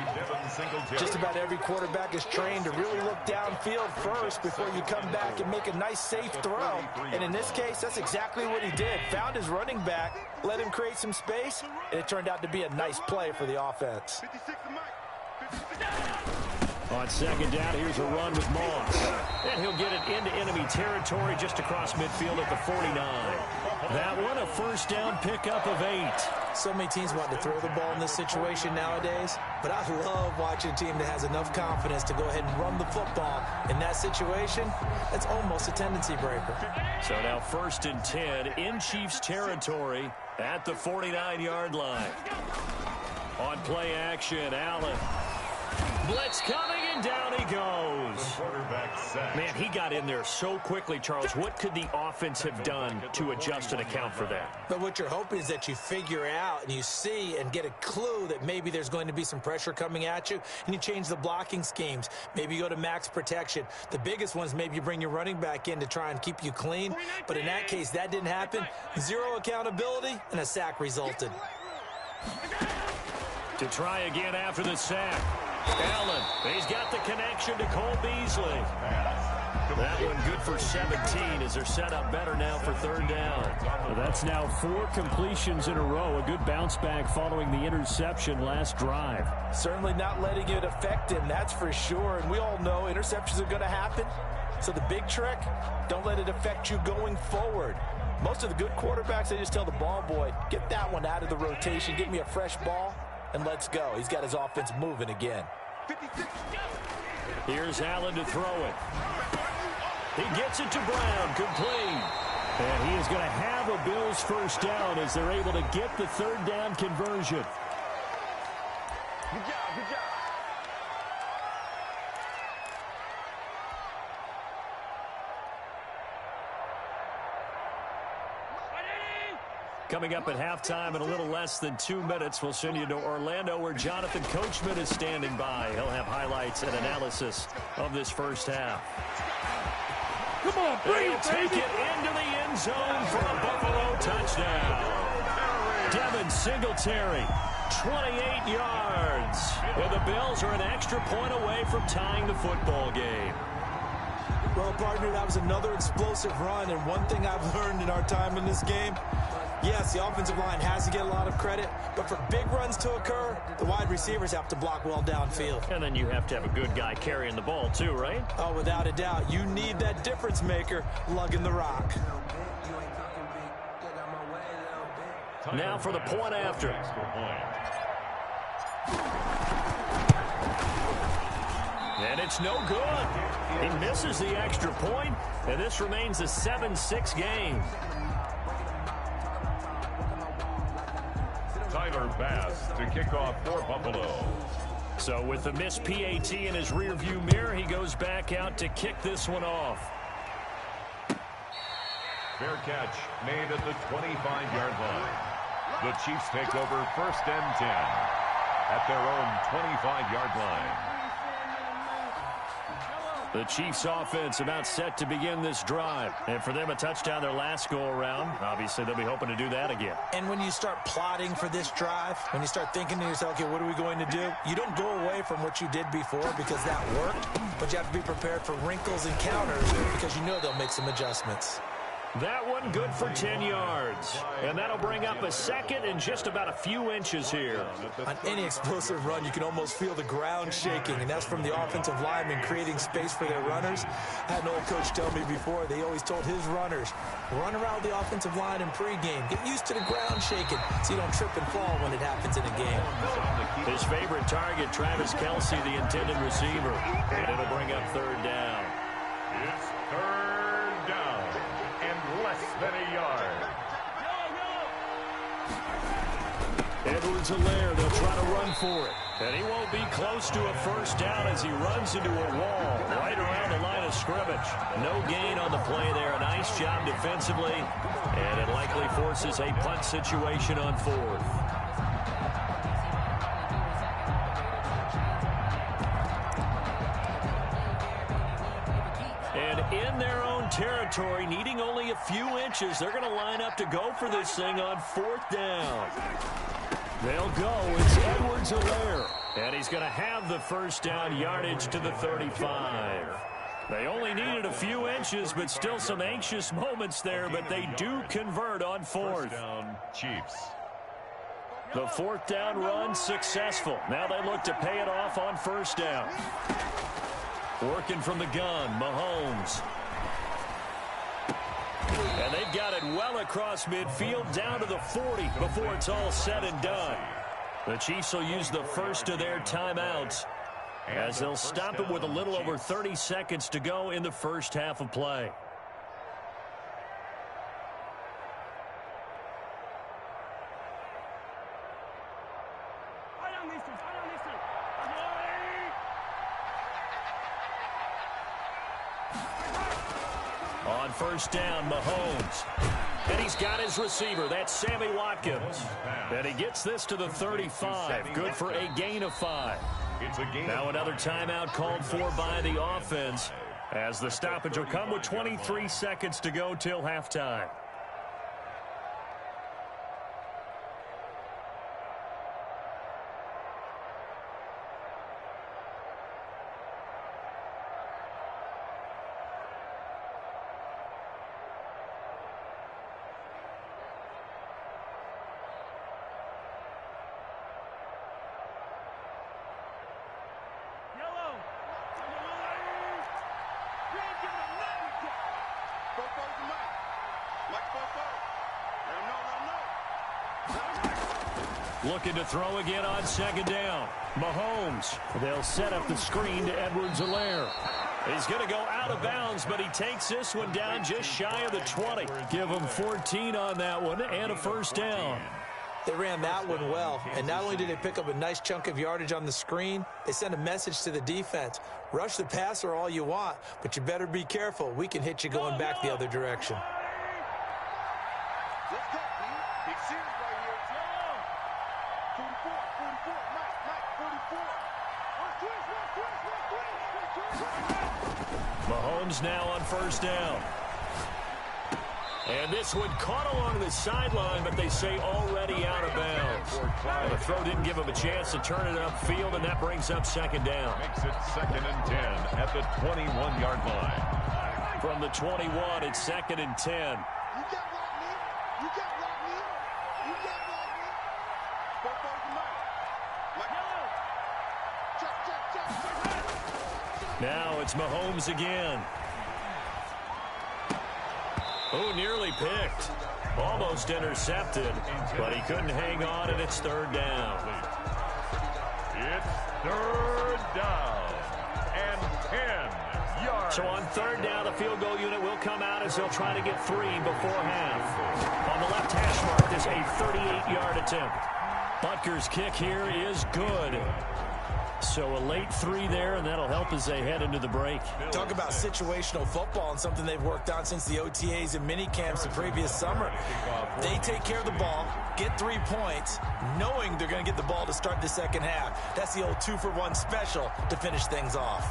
Just about every quarterback is trained to really look downfield first before you come back and make a nice, safe throw. And in this case, that's exactly what he did. Found his running back, let him create some space, and it turned out to be a nice play for the offense. On 2nd down, here's a run with Moss. And he'll get it into enemy territory just across midfield at the 49. That one, a 1st down pickup of 8. So many teams want to throw the ball in this situation nowadays, but I love watching a team that has enough confidence to go ahead and run the football. In that situation, that's almost a tendency breaker. So now 1st and 10 in Chiefs territory at the 49-yard line. On play action, Allen. Blitz coming, and down he goes. Man, he got in there so quickly, Charles. What could the offense have done to adjust and account for that? But what you're hoping is that you figure out and you see and get a clue that maybe there's going to be some pressure coming at you, and you change the blocking schemes. Maybe you go to max protection. The biggest one is maybe you bring your running back in to try and keep you clean. But in that case, that didn't happen. 0 accountability, and a sack resulted. To try again after the sack. Allen, he's got the connection to Cole Beasley. That one good for 17 as they're set up better now for 3rd down. Well, that's now 4 completions in a row. A good bounce back following the interception last drive. Certainly not letting it affect him, that's for sure. And we all know interceptions are going to happen. So the big trick, don't let it affect you going forward. Most of the good quarterbacks, they just tell the ball boy, get that one out of the rotation, give me a fresh ball, and let's go. He's got his offense moving again. Here's Allen to throw it. He gets it to Brown, complete. And he is going to have a Bills 1st down as they're able to get the 3rd down conversion. Good job, good job. Coming up at halftime in a little less than 2 minutes, we'll send you to Orlando where Jonathan Coachman is standing by. He'll have highlights and analysis of this first half. Come on, bring it, take it into the end zone for a Buffalo touchdown. Devin Singletary, 28 yards. And the Bills are an extra point away from tying the football game. Well, partner, that was another explosive run, and one thing I've learned in our time in this game, yes, the offensive line has to get a lot of credit, but for big runs to occur, the wide receivers have to block well downfield. And then you have to have a good guy carrying the ball too, right? Oh, without a doubt. You need that difference maker lugging the rock. Now for the point after. And it's no good. He misses the extra point, and this remains a 7-6 game. Tyler Bass to kick off for Buffalo. So with the missed PAT in his rearview mirror, he goes back out to kick this one off. Fair catch made at the 25-yard line. The Chiefs take over 1st and 10 at their own 25-yard line. The Chiefs offense about set to begin this drive. And for them, a touchdown their last go-around. Obviously, they'll be hoping to do that again. And when you start plotting for this drive, when you start thinking to yourself, okay, what are we going to do? You don't go away from what you did before because that worked, but you have to be prepared for wrinkles and counters because you know they'll make some adjustments. That one good for 10 yards. And that'll bring up a second and just about a few inches here. On any explosive run, you can almost feel the ground shaking, and that's from the offensive linemen creating space for their runners. I had an old coach tell me before, they always told his runners, run around the offensive line in pregame. Get used to the ground shaking so you don't trip and fall when it happens in a game. His favorite target, Travis Kelce, the intended receiver. And it'll bring up 3rd down. It's 3rd down. Less than a yard. Edwards-Helaire, they'll try to run for it. And he won't be close to a 1st down as he runs into a wall right around the line of scrimmage. No gain on the play there. A nice job defensively. And it likely forces a punt situation on 4th. And in their own territory, needing only a few inches, they're going to line up to go for this thing on 4th down. They'll go. It's Edwards-Helaire. And he's going to have the 1st down yardage to the 35. They only needed a few inches, but still some anxious moments there, but they do convert on 4th. 1st down, Chiefs. The 4th down run successful. Now they look to pay it off on 1st down. Working from the gun, Mahomes. And they've got it well across midfield, down to the 40 before it's all said and done. The Chiefs will use the first of their timeouts as they'll stop it with a little over 30 seconds to go in the first half of play. On 1st down, Mahomes. And he's got his receiver. That's Sammy Watkins. And he gets this to the 35. Good for a gain of 5. Now another timeout called for by the offense as the stoppage will come with 23 seconds to go till halftime. Looking to throw again on 2nd down. Mahomes. They'll set up the screen to Edwards-Helaire. He's going to go out of bounds, but he takes this one down just shy of the 20. Give him 14 on that one and a 1st down. They ran that one well, and not only did they pick up a nice chunk of yardage on the screen, they sent a message to the defense. Rush the passer all you want, but you better be careful. We can hit you going back the other direction. serious right here. 44, 44, Mike, 44. Mahomes now on first down. And this one caught along the sideline, but they say already out of bounds. The throw didn't give him a chance to turn it upfield, and that brings up second down. Makes it 2nd and 10 at the 21-yard line. From the 21, it's 2nd and 10. You got block me. You got block me. You got block me. Four forward to Mike. Check. Now it's Mahomes again. Oh, nearly picked. Almost intercepted, but he couldn't hang on, and it's 3rd down. It's 3rd down and 10 yards. So on 3rd down, the field goal unit will come out as they'll try to get 3 before half. On the left hash mark, there's a 38-yard attempt. Butker's kick here is good. So a late 3 there, and that'll help as they head into the break. Talk about situational football and something they've worked on since the OTAs and mini camps the previous summer. They take care of the ball, get 3 points, knowing they're going to get the ball to start the second half. That's the old 2-for-1 special to finish things off.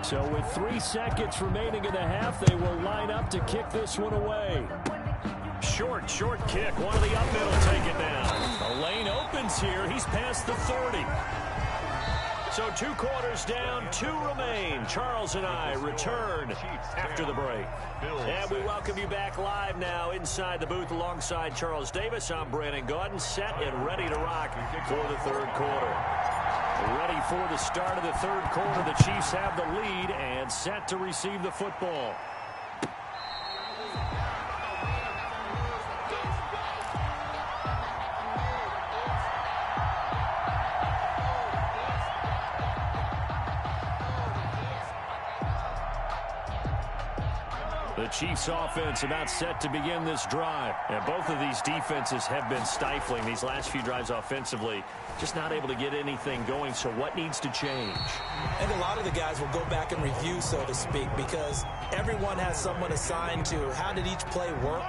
So with 3 seconds remaining in the half, they will line up to kick this one away. Short kick. One of the up middle take it down. The lane opens here. He's past the 30. So 2 quarters down, 2 remain. Charles and I return after the break. And we welcome you back live now inside the booth alongside Charles Davis. I'm Brandon Gaudin, set and ready to rock for the 3rd quarter. Ready for the start of the 3rd quarter. The Chiefs have the lead and set to receive the football. The Chiefs offense about set to begin this drive. And both of these defenses have been stifling these last few drives offensively. Just not able to get anything going. So what needs to change? And a lot of the guys will go back and review, so to speak, because everyone has someone assigned to how did each play work.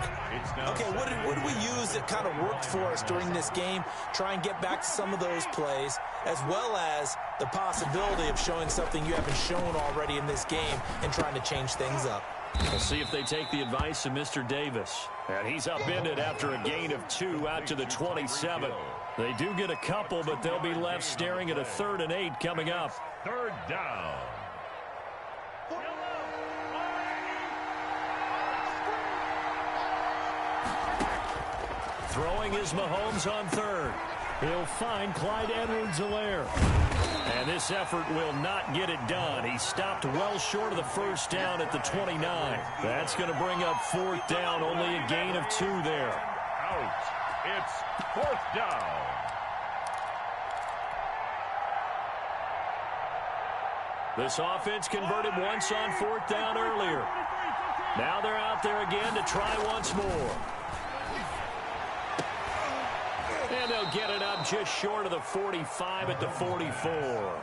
Okay, what did we use that kind of worked for us during this game? Try and get back to some of those plays, as well as the possibility of showing something you haven't shown already in this game and trying to change things up. We'll see if they take the advice of Mr. Davis. And he's upended after a gain of 2 out to the 27. They do get a couple, but they'll be left staring at a 3rd and 8 coming up. 3rd down. Throwing is Mahomes on 3rd. He'll find Clyde Edwards-Helaire. And this effort will not get it done. He stopped well short of the 1st down at the 29. That's going to bring up 4th down. Only a gain of 2 there. Out. It's 4th down. This offense converted once on 4th down earlier. Now they're out there again to try once more. And they'll get it up just short of the 45 at the 44.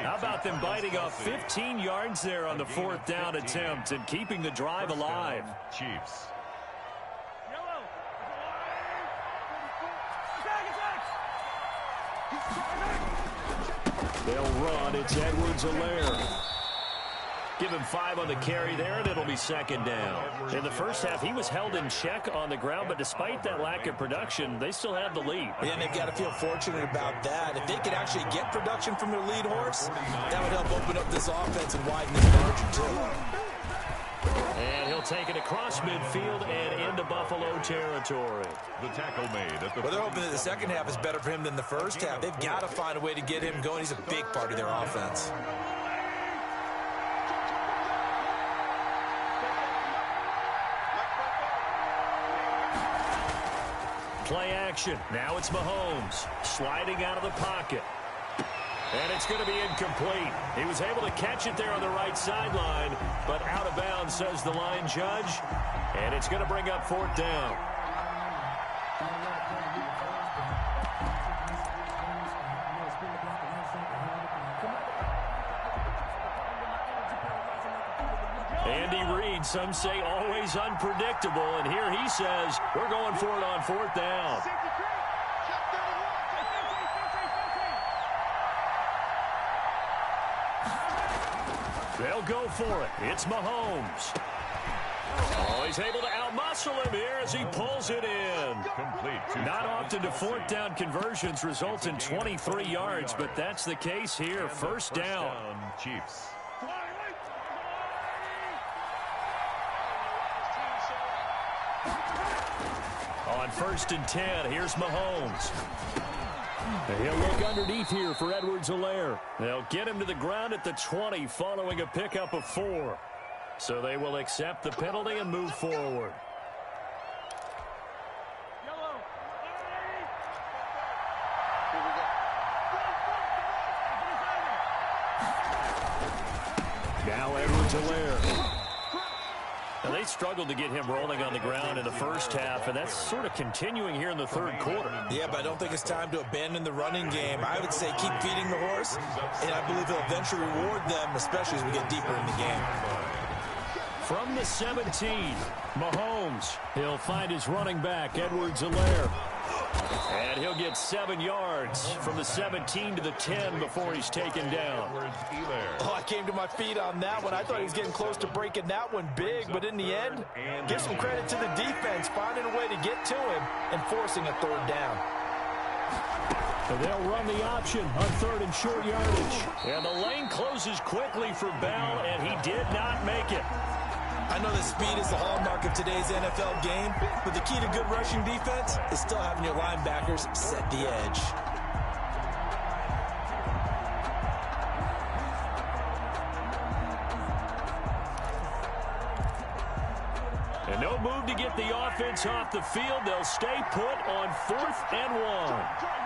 How about them biting off 15 yards there on the 4th down attempt and keeping the drive alive? Chiefs. They'll run. It's Edwards-Helaire. Give him 5 on the carry there, and it'll be 2nd down. In the first half, he was held in check on the ground, but despite that lack of production, they still have the lead. Yeah, and they've got to feel fortunate about that. If they could actually get production from their lead horse, that would help open up this offense and widen this margin, too. And he'll take it across midfield and into Buffalo territory. The tackle made at the... Well, they're hoping that the second half is better for him than the first half. They've got to find a way to get him going. He's a big part of their offense. Play action. Now it's Mahomes sliding out of the pocket. And it's going to be incomplete. He was able to catch it there on the right sideline, but out of bounds, says the line judge. And it's going to bring up 4th down. Andy Reid, some say always unpredictable, and here he says we're going for it on 4th down. They'll go for it. It's Mahomes. Oh, he's able to outmuscle him here as he pulls it in. Complete. Not often do 4th down conversions result in 23 yards, but that's the case here. First down. Chiefs. On 1st and 10, here's Mahomes. He'll look underneath here for Edwards-Helaire. They'll get him to the ground at the 20 following a pickup of 4. So they will accept the penalty and move forward. Now Edwards-Helaire. Now they struggled to get him rolling on the ground in the first half, and that's sort of continuing here in the 3rd quarter. Yeah, but I don't think it's time to abandon the running game. I would say keep feeding the horse, and I believe he'll eventually reward them, especially as we get deeper in the game. From the 17, Mahomes. He'll find his running back, Edwards-Helaire. And he'll get 7 yards from the 17 to the 10 before he's taken down. Oh, I came to my feet on that one. I thought he was getting close to breaking that one big, but in the end, give some credit to the defense, finding a way to get to him and forcing a 3rd down. And they'll run the option on 3rd and short yardage. And the lane closes quickly for Bell, and he did not make it. I know that speed is the hallmark of today's NFL game, but the key to good rushing defense is still having your linebackers set the edge. And no move to get the offense off the field. They'll stay put on 4th and 1.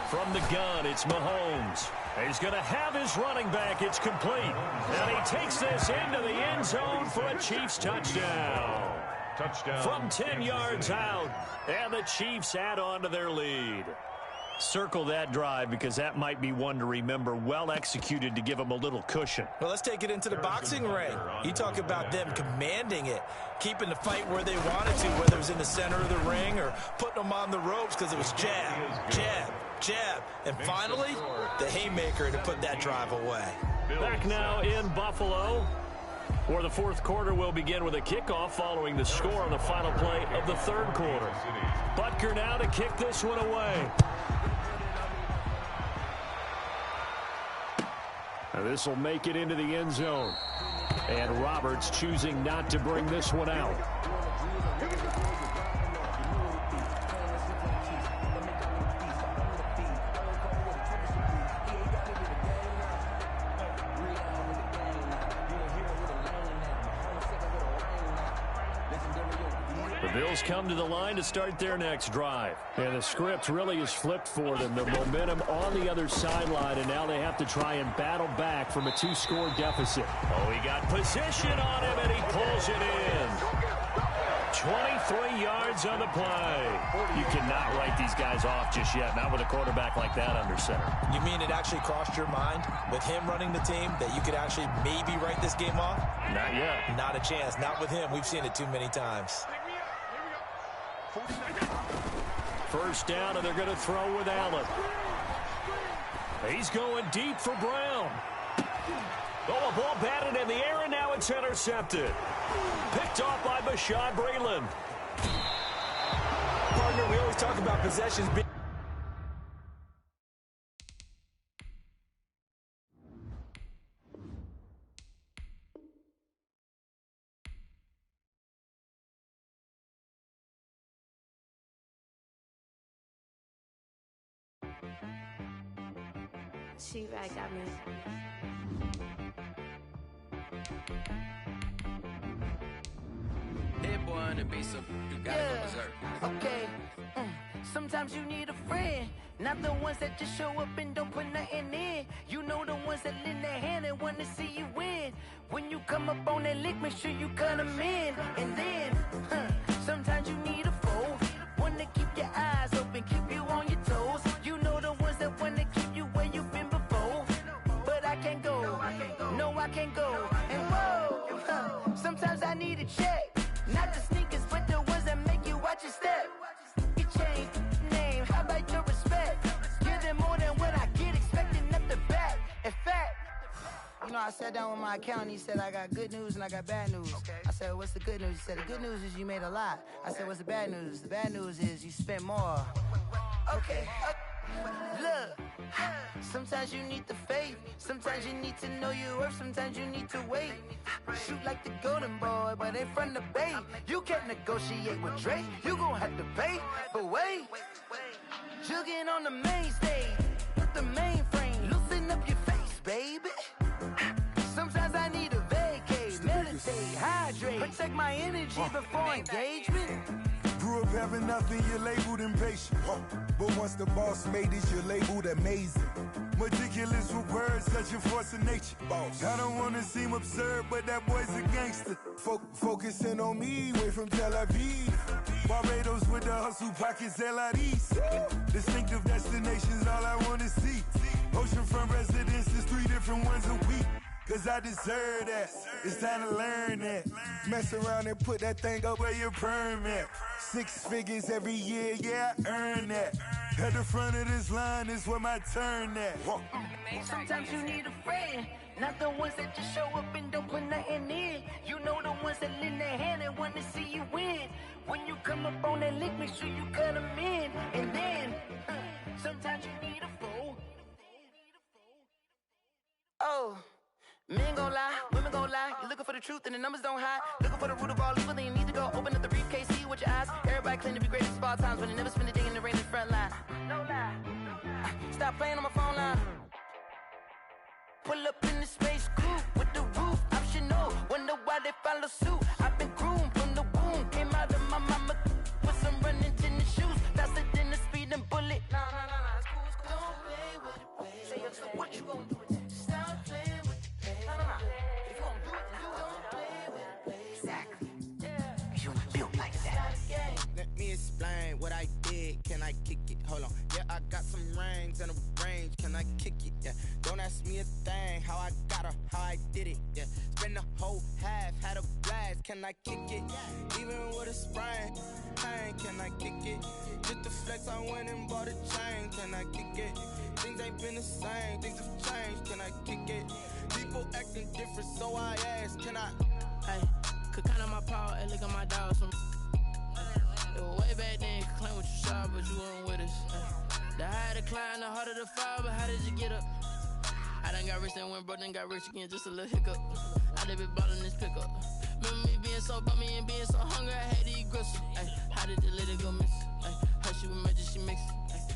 From the gun, it's Mahomes. He's going to have his running back. It's complete. And he takes this into the end zone for a Chiefs touchdown. Touchdown. From 10 yards out. And the Chiefs add on to their lead. Circle that drive because that might be one to remember. Well executed to give them a little cushion. Well, let's take it into the boxing ring. You talk about them commanding it, keeping the fight where they wanted to, whether it was in the center of the ring or putting them on the ropes because it was jab, jab, jab. And finally, the haymaker to put that drive away. Back now in Buffalo, where the 4th quarter will begin with a kickoff following the score on the final play of the 3rd quarter. Butker now to kick this one away. Now this will make it into the end zone. And Roberts choosing not to bring this one out. The Bills come to the line to start their next drive. And the script really is flipped for them. The momentum on the other sideline, and now they have to try and battle back from a 2-score deficit. Oh, he got position on him, and he pulls it in. 23 yards on the play. You cannot write these guys off just yet, not with a quarterback like that under center. You mean it actually crossed your mind with him running the team that you could actually maybe write this game off? Not yet. Not a chance. Not with him. We've seen it too many times. First down, and they're going to throw with Allen. He's going deep for Brown. Oh, a ball batted in the air, and now it's intercepted. Picked off by Bashaud Breeland. Partner, we always talk about possessions being... She right got me. That boy on the beat, so you gotta go berserk. Okay. Sometimes you need a friend, not the ones that just show up and don't put nothing in. You know the ones that lend their hand and want to see you win. When you come up on that lick, make sure you cut them in. And then, sometimes you need a foe, one to keep your eyes open, keep you on your Sometimes I need a check. Not the sneakers, but the ones that make you watch your step. Get changed, name, how about your respect? Give them more than what I get, expecting up the back. In fact, you know, I sat down with my accountant. He said, I got good news and I got bad news. I said, what's the good news? He said, the good news is you made a lot. I said, what's the bad news? The bad news is you spent more. Okay. Look, sometimes you need the faith. Sometimes you need to know your worth. Sometimes you need to wait. Shoot like the golden boy, but in front of the bay. You can't negotiate with Drake. You gon' have to pay. But wait, jugging on the main stage. Put the mainframe, loosen up your face, baby. Sometimes I need a vacate, meditate, hydrate, protect my energy before engagement. Grew up having nothing, you're labeled impatient. But once the boss made it, you're labeled amazing. Meticulous with words, such a force of nature. I don't wanna seem absurd, but that boy's a gangster. Focusing on me, way from Tel Aviv. Barbados with the hustle pockets, LIDs. Distinctive destinations, all I wanna see. Oceanfront residences, 3 different ones a week. Cause I deserve that, it's time to learn that. Mess around and put that thing up where your permit. 6 figures every year, yeah, I earn that. At the front of this line is where my turn at. Sometimes you need a friend, not the ones that just show up and don't put nothing in. You know the ones that lend their hand and want to see you win. When you come up on that lick, make sure you cut them in. And then, sometimes you need a fool. Oh. Men gon' lie, women gon' lie. You're looking for the truth and the numbers don't hide. Looking for the root of all evil, then you need to go open up the briefcase, see with your eyes. Everybody claim to be greatest of all times, but they never spend a day in the rain in the front line. No lie. Stop playing on my phone line. Pull up in the space coupe with the roof optional. Wonder why they follow suit. I've been groomed from the womb. Came out of my mama with some running tennis shoes. Faster than the speeding bullet. Nah, it's cool, it's cool. Don't play with it, baby. Say, what you gonna do with that? Stop playing with it. If you gon' do it, then don't play with it, baby. Exactly. Cause you ain't built like that. Let me explain what I did. Can I kick it? Hold on. Yeah, I got some rings and a range. Can I kick it? Yeah. Don't ask me a thing. How I got her, how I did it. Yeah. Spend the whole half, had a blast. Can I kick it? Even with a sprain. Pain, can I kick it? Just the flex, I went and bought a chain. Can I kick it? Things ain't been the same. Things have changed. Can I kick it? People acting different, so I ask, can I? Hey, could count on my power and look at my dogs. It was way back then, you could claim what you saw, but you weren't with us. The higher the climb, the harder the fall, but how did you get up? I done got rich, then went broke, then got rich again, just a little hiccup. I done been ballin' this pickup. Remember me being so bummy and being so hungry, I had to eat gristle. Ay, how did the lady go miss? Ay, how she was magic, she mixed.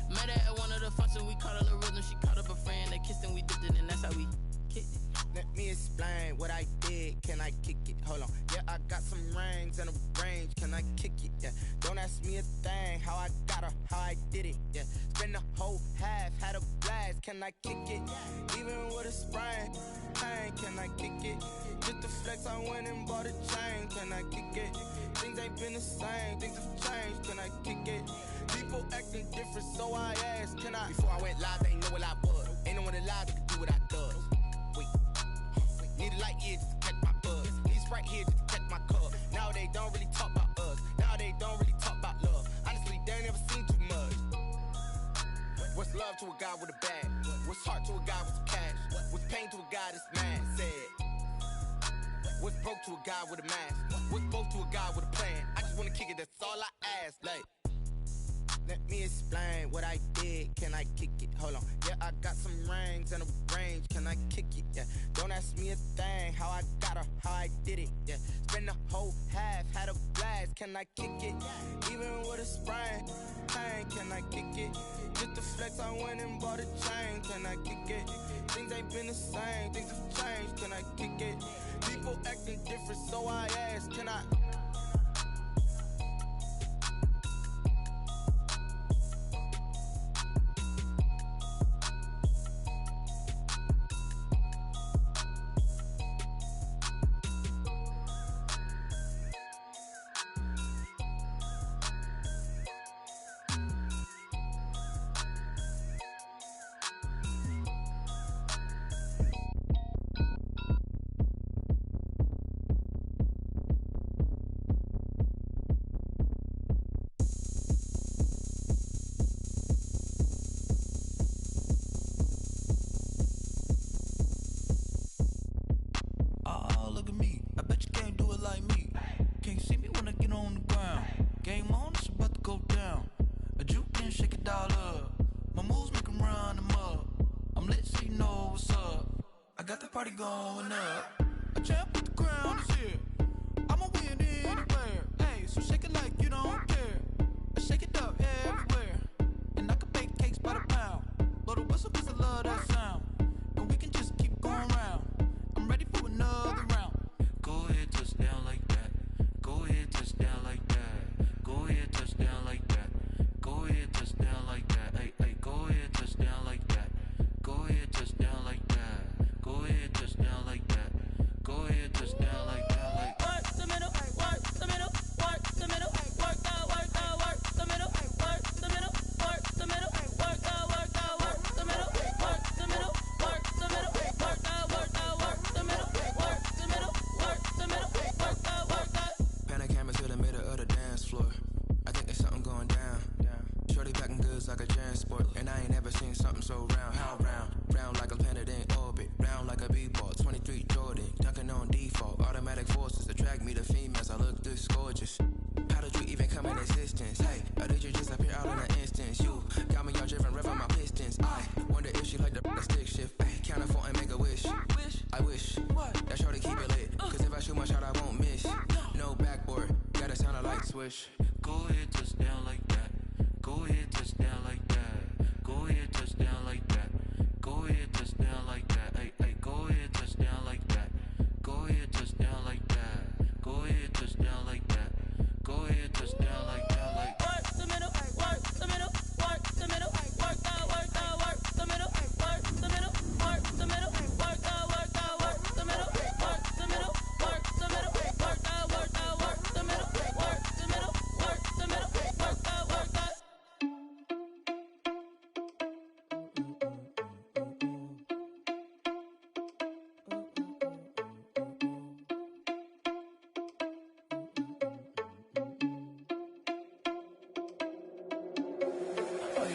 Met her at one of the functions, we caught a little rhythm, she caught up a friend, they kissed and we dipped it, and that's how we kicked it. Let me explain what I did. Can I kick it? Hold on. Yeah, I got some rings and a range. Can I kick it? Yeah. Don't ask me a thing. How I got her, how I did it. Yeah. Spend the whole half, had a blast. Can I kick it? Even with a sprain. Pain, can I kick it? Just the flex, I went and bought a chain. Can I kick it? Things ain't been the same. Things have changed. Can I kick it? People acting different, so I asked, can I? Before I went live, they ain't know what I was. Ain't no one alive that could do what I does. Wait. Need a light here just to catch my buzz. Need Sprite here just to catch my cup. Now they don't really talk about us. Now they don't really talk about love. Honestly, they ain't never seen too much. What's love to a guy with a bag? What's heart to a guy with some cash? What's pain to a guy that's mad? Said. What's broke to a guy with a mask? What's both to a guy with a plan? I just wanna kick it, that's all I ask. Like, let me explain what I did. Can I kick it? Hold on. Yeah, I got some rings and a range. Can I kick it? Yeah. Don't ask me a thing. How I got her, how I did it. Yeah. Spend the whole half, had a blast. Can I kick it? Even with a sprain. Pain, can I kick it? Just the flex, I went and bought a chain. Can I kick it? Things ain't been the same. Things have changed. Can I kick it? People acting different, so I ask, can I? party going up. A champ with the crown is here. I'ma win anywhere. Hey, so shake it like you don't care. Shake it up everywhere. And I can bake cakes by the pound. Blow the whistle 'cause I love that sound. And we can just keep going round. I'm ready for another round. Go ahead, touch down like that. Go ahead, touch down like that. Go ahead, touch down like that. Go ahead, touch down like that. Hey, hey, go ahead, touch down like that. Go ahead, touch down like that. Go ahead, touch down like that. Go ahead, touch down like that. Like work the middle, work the middle, work the middle, work the middle, work the middle, work the middle, work the middle, work the middle, work the middle, work the middle, work the middle, work the middle, work the. pan a camera to the middle of the dance floor. I think there's something going down. Shorty packing goods like a transport, and I ain't never seen something so round. How round? Round like a planet in orbit, round like a b-ball. 23 Jordan, dunking on default. Automatic forces attract me to females. I look this gorgeous. How did you even come in existence? Hey, or did you just appear out in an instance? You got me all driven, revving my pistons. I wonder if she like the stick shift. Hey, count a four and make a wish. I wish that shorty keep it lit. 'Cause if I shoot my shot, I won't miss. No backboard, gotta sound a light swish. Go ahead, touch down like that. Go ahead, touch down like that. Go ahead, touch down like that. Go ahead, touch down like that. Hey, hey, go ahead, touch down like that. Go ahead, touch down like that. Go ahead, touch down like that. Go ahead, touch down like that. Like Work the middle, work the middle, work the middle, work the middle, work the middle, work the middle, work the middle, work the middle, work the middle, work the middle, work the middle, work the middle, work the middle, work the middle, work the.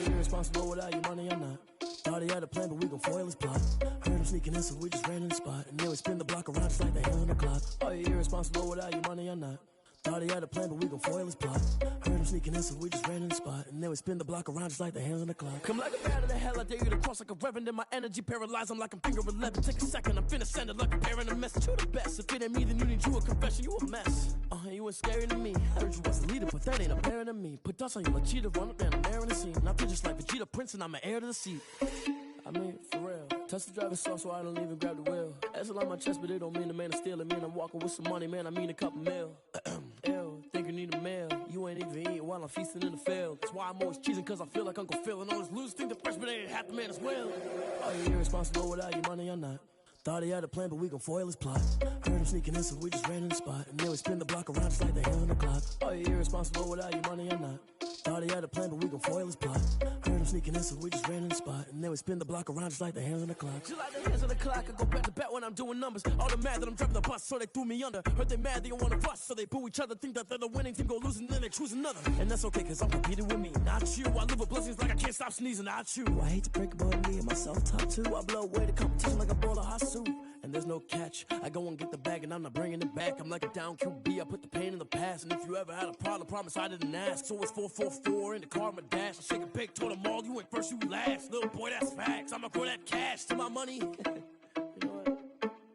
Irresponsible without your money or not. Thought he had a plan, but we gon' foil his plot. Heard him sneaking in, so we just ran in the spot. And then we spin the block around just like the hand on the clock. Are you irresponsible without your money or not? Thought he had a plan, but we gon' foil his plot. Heard him sneaking in, so we just ran in the spot. And then we spin the block around just like the hands on the clock. Come like a bat of the hell, I dare you to cross like a reverend. And my energy paralyzed, I'm like I'm finger 11. Take a second, I'm finna send it like a parent a message. You the best, if it ain't me, then you need you a confession. You a mess, you ain't scary to me. I heard you was the leader, but that ain't apparent to me. Put dust on you like cheetah, run up and I'm airing the scene. And I feel just like Vegeta Prince and I'm an heir to the seat. I mean, for real. Touch the driver's soft so I don't even grab the wheel. That's on my chest, but it don't mean the man is stealing. Mean I'm walking with some money, man, I mean a couple mil. Ew, think you need a meal. You ain't even eating while I'm feasting in the field. That's why I'm always cheesing, 'cause I feel like Uncle Phil. And all this losers think the freshman ain't half the man as well. Are you irresponsible without your money or not? Thought he had a plan, but we gon' foil his plot. Heard him sneaking in, so we just ran in the spot. And then we spin the block around just like the hand on the clock. Are you irresponsible without your money or not? Thought he had a plan, but we gon' foil his plot. Heard him sneaking in, so we just ran in the spot. And then we spin the block around just like the hands on the clock. Just like the hands on the clock, I go back to back when I'm doing numbers. All the mad that I'm driving the bus, so they threw me under. Heard they mad, they don't wanna bust, so they boo each other. Think that they're the winning team, go losing, then they choose another. And that's okay, 'cause I'm competing with me, not you. I live with blessings like I can't stop sneezing, not you. I hate to break it, but me and myself top two. I blow away the competition like a ball of hot soup. And there's no catch. I go and get the bag and I'm not bringing it back. I'm like a down QB, I put the pain in the past. And if you ever had a problem, promise I didn't ask. So it's 4-4-4 in the car, my dash. I shake a big, told them all, you ain't first, you last. Little boy, that's facts. I'ma grow that cash to my money. You know what?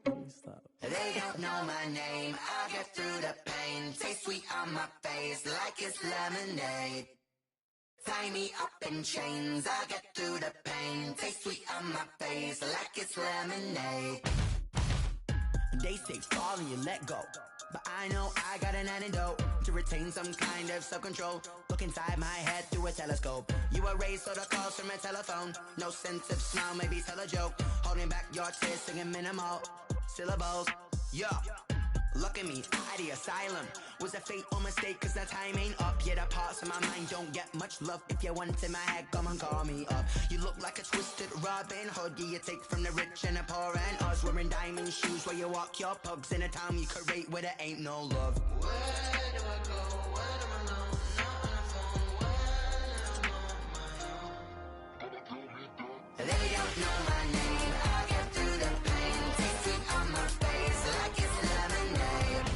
Let me stop. They don't know my name, I'll get through the pain. Taste sweet on my face like it's lemonade. Tie me up in chains, I'll get through the pain. Taste sweet on my face like it's lemonade. They say fall and you let go, but I know I got an antidote to retain some kind of self-control. Look inside my head through a telescope. You erase all the calls from a telephone. No sense of smile, maybe tell a joke. Holding back your tears, singing minimal syllables. Yeah, look at me, out of the asylum. Was a fate or mistake, 'cause the time ain't up. Yeah, the parts of my mind don't get much love. If you want in my head, come and call me up. You look like a twisted Robin Hood. Yeah, you take from the rich and the poor and us. Wearing diamond shoes where you walk your pugs in a town you create where there ain't no love. Where do I go? Where do I know? Not on the phone. When I'm on my own. They don't know my name. I'll get through the pain. Taste sweet on my face like it's lemonade.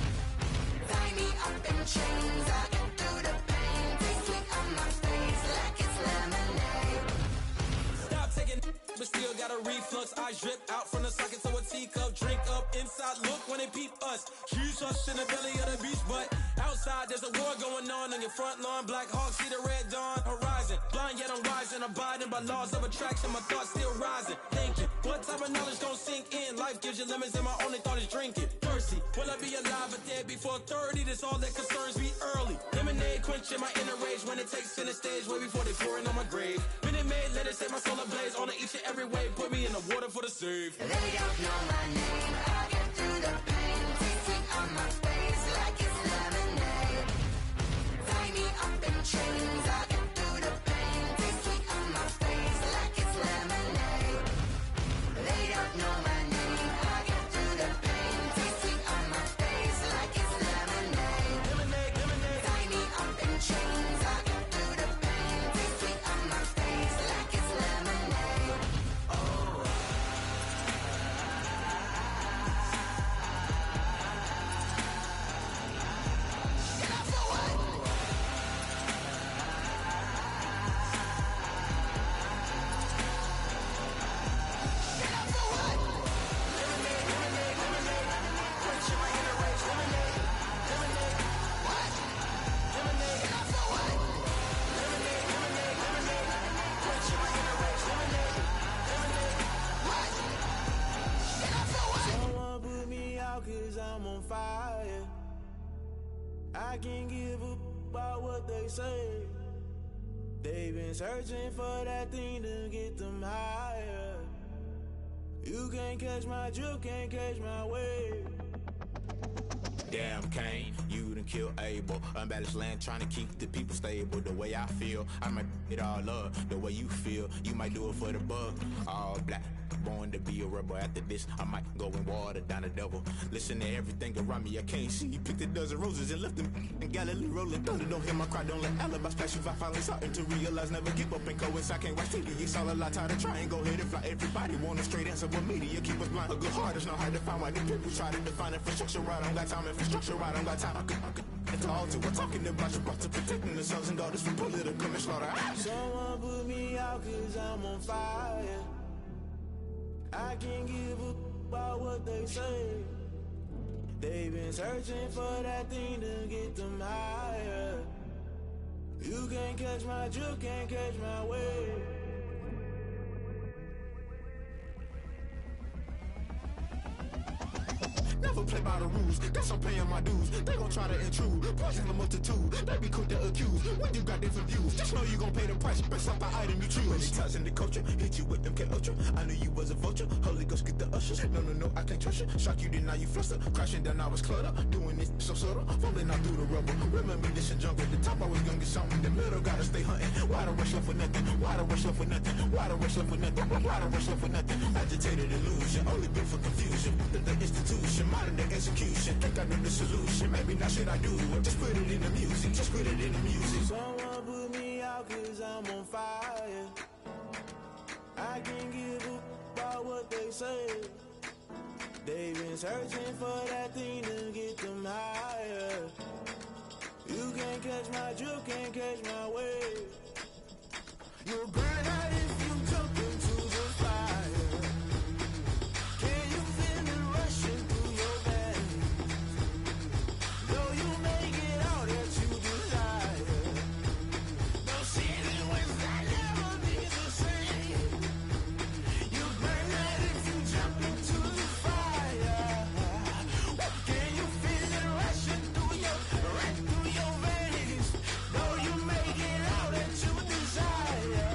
Tie me up in chains. I'll get through the pain. Taste sweet on my face like it's lemonade. Stop taking, but still got a reflux. I drip out from the socket to a teacup. peep us. Huge us in the belly of the beach, but outside there's a war going on your front lawn. Black Hawk see the red dawn horizon. Blind yet I'm rising, abiding by laws of attraction. My thoughts still rising, thinking, what type of knowledge gon' sink in? Life gives you lemons and my only thought is drinking. Thirsty, will I be alive or dead before 30? That's all that concerns me early. Lemonade quenching my inner rage when it takes center stage way before they pour it on my grave. Minute Maid, let it set my soul ablaze on each and every way. Put me in the water for the save. They don't know my name. I'll get through the pain. Tasting on my face like it's lemonade. Tie me up in chains. I'll get through the pain. Tasting on my face like it's lemonade. They don't know my name. I'll get through the pain. Tasting on my face like it's lemonade. Lemonade, lemonade. Tie me up in chains. I'll get through the pain. Tasting on my face like it's lemonade. Someone put me out 'cause I'm on fire. I can't give up about what they say. They've been searching for that thing to get them higher. You can't catch my drift, can't catch my wave. Damn, Kane, you done killed Abel. Unbalanced land trying to keep the people stable. The way I feel, I might it all up. The way you feel, you might do it for the buck. All black, born to be a rebel. After this, I might go and water down the devil. Listen to everything around me, I can't see. You picked a dozen roses and left them in Galilee rolling thunder. Don't hear my cry, don't let alibis flash. If I finally starting to realize, never give up and coincide. Can't watch TV, it's all a lot. Tired of trying, go ahead and fly. Everybody want a straight answer, but media keep us blind. A good heart is not hard to find. Why the people try to define infrastructure right? I don't got time, infrastructure right, I don't got time. I could talk to. We're talking about you, about to protecting the sons and daughters from political and slaughter. Someone put me out 'cause I'm on fire. I can't give up about what they say. They've been searching for that thing to get them higher. You can't catch my drift, can't catch my wave. Never play by the rules, guess I'm paying my dues. They gon' try to intrude, poison the multitude. They be quick to accuse, when you got different views. Just know you gon' pay the price, based off the item you choose. Many times in the culture, hit you with them K Ultra. I knew you was a vulture, Holy Ghost get the ushers. No, I can't trust you. Shock you, then now you fluster. Crashing down, I was clutter. Doing this so subtle, falling out through the rubble. Remember this and jump at the top, I was gonna get something. In the middle, gotta stay hunting. Why the rush left for nothing? Why the rush left for nothing? Why the rush left for nothing? Why the rush left for nothing? Agitated illusion, only built for confusion. The institution, modern day execution. Think I know the solution. Maybe not shit I do. Just put it in the music. Just put it in the music. Someone put me out 'cause I'm on fire. I can't give up about what they say. They've been searching for that thing to get them higher. You can't catch my drift, can't catch my wave. You'll burn out if you jump into the fire. Can you feel it rushing through your veins? Though you make it all that you desire. Don't see it when I never be the same. You burn out if you jump into the fire. Can you feel it rushing through your veins? Though you make it all that you desire.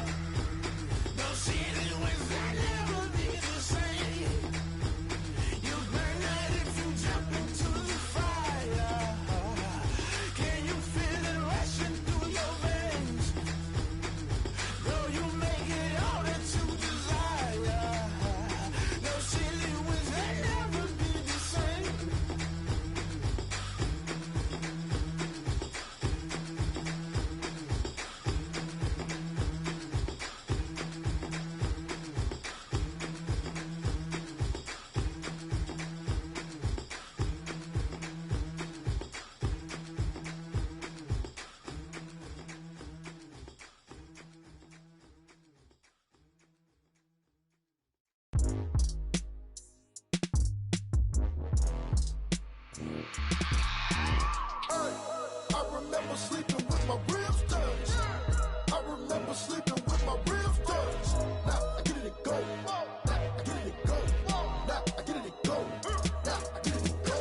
I remember sleeping with my ribs touched. I remember sleeping with my ribs touched. Now I get it go. Now I get it go. Now I get it go. Now I get it go.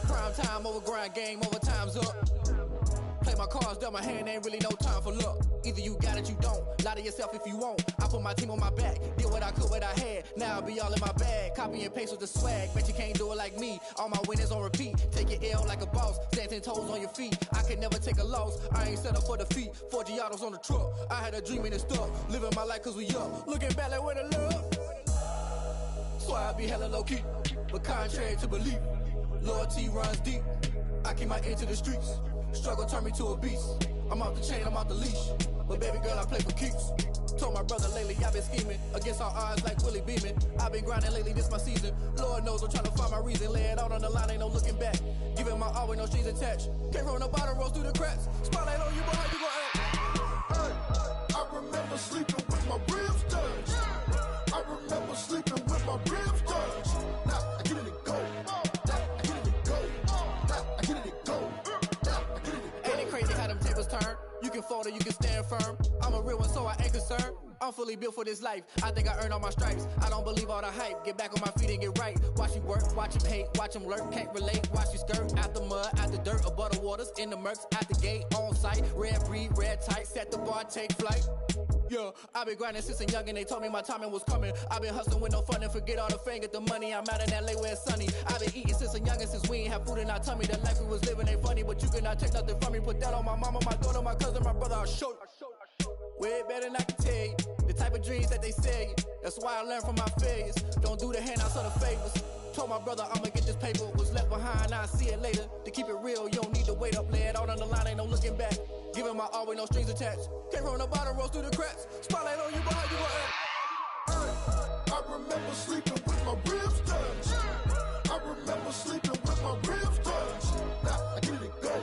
Prime time over grind game, over time's up. Play my cards, dealt my hand, ain't really no time for luck. Either you got it, you don't. Lie to yourself if you won't. I put my team on my back, did what I could, what I had. Now I'll be all in my bag. Copy and paste with the swag. Bet you can't do it like me. All my winners on repeat. Take your L like a boss. Stand 10 toes on your feet. I could never take a loss. I ain't set up for defeat. 4 Giottos on the truck. I had a dream and it stuck. Living my life cause we up. Looking back like where the love. So I be hella low key. But contrary to belief, loyalty runs deep. I keep my ear to the streets. Struggle turned me to a beast. I'm off the chain, I'm off the leash. But baby girl, I play for keeps. Told my brother lately, I've been scheming. Against all odds like Willie Beeman. I've been grinding lately, this my season. Lord knows I'm trying to find my reason. Lay it out on the line, ain't no looking back. Giving my all with no strings attached. Came from the bottom, rose through the cracks. Spotlight on you, boy, how you gon' act? I remember sleeping with my ribs touched. I remember sleeping with my ribs touched. Now I get it go. Now I get it go. Now I get it go. Ain't it crazy how them tables turn? You can fold or you can stand firm. I'm a real one, so I ain't concerned. I'm fully built for this life. I think I earned all my stripes. I don't believe all the hype. Get back on my feet and get right. Watch you work, watch him hate, watch him lurk. Can't relate, watch you skirt. Out the mud, out the dirt, above the waters, in the murks, out the gate, on site. Red breed, red tight, set the bar, take flight. Yeah, I've been grinding since a youngin', they told me my timing was coming. I've been hustling with no fun and forget all the fame, get the money. I'm out in LA where it's sunny. I've been eating since a youngin', since we ain't have food in our tummy. The life we was living ain't funny, but you cannot take nothing from me. Put that on my mama, my daughter, my cousin, my brother, I'll show you. Way better than I can tell you. The type of dreams that they sell you. That's why I learned from my failures. Don't do the handouts or the favors. Told my brother I'ma get this paper. Was left behind, I'll see it later. To keep it real, you don't need to wait up. Lay it out on the line, ain't no looking back. Giving my all with no strings attached. Came from the bottom, rose through the cracks. Spotlight on you, but how you gon' act? I remember sleeping with my ribs touched. I remember sleeping with my ribs touched. Now I get it go.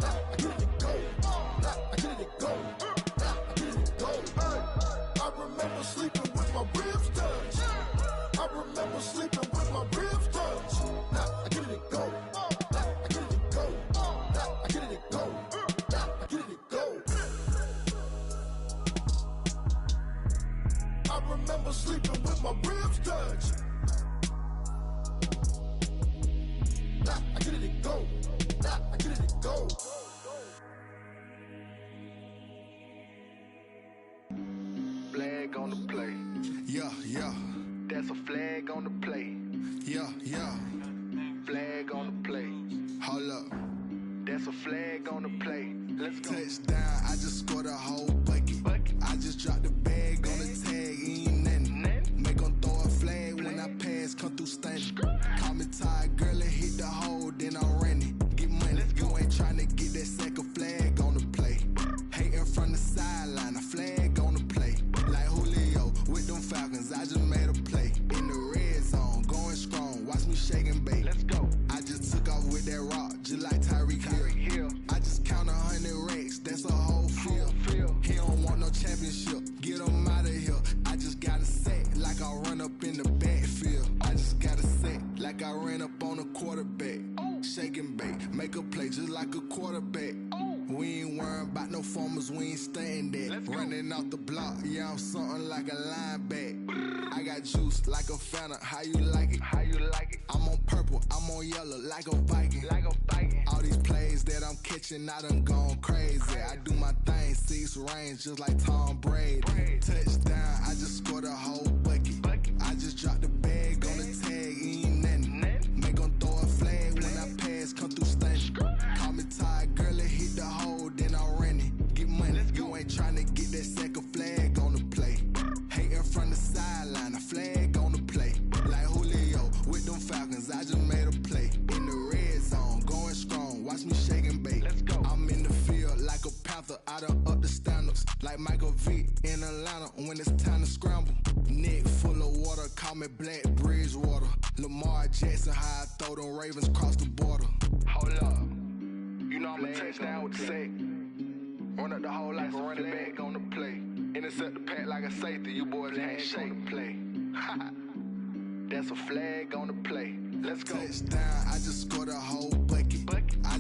Now I get it go. Now I get it go. Now I get it go. I remember sleeping with my ribs touched. I remember sleeping with my ribs touched. Now I get it go. Now I get it go. Now I get it go. Now I get it go. I remember sleeping with my ribs touched. Now I get it go. Now I get it go. Flag on the play. Yeah, yeah. That's a flag on the play. Yeah, yeah. Flag on the play. Hold up. That's a flag on the play. Let's go. Touchdown, I just scored a whole bucket. I just dropped the bag on the tag, ain't nothing. Make 'em throw a flag when I pass, come through stunning. Call me tired, girl, and hit the hole, then I'm running. Get money, you ain't tryna get that second flag on the play. Hating from the sideline, a flag on the play. Like Julio with them Falcons, I just made a play. In the red zone, going strong, watch me shake and bake. Let's go. I just took off with that rock, just like Tyreek Hill. I just count 100 racks, that's a whole field. He don't want no championship, get him out of here. I just got a set, like I run up in the backfield. I just got a set, like I ran up on a quarterback. Shake and bake, make a play just like a quarterback. We ain't worrying about no formers, we ain't staying there. Running off the block, yeah, I'm something like a linebacker. I got juice like a Fanta, how you like it? How you like it? I'm on purple, I'm on yellow, like a Viking. Like a Viking. All these plays that I'm catching, I done gone crazy. I do my thing, 6 range, just like Tom Brady. Touchdown, I just scored a whole bucket. I just dropped the bag on the tag, ain't nothing. Make 'em throw a flag when I pass, come through stunning. Call me tired, girl, and hit the hole, then I'm running. Get money, you ain't tryna get that second flag on the play. Hating from the sideline, a flag on the play. Like Julio with them Falcons, I just made a play. In the red zone, going strong, watch me shake and bake. Let's go. I'm in the field like a Panther, I done up the standards. Like Michael Vick in Atlanta when it's time to scramble. Neck full of water, call me Black Bridgewater. Lamar Jackson, how I throw them Ravens cross the border. Hold up. You know I'm a touchdown with the sack. Run up the hole like a running back on the play. Intercept the pack like a safety. You boys ain't shake play. That's a flag on the play. Let's go. Touchdown, I just scored a whole bucket. I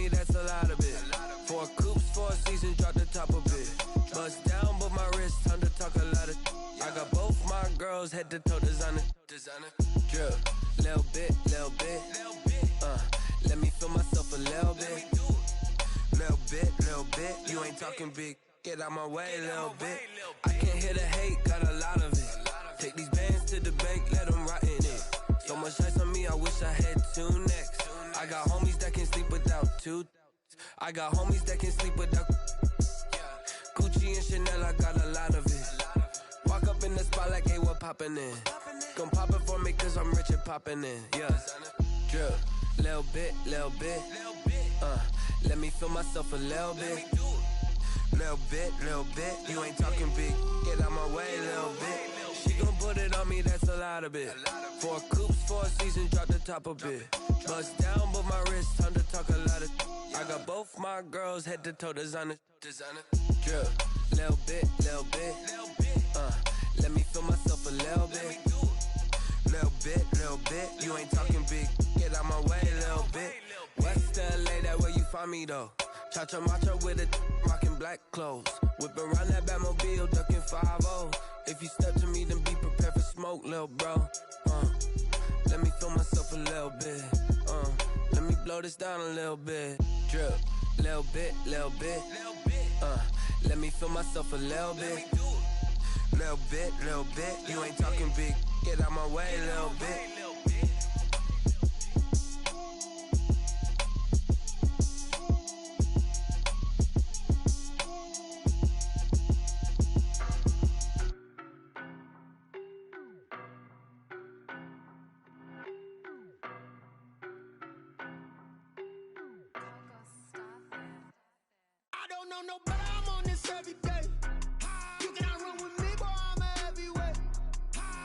me, that's a lot of it. 4 coops, 4 seasons, drop the top a bit. Bust down, but my wrist, time to talk a lot of. I got both my girls, head to toe designer. Drip, little bit. Let me feel myself a little bit. Little bit. You ain't talking big. Get out my way, little bit. I can't hear the hate, got a lot of it. Take these bands to the bank, let them rot in it. So much ice on me, I wish I had 2 necks. I got homies that can sleep without 2. I got homies that can sleep without Gucci and Chanel, I got a lot of it. Walk up in the spot like, hey, what poppin' in? Gon' pop it for me cause I'm rich and poppin' in, yeah. Drip, little bit. Let me feel myself a little bit. Little bit. You ain't talking big. Get out my way, little bit. She gon' put it on me, that's a lot of it. 4 coops, 4 seasons, drop the top a bit. Bust down, but my wrist, time to talk a lot of. I got both my girls, head to toe designer. Drip, little bit. Let me feel myself a little bit. Little bit. You ain't talking big. Get out my way, little bit. West LA, that where you find me though. Cha-cha matcha with a rockin' black clothes. Whip around that Batmobile, ducking 5-0. If you step to me, then be prepared for smoke, lil' bro. Let me feel myself a little bit. Let me blow this down a little bit. Drip, little bit. Let me feel myself a little bit. Little bit. You ain't talking big. Get out my way, little bit. I don't know nobody, I'm on this every day. You cannot run with me, boy, I'm a heavyweight.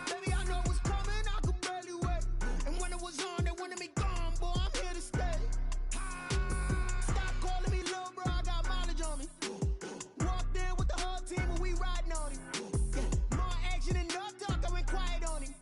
Baby, I know what's coming, I could barely wait. And when it was on, they wanted me gone, boy, I'm here to stay. Stop calling me little bro, I got mileage on me. Walked in with the whole team and we riding on it. More action and no talk, I went quiet on him.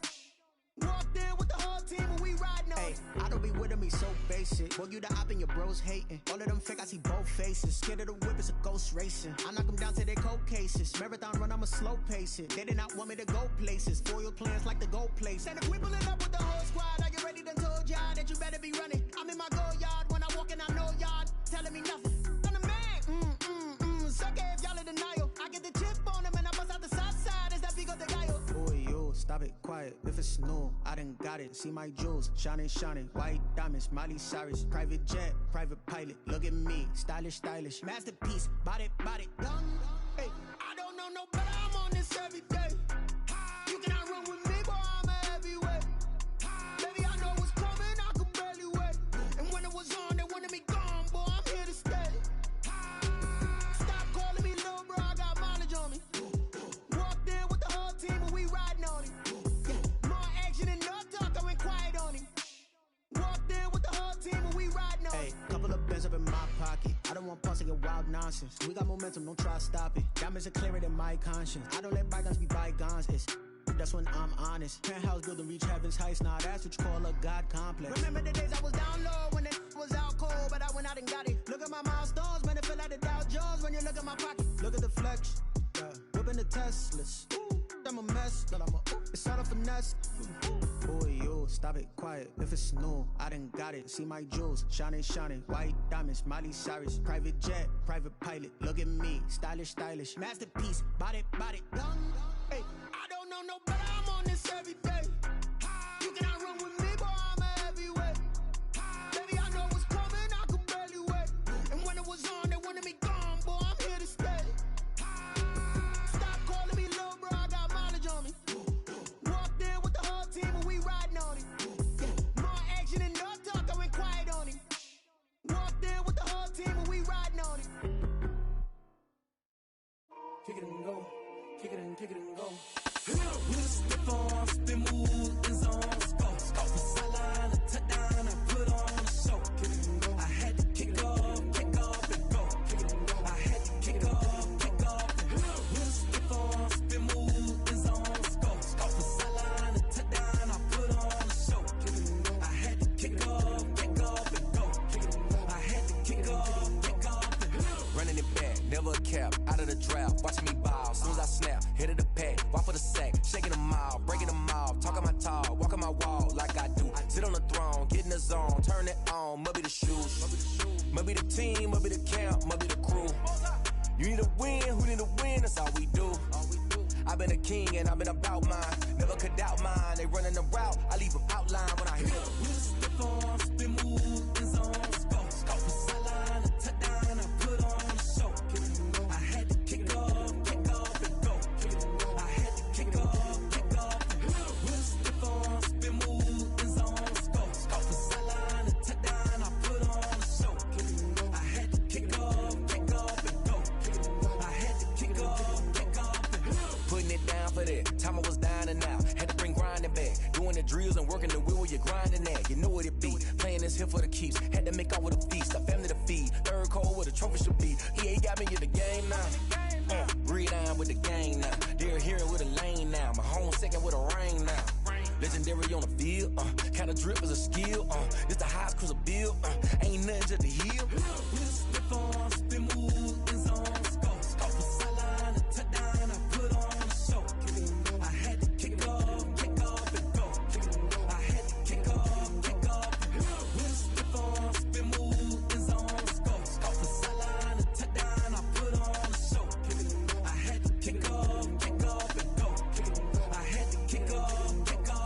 Walked in with the whole team and we riding on it. I don't be with him, he's so basic. Boy, you the op and your bros hating. All of them fake, I see both faces. Scared of the whip, it's a ghost racing. I knock them down to their cold cases. Marathon run, I'ma slow pace it. They did not want me to go places. Foil plans like the gold place. And if we pulling up with the whole squad, I get ready to told y'all that you better be running. I'm in my go yard, when I walk in, I know y'all telling me nothing. I'm the man, suck it if y'all in denial. I get the chip on them and I bust out the south side, is that Vigo de Gallo? Boy, yo, stop it, quiet. If it's new, I done got it. See my jewels, shining, white diamonds, Miley Cyrus, private jet, private pilot. Look at me, stylish, masterpiece, body, done. Hey, I don't know nobody, I'm on this every day. You cannot run with me, boy, I'm a heavyweight. Baby, I know what's coming, I could barely wait. And when it was on, they wanted me gone, boy, I'm here to stay. Stop calling me little bro, I got mileage on me. Walked in with the whole team and we riding on it. More action and no talk, I went quiet on him. Walked in with the whole team and we riding on it. Hey, couple of bands up in my pocket. I don't want pause to get wild nonsense. We got momentum, don't try to stop it. Diamonds are clearer than my conscience. I don't let bygones be bygones. That's when I'm honest. Penthouse building, reach heaven's heights. Now that's what you call a God complex. Remember the days I was down low when it was out cold, but I went out and got it. Look at my milestones, man, it feel like the Dow Jones when you look at my pocket. Look at the flex, whipping the Teslas. I'm a mess, but it's all a finesse. Boy, yo, stop it, quiet. If it's new, I done got it. See my jewels, shining, white diamonds, Miley Cyrus, private jet, private pilot. Look at me, stylish, masterpiece, body, done. Hey, I don't know nobody, I'm on this every day. You cannot run with me, boy, I'm a heavyweight. Baby, I know what's coming, I could barely wait. And when it was on, they wanted me gone, boy, I'm here to stay. Stop calling me little bro, I got mileage on me. Walked in with the whole team and we riding on it. More action and no talk, I went quiet on him. Walked in with the whole team and we riding on it. Kick it and go, kick it and go. We'll step off, then move cap, out of the draft, watch me ball. Soon as I snap, hit of the pack, walk for the sack, shaking them all, breaking them off, talking my talk, walking my wall like I do. Sit on the throne, get in the zone, turn it on, must be the shoes, must be the team, must be the camp, must be the crew. You need a win, who need a win, that's all we do. I've been a king and I've been about mine, never could doubt mine. They running the route, I leave them outline when I hit it. Step on, spin move, in zone, scope, sideline, a touchdown, I put on a show. I had to kick off and go. I had to kick off and go. Step on, spin move, in zone, scope, sideline, a touchdown, I put on a show. I had to kick off and go. I had to kick off and go. Putting it down for that, time I was down and out. Had to bring grinding back, doing the drills and working the wheel where you're grinding at. You know what it be, playing this here for the keeps. Had to make out with a feast, a family to feed. Third cold with a trophy should be. EA got me in the game now. Read on with the game now. They're hearing with a lane now. My home second with a rain now. Legendary on the field, kind of drip is a skill. This the highest cruiser bill, ain't nothing just to heal. Step on, spin move, in zone, scope, sideline, a touchdown, I put on a show. I had to kick off and go. I had to kick off and go. Step on, spin move, in zone, scope, sideline, a touchdown, I put on a show. I had to kick off and go. I had to kick off and go.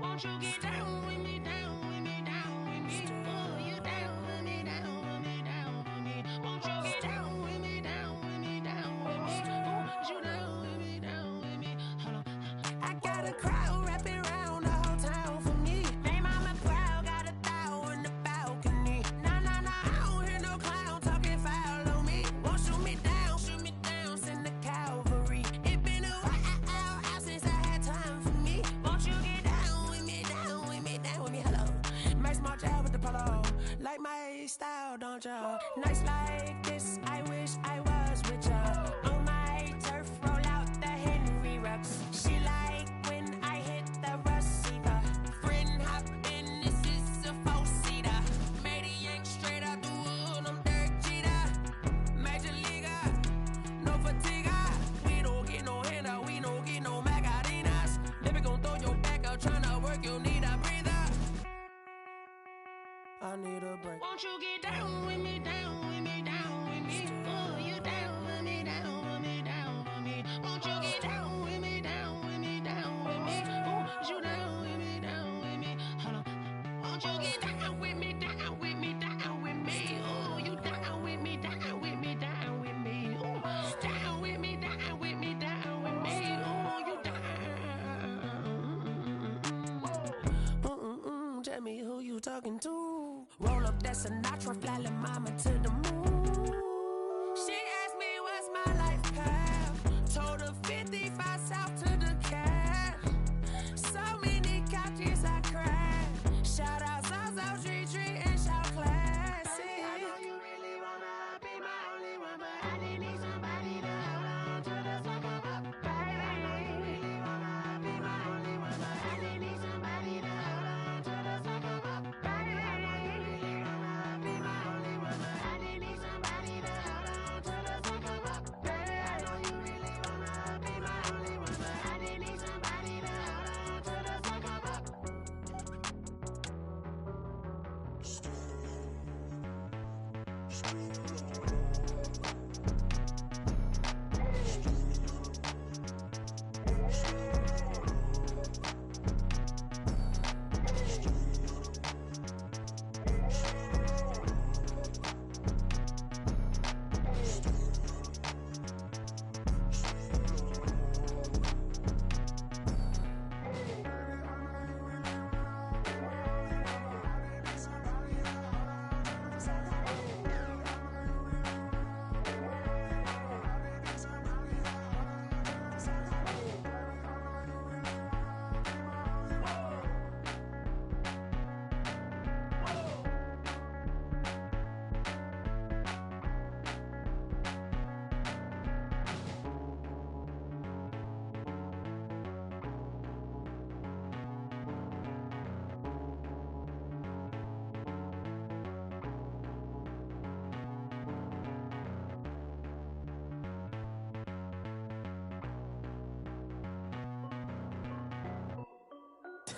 Won't you get down with me, down with me, down with me? Oh, you down with me, down with me, down with me. Won't you get down with me, down with me, down with me? Oh, you down with me, down with me? Hold on. I got a crowd wrapping around the whole town for me. They mama proud, got a thou in the balcony. Nah, I don't hear no clown talking foul on me. Won't shoot me down, send the cavalry. It been a while since I had time for me. Won't you get down with me, down with me, down with me? Hello. Max my job with the polo. Like my style, don't y'all? Nights like this, I wish I was with y'all. On my turf, roll out the Henry Rux. She like when I hit the receiver. Friend hop in, this is a four-seater. Made a yank straight out the wood, I'm Derek Jeter. Major leaguer, no fatigue. We don't get no handout, we don't get no Macarinas. Never gon' throw your back out, tryna work, you need a breather. I need a break. Won't you get down with me, down with me, down with me? Oh, you down with me, down with me, down with me? Won't you get down with me, down with me, down with me? Oh, you down with me, down with me? Hold on. Won't you get down with me, down with me, down with me? Oh, you down with me, down with me, down with me? Oh, down with me, down with me, down with me? Oh, you down. Tell me who you talking to. Roll up that Sinatra, fly la mama to the moon. She asked me what's my life path. Told her 55 south to the cat. So many couches I cried. Shout out Zazo, Tree, and shout classic. I know you really wanna be my only one, but I didn't need somebody to hold on to the sucker up. Baby, I know you really wanna be my only one, but I didn't need somebody to hold on to the sucker up. Baby, I know you really wanna be my only one, but I didn't need somebody to hold on to the sucker up. Baby, I know you really wanna be my only one, but I didn't need somebody to hold on to the sucker up.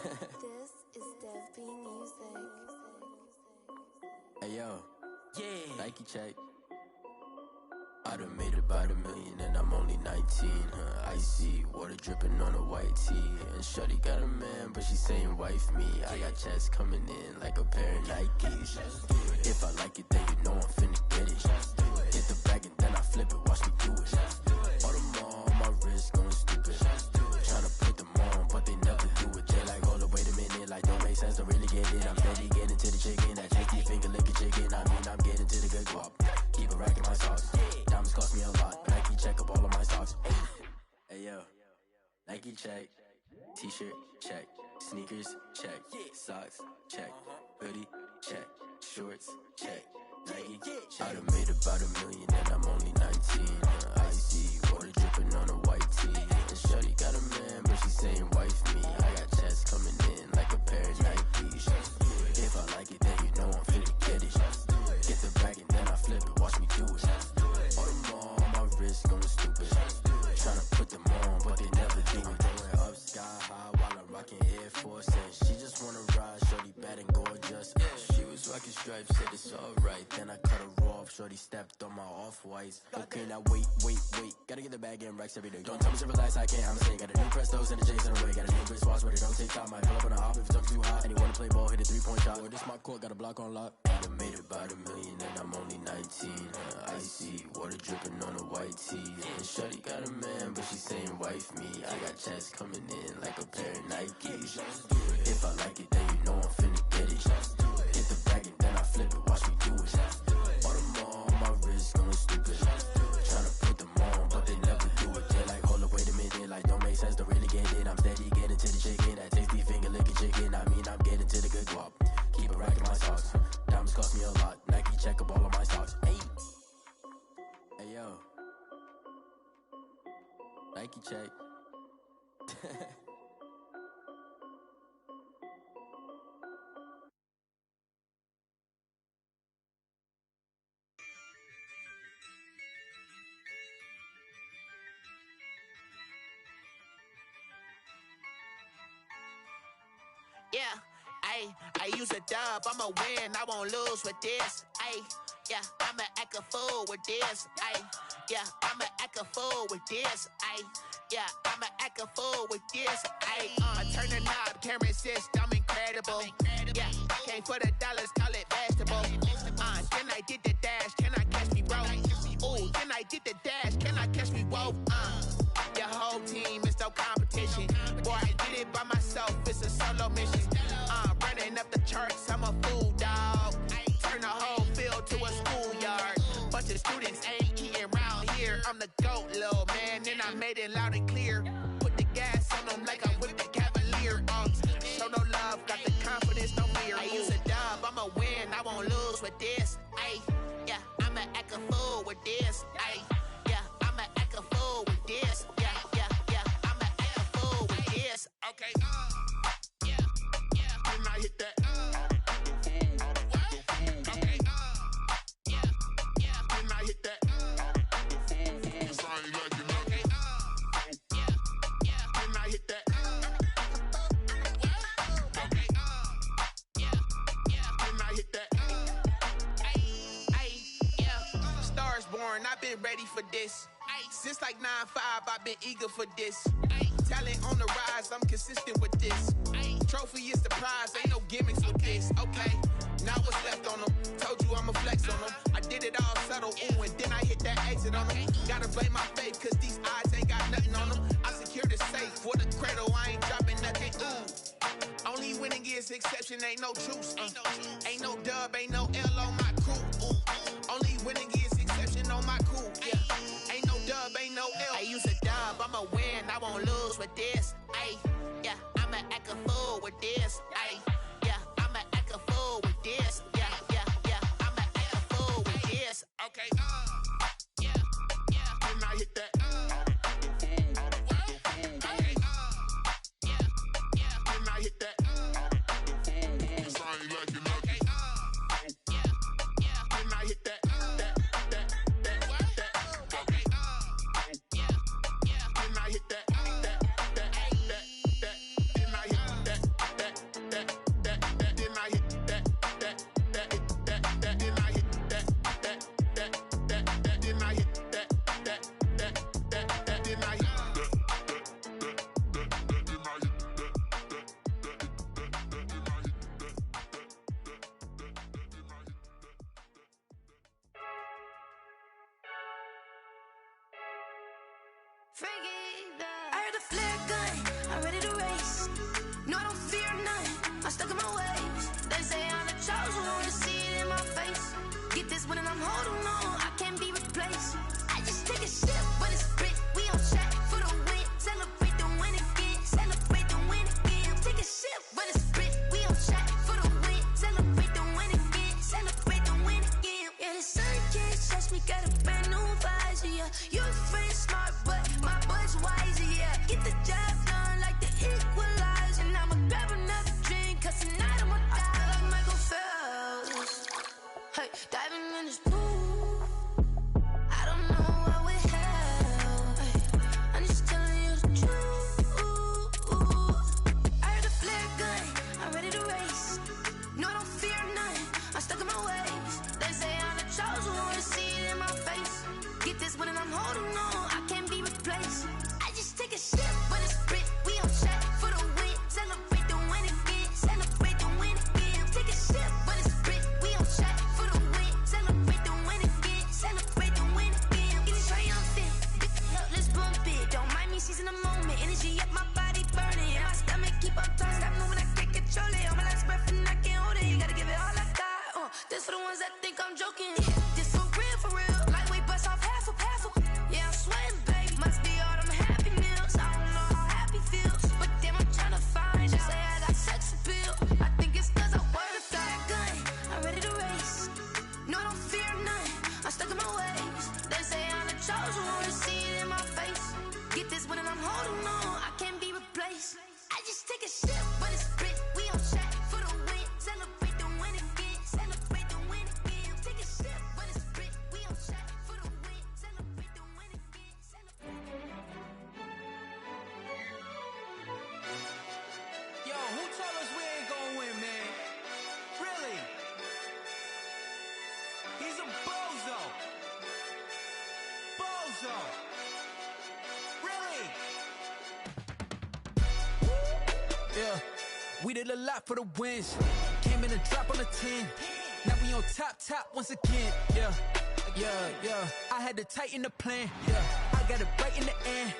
This is Dev B Music. Hey yo, yeah. Nike check. I done made about $1 million and I'm only 19. Icy water dripping on a white tee. And shorty got a man, but she saying wife me. I got checks coming in like a pair of Nikes. If I like it, then you know I'm finna get it. Hit the bag and then I flip it, watch me do it. All them on my wrist going stupid. Tryna put them on, but they never do it. They like, hold up, wait a minute, like don't make sense, don't really get it. I'm steady getting to the chicken, that tasty finger licking chicken. I mean, I'm getting to the good guap. Keep a rack in my socks. Diamonds cost me a lot. Nike check up all of my socks. Hey yo, Nike check. T-shirt check. Sneakers check. Socks check. Hoodie check. Shorts check. Nike I done made about $1 million and I'm only 19. Icy water dripping on a white tee. And shorty got a man, but she saying wife me. I got checks coming in like a pair of Nikes. If I like it, then you know I'm finna get it. Get the bag and then I flip it, watch me do it. All them on my wrist going stupid. Tryna put them on, but they never do it. Going up sky high while I'm rocking Air Force. And she just wanna ride, shorty bad and gorgeous. She was rocking stripes, said it's alright. Then I cut her off, shorty stepped on my off-whites. Okay, now wait. Gotta get the bag in racks every day. Don't tell me to relax, I can't, I'm saying. Got a new Prestos and a J's in a way. Got a new wristwatch, but it don't take time. I pull up on a hop if it's too hot. And you wanna play ball, hit a 3-point shot. Or this my court, got a block on lock. I done made about $1 million and I'm only 19. Icy water dripping on a white tee. And shorty got a man, but she saying wife me. I got checks coming in like a pair of Nikes. If I like it, then you know I'm finna get it. Hit the bag and then I flip it, watch me do it. All them on my wrist going stupid. Tryna put them on, but they never do it. They like, hold up, wait a minute, like don't make sense, don't really get it. I'm steady getting to the chicken, that tasty finger licking chicken. I mean, I'm getting to the good guap. Keep a rack in my socks. Diamonds cost me a lot. Nike check up all of my socks. Hey yo, Nike check. Yeah, I use a dub, I'ma win, I won't lose with this. Yeah, I'ma act a fool with this. Yeah, I'ma act a fool with this. Yeah, I'ma act a fool with this. Turn the knob, camera assist, I'm incredible. Yeah, came for the dollars, call it vegetable. Then I did the dash, can I catch me, bro? Ooh, then I did the dash, can I catch me, whoa? Your whole team is no competition. Boy, I did it by myself, it's a solo mission. Running up the charts, I'm a fool, dog. Turn the whole field to a schoolyard. Bunch of students ain't eating round here. I'm the GOAT, little man, and I made it loud and clear. Put the gas on them like I'm with the Cavalier. Show no love, got the confidence, no fear. I use a dub, I'ma win, I won't lose with this. Yeah, I'ma act a fool with this. Yeah, I'ma act a fool with this. Yeah, I'ma act a fool with this. Okay, can I hit that? Okay, can I hit that? Cause I ain't like it, okay, can I hit that? Okay, can I hit that? Yeah, Stars born, I've been ready for this. Since like 9-5, I've been eager for this. Talent on the rise, I'm consistent with this. Trophy is the prize, ain't no gimmicks with this. Okay, now what's left on them? Told you I'ma flex on them. I did it all subtle, ooh, and then I hit that exit on them. Gotta blame my faith, cause these odds ain't got nothing on them. I secure the safe for the cradle, I ain't dropping nothing, ooh. Only winning is exception, ain't no truce. Ain't no dub, ain't no L on my crew. Only winning is exception on my crew. Yeah, ain't no dub, ain't no L. I use a dub, I'ma win, I won't lose with this. Yeah, I'ma act a fool with this. Yeah, I'ma act a fool with this. Yeah, I'ma act a fool with this. Okay, can I hit that? Okay, can I hit that? Cause I ain't like it, okay, can I hit that? Okay, can I hit that? Can I hit that? in my head. That in my head. I heard the flare gun, I'm ready to race. No, I don't fear none, I'm stuck in my ways. They say I'm the chosen one, to see it in my face. Get this one and I'm holding on, I can't be replaced. I just take a sip, but it's spit, we on track for the win. Celebrate the win again, celebrate the win again. Take a sip, but it's spit, we on track for the win. Celebrate the win again, celebrate the win again. Yeah, the sun can't touch me, got a brand new visor, yeah. Your friend smart, but my bud's wiser, yeah. Get the job done like the equalizer. And I'ma grab another drink, cause tonight I'ma die. I feel like Michael Phelps. Hey, diving in this pool. I don't know what we have. Hey, I'm just telling you the truth. I heard the flare gun, I'm ready to race. No, I don't fear none, I'm stuck in my ways. They say I'm the chosen one, to see it in my face. Get this one and I'm holding on, I can't be replaced. I just take a sip, but it's spit, we on track for the win. Celebrate the win again, celebrate the win again. Take a sip, but it's spit, we on track for the win. Celebrate the win again, celebrate the win again. Get it triumphant, look, let's bump it. Don't mind me seizing the moment, energy up my body burning. And my stomach keep on turning, stop moving, I can't control it. On my last breath and I can't hold it, you gotta give it all I got. This for the ones that think I'm joking. This for real, lightweight bust off half a. Yeah, I'm sweating, baby. Must be all them happy meals. I don't know how happy feels, but damn, I'm trying to find out. Say I got sex appeal. I think it's cause I wear the fire gun. I'm ready to race. No, I don't fear none. I'm stuck in my ways. They say I'm the chosen one, to see it in my face. Get this one and I'm holding on, I can't be replaced. I just take a sip, but it's spit. We on track for the win. Celebrate the win again. Celebrate the win again. Take a sip, but it's spit. We on track for the win. Celebrate the win again. Yo, who told us we ain't gonna win, man? Really? He's a bozo. Bozo. Really? Yeah, we did a lot for the wins. Came in a drop on a 10. Now we on top once again. Yeah. I had to tighten the plan. Yeah, I got it right in the end.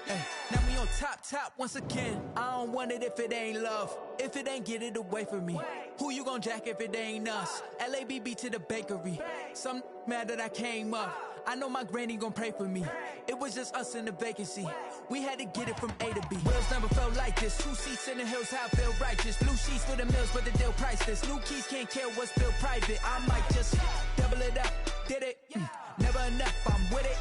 Now we on top once again. I don't want it if it ain't love. If it ain't, get it away from me. Who you gon' jack if it ain't us? LABB to the bakery. Some mad that I came up. I know my granny gon' pray for me. It was just us in the vacancy. We had to get it from A to B. Wheels never felt like this. 2 seats in the hills, how I feel righteous. Blue sheets for the mills, but the deal priceless. New keys can't care what's still private. I might just double it up. Did it? Never enough, I'm with it.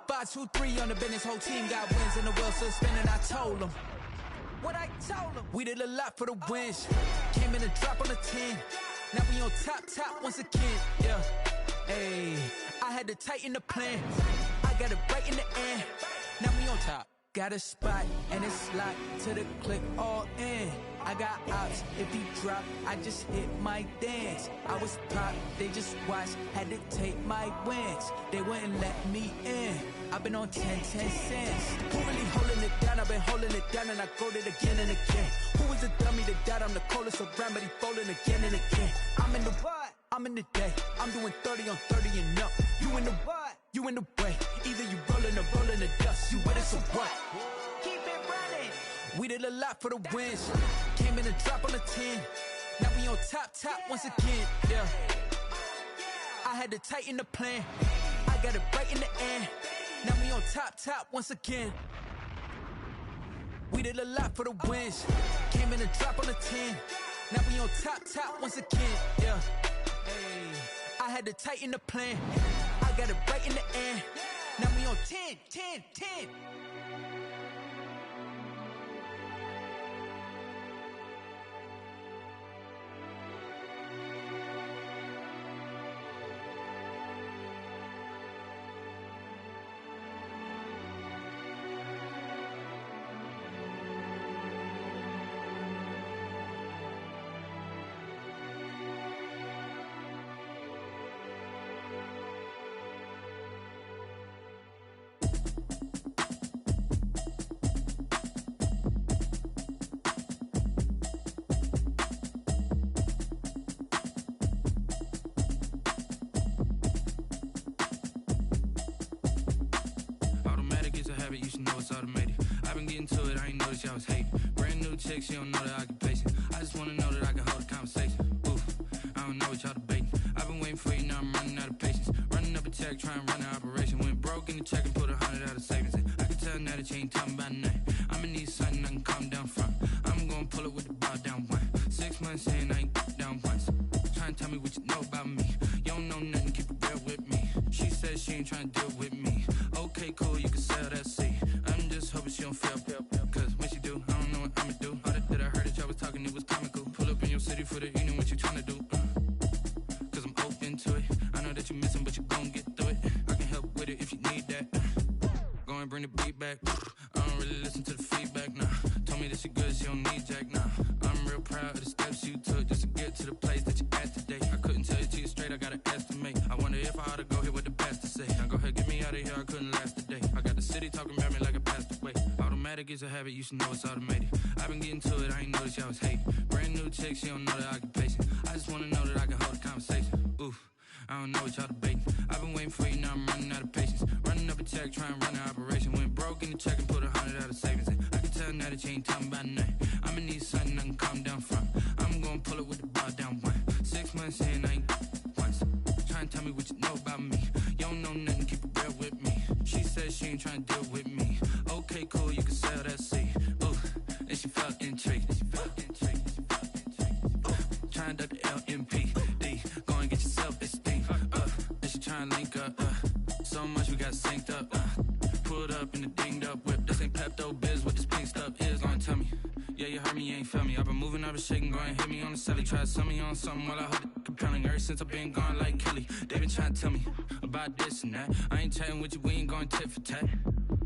5, 2, 3 on the business. Whole team got wins and the wheels still spinning. I told them what I told them. We did a lot for the wins. Came in a drop on a 10. Now we on top once again. Yeah. Hey, I had to tighten the plan. I got it right in the end. Now we on top. Got a spot and it's locked to the click all in. I got ops, if he drop, I just hit my dance. I was pop, they just watched, had to take my wins. They wouldn't let me in. I've been on 10 cents. Who really holding it down? I've been holding it down and I go it again and again. Who was the dummy that died? I'm the coldest around, but he folding again and again. I'm in the what? I'm in the day. I'm doing 30 on 30 and up. You in the what? You in the way. Either you rolling or rolling the dust. You with us or what? Keep it running. We did a lot for the wins. Came in a drop on a 10. Now we on top once again. Yeah. I had to tighten the plan. I got it right in the end. Now we on top once again. We did a lot for the wins. Came in a drop on a 10. Now we on top once again. Yeah. Hey, I had to tighten the plan. I got it right in the end. Now we on 10. habit, you should know it's automated. I've been getting to it, I ain't noticed y'all was hating. Brand new chick, she don't know the occupation. I just wanna know that I can hold a conversation. Oof, I don't know what y'all debating. I've been waiting for you, now I'm running out of patience. Running up a check, trying to run an operation. Went broke in the check and put 100 out of savings in. I can tell now that you ain't talking about nothing. I'ma need something I can calm down from. I'm gonna pull it with the bar down one. 6 months in, I ain't down once. Trying to tell me what you know about me. You don't know nothing, keep it real with me. She says she ain't trying to deal with me. Okay, cool, you can sell that seat. I'm just hoping she don't fail. Cause when she do, I don't know what I'ma do. All that I heard that y'all was talking, it was comical. Pull up in your city for the evening, what you trying to do? Cause I'm open to it. I know that you're missing, but you gon' get through it. I can help with it if you need that. Go and bring the beat back. I don't really listen to the feedback, nah. Told me that she good, she don't need jack, nah. I'm real proud of the steps you took just to get to the place that you at today. I couldn't tell you to you straight, I gotta estimate. I wonder if I ought to go here with the pastor say. Now go ahead, get me out of here, I couldn't last a day. I got the city talking about me like I passed away. Automatic is a habit, you should know it's automated. I've been getting to it, I ain't noticed y'all was hating. Brand new chick, she don't know the occupation. I just wanna know that I can hold a conversation. Oof, I don't know what y'all debating. I've been waiting for you, now I'm running out of patience. Running up a check, trying to run an operation. Went broke in the check and put 100 out of savings in. I can tell now that you ain't talking about nothing. I'ma need something I can calm down from. I'm gonna pull it with the bar down one. 6 months in, I ain't once. Trying to tell me what you know about me. You don't know nothing, keep it real with me. She says she ain't trying to deal with me. Okay, cool, you can sell that seat. Ooh, and she felt intrigued. Trying to the LMPD. Go and get your self-esteem. And she trying to link up. So much we got synced up. Pulled up in the dinged up whip. This ain't Pepto-Biz, what this pink stuff is. Long tell me. Yeah, you heard me, you ain't felt me. I've been moving, I've been shaking, go and hit me on the celly. Try to sell me on something while I hold it compelling. Ever since I've been gone like Kelly, they been trying to tell me about this and that. I ain't chatting with you, we ain't going tit for tat.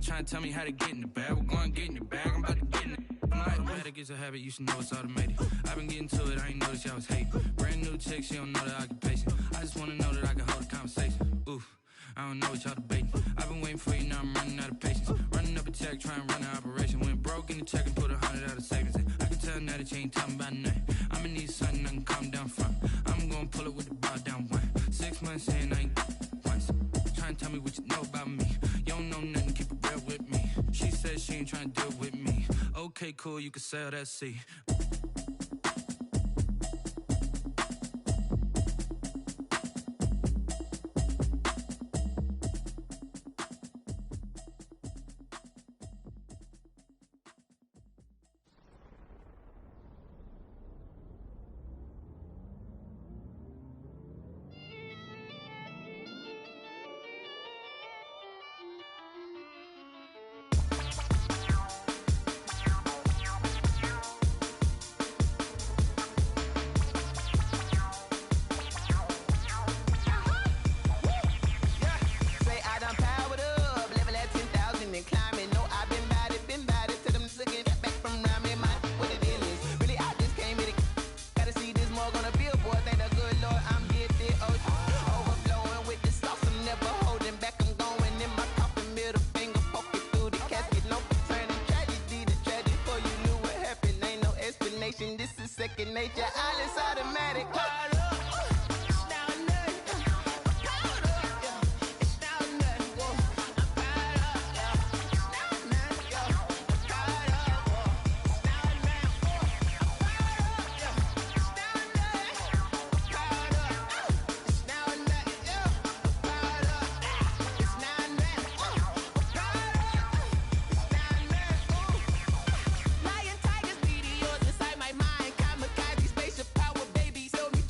Trying to tell me how to get in the bag, we're going to get in the bag, I'm about to get in it. Automatic is a habit, you should know it's automated. I've been getting to it, I ain't noticed y'all was hating. Brand new chick, she don't know the occupation. I just wanna know that I can hold a conversation. Oof, I don't know what y'all debating. I've been waiting for you, now I'm running out of patience. Running up a check, trying to run an operation. Went broke in the check and put 100 out of savings in. I can tell now that you ain't talking about nothing. I'ma need something I can calm down from. I'm gonna pull it with the bar down one. 6 months in, I ain't once. Trying to tell me what you know about me. You don't know nothing, keep it real with me. She says she ain't trying to deal with me. Okay, cool, you can sell that seat. Second nature, all is automatic. Lion, tigers, meteors inside my mind. Kamikaze, spaceship power, baby. Show me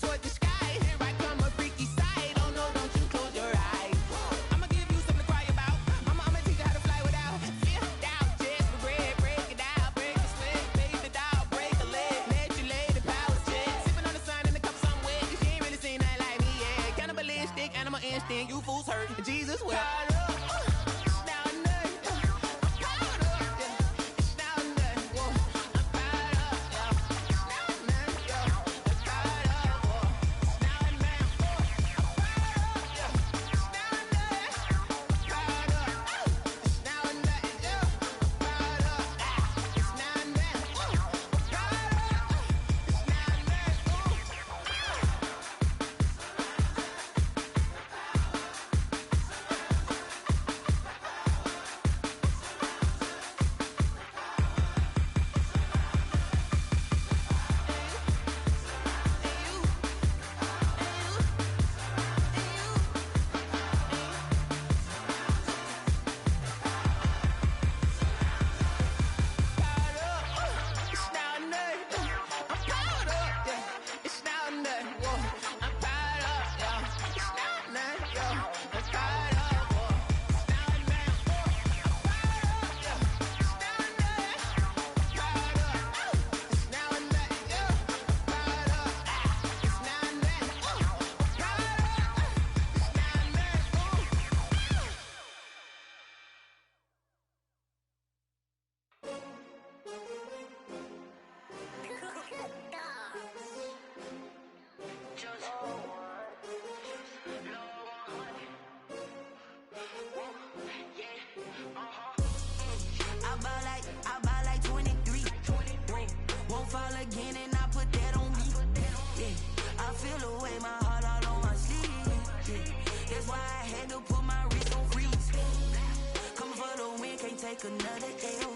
take another L.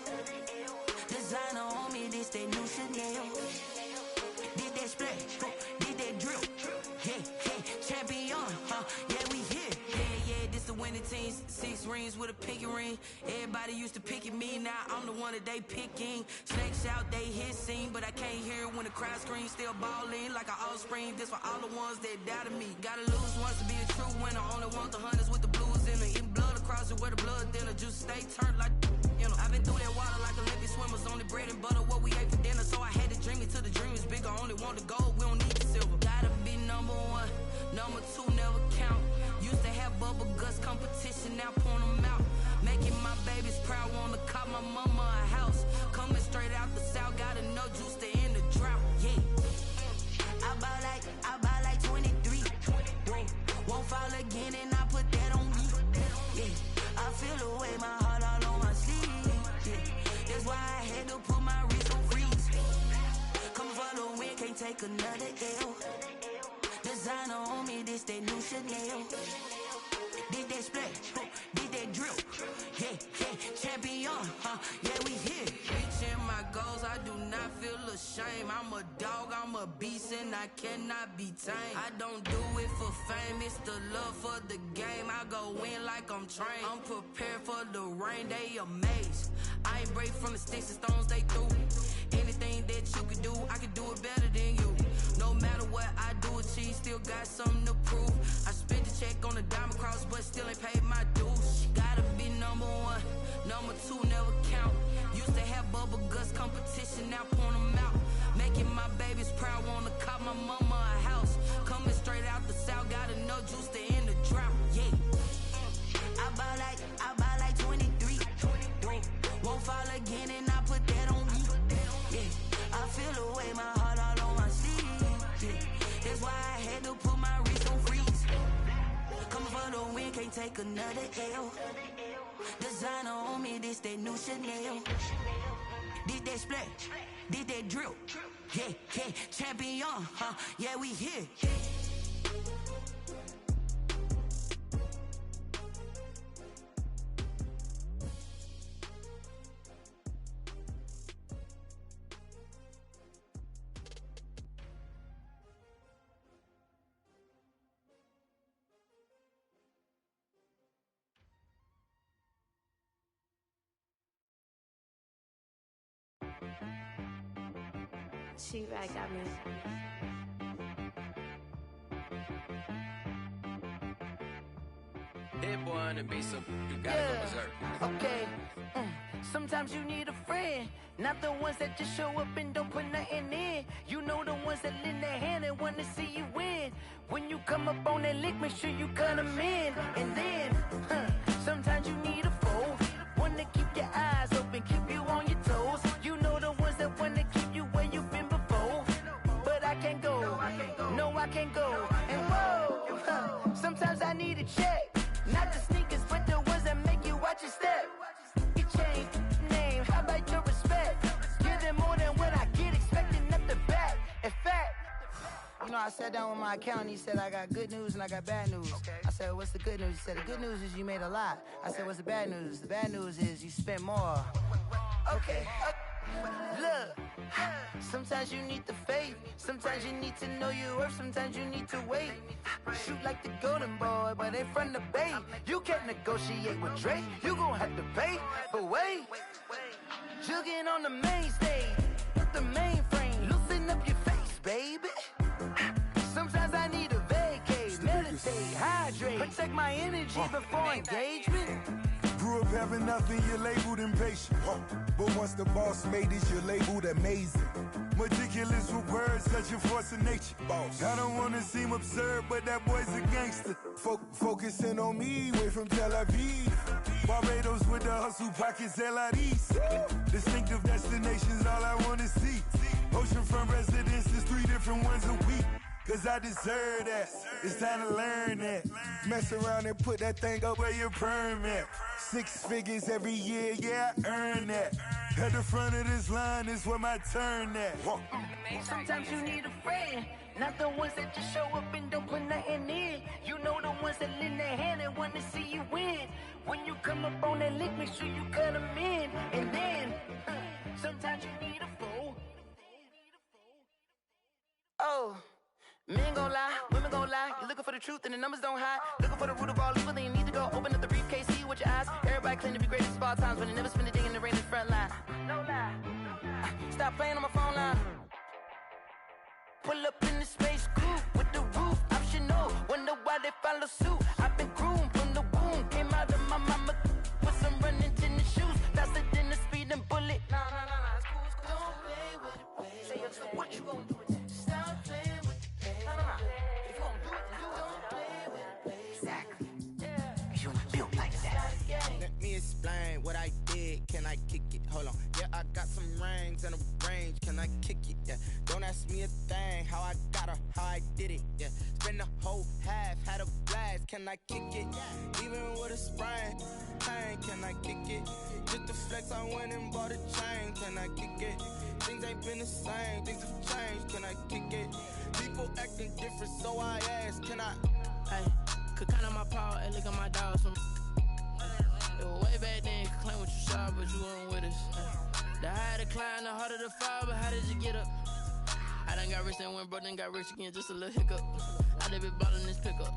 Designer on me, this that new Chanel. Did that splash, did that drill. Yeah, champion, yeah, we here. Yeah, this the winning team. 6 rings with a pinky ring. Everybody used to picking me, now I'm the one that they picking. Snakes out, they hissing, but I can't hear when the crowd screams. Still balling like an offspring. This for all the ones that doubted me. Gotta lose once to be a true winner. Only want the hunters with the blues in it. Eating blood across it where the blood thinner. Juice stay turned like, you know. I've been through that water like Olympic swimmers. Only bread and butter, what we ate for dinner. So I had to dream it till the dream is bigger. Only want the gold, we don't need the silver. Gotta be number 1, number 2 never count. Used to have bubble guts competition, now point them out. Making my babies proud, wanna cop my mama a house. Coming straight out the south, gotta know juice to end the drought. Yeah, I buy like 23. Whoa, won't fall again and I put that on me. Yeah, I feel the way, my heart all on my sleeve. Yeah, that's why I had to put my wrist on freeze. Coming for the win, can't take another L. Designer on me, this that new Chanel. Did that splash, did that drill. Yeah, champion, yeah, we here. Reaching my goals, I do not feel ashamed. I'm a dog, I'm a beast, and I cannot be tamed. I don't do it for fame, it's the love for the game. I go in like I'm trained. I'm prepared for the rain, they amazed. I ain't break from the sticks and stones they threw. Anything that you can do, I can do it better than you. No matter what I do, achieve, still got something to prove. I spent the check on the diamond cross, but still ain't paid my dues. Gotta be number 1, number 2 never count. Used to have bubble guts competition, now point them out. Making my babies proud, wanna cop my mama a house. Coming straight out the south, gotta know juice to end the drought. Yeah, I buy like 23. Whoa, won't fall again and I put that on me. Yeah, I feel the way, my heart all on my sleeve. Yeah, that's why I had to put my wrist on freeze. Coming for the win, can't take another L. Designer on me, this that new Chanel. Did that splash, did that drill. Yeah, champion, yeah, we here. She right got me. Hit boy on the beat, so you gotta go berserk. Okay. Sometimes you need a friend, not the ones that just show up and don't put nothing in. You know the ones that lend their hand and want to see you win. When you come up on that lick, make sure you cut them in. And then, sometimes you need a foe, one to keep your eyes open, keep you on your toes. You know the ones that want to keep you where you've been before. But I can't go, no I can't go. And whoa, sometimes I need a check, not the sneakers, but the ones that make you watch your step. You change name, how about your respect? Give them more than what I get, expecting nothing back. In fact, you know, I sat down with my accountant, he said I got good news and I got bad news. I said, what's the good news? He said, the good news is you made a lot. I said, what's the bad news? The bad news is you spent more. Okay. Look, sometimes you need the faith, sometimes you need to know your worth, sometimes you need to wait. Shoot like the golden boy, but they from the bay. You can't negotiate with Drake, you gon' have to pay. But wait, jugging on the main stage, the mainframe, loosen up your face, baby. Sometimes I need a vacate, meditate, hydrate, protect my energy before engagement. Grew up having nothing, you're labeled impatient. But once the boss made it, you're labeled amazing. Meticulous with words, such a force of nature. I don't wanna seem absurd, but that boy's a gangster. Focusing on me, way from Tel Aviv. Barbados with the hustle pockets, LIDs. Distinctive destinations, all I wanna see. Oceanfront residences, 3 different ones a week. Cause I deserve that, it's time to learn that. Mess around and put that thing up where your permit. 6 figures every year, yeah, I earn that. At the front of this line is where my turn at. Sometimes you need a friend, not the ones that just show up and don't put nothing in. You know the ones that lend their hand and want to see you win. When you come up on that lick, make sure you cut them in. And then, sometimes you need a fool. Oh, men gon' lie, women gon' lie. You're looking for the truth and the numbers don't hide. Looking for the root of all evil, then you need to go open up the briefcase, see with your eyes. Everybody claim to be greatest of all times, but they never spend a day in the rain in the front line. No lie. Stop playing on my phone line. Pull up in the space coupe with the roof optional. Wonder why they follow suit. I've been groomed from the womb. Came out of my mama with some running tennis shoes. Faster than the speeding bullet. Nah, it's cool, it's cool. Don't play with it, baby. Say what you gon' do with that? Stop playing with it, baby. Nah. If you gon' do it, then do it. Don't play with it, baby. Exactly. Yeah. You built like that. Let me explain what I did. Can I kick it? Hold on. Yeah, I got some rings and a range. Can I kick it? Yeah. Don't ask me a thing. How I got her, how I did it. Yeah. Spend the whole half, had a blast. Can I kick it? Even with a sprain, pain. Can I kick it? Just to flex, I went and bought a chain. Can I kick it? Things ain't been the same. Things have changed. Can I kick it? People acting different, so I ask. Can I? Hey, could count on my paw and look at my dogs from. It was way back then, could claim what you saw, but you weren't with us. The higher the climb, the harder the fall, but how did you get up? I done got rich and went broke, then got rich again, just a little hiccup. I done been ballin' this pickup.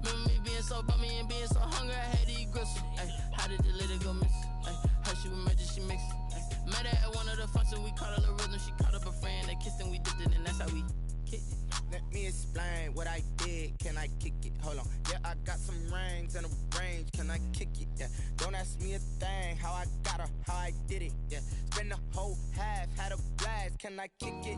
Remember me being so bummy and being so hungry, I had to eat gristle. Ay, how did the lady go miss? Ay, how she was magic, she mixed. Met her at one of the functions, we caught a little rhythm, she caught up a friend, they kissed and we dipped it, and that's how we kicked it. Let me explain what I did. Can I kick it? Hold on. Yeah, I got some rings and a range. Can I kick it? Yeah. Don't ask me a thing. How I got her, how I did it. Yeah. Spend the whole half, had a blast. Can I kick it?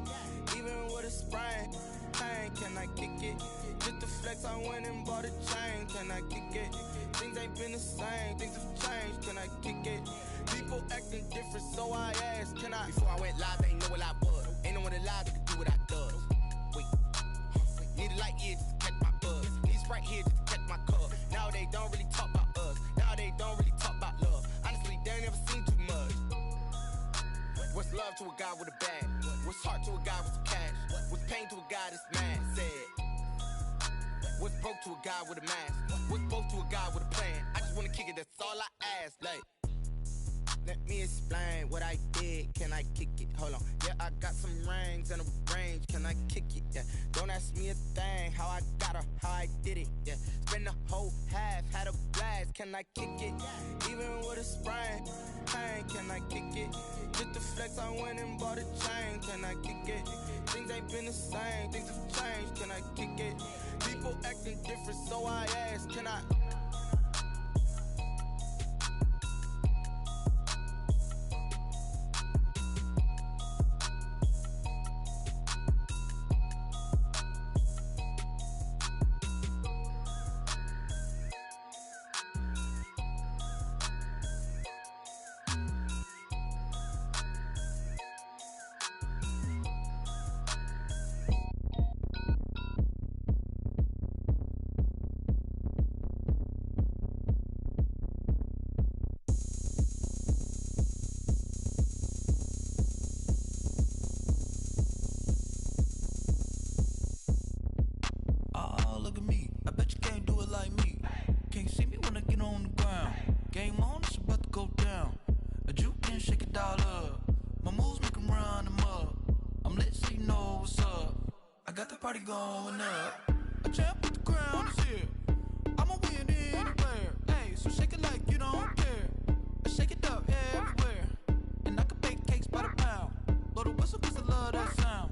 Even with a sprain, pain. Can I kick it? Just to flex, I went and bought a chain. Can I kick it? Things ain't been the same. Things have changed. Can I kick it? People acting different, so I asked. Can I? Before I went live, they ain't know what I was. Ain't no one alive that could do what I does. Wait. Need a light here just to catch my buzz. Need Sprite here just to catch my cup. Now they don't really talk about us. Now they don't really talk about love. Honestly, they ain't never seen too much. What's love to a guy with a bag? What's heart to a guy with some cash? What's pain to a guy that's mad? Said. What's broke to a guy with a mask? What's both to a guy with a plan? I just wanna kick it, that's all I ask. Like, let me explain what I did. Can I kick it? Hold on. Yeah, I got some rings and a range. Can I kick it? Yeah. Don't ask me a thing. How I got her, how I did it. Yeah. Spend the whole half, had a blast. Can I kick it? Even with a sprain, pain. Can I kick it? Just to flex, I went and bought a chain. Can I kick it? Things ain't been the same. Things have changed. Can I kick it? People acting different, so I ask. Can I? Going up, a champ with the crown is here. I'ma win anywhere. Hey, so shake it like you don't care. Shake it up everywhere. And I can bake cakes by the pound. Blow the whistle cause I love that sound.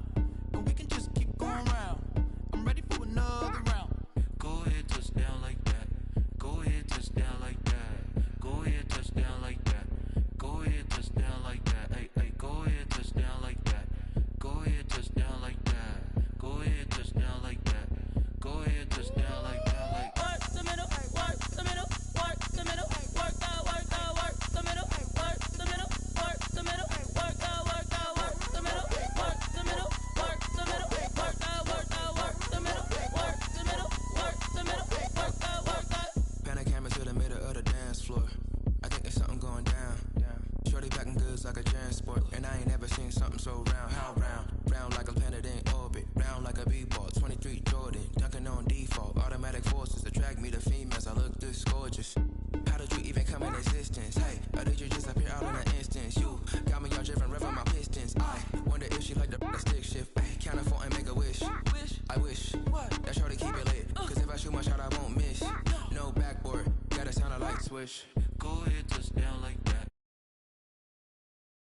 And we can just keep going round. I'm ready for another round. Go ahead, touch down like that. Go ahead, touch down like that. Go ahead, touch down like that. Go ahead, touch down like that. Hey, hey, go ahead, touch down like that. Go ahead, touch down like that. Go ahead, touch down like that. Go ahead, touch down like that. Like work the middle, work the middle, work the middle, Let's stick shift, ay, count a phone and make a wish. I wish, that shorty keep it lit. Cause if I shoot my shot, I won't miss. No backboard, gotta sound a light switch. Go ahead, touchdown like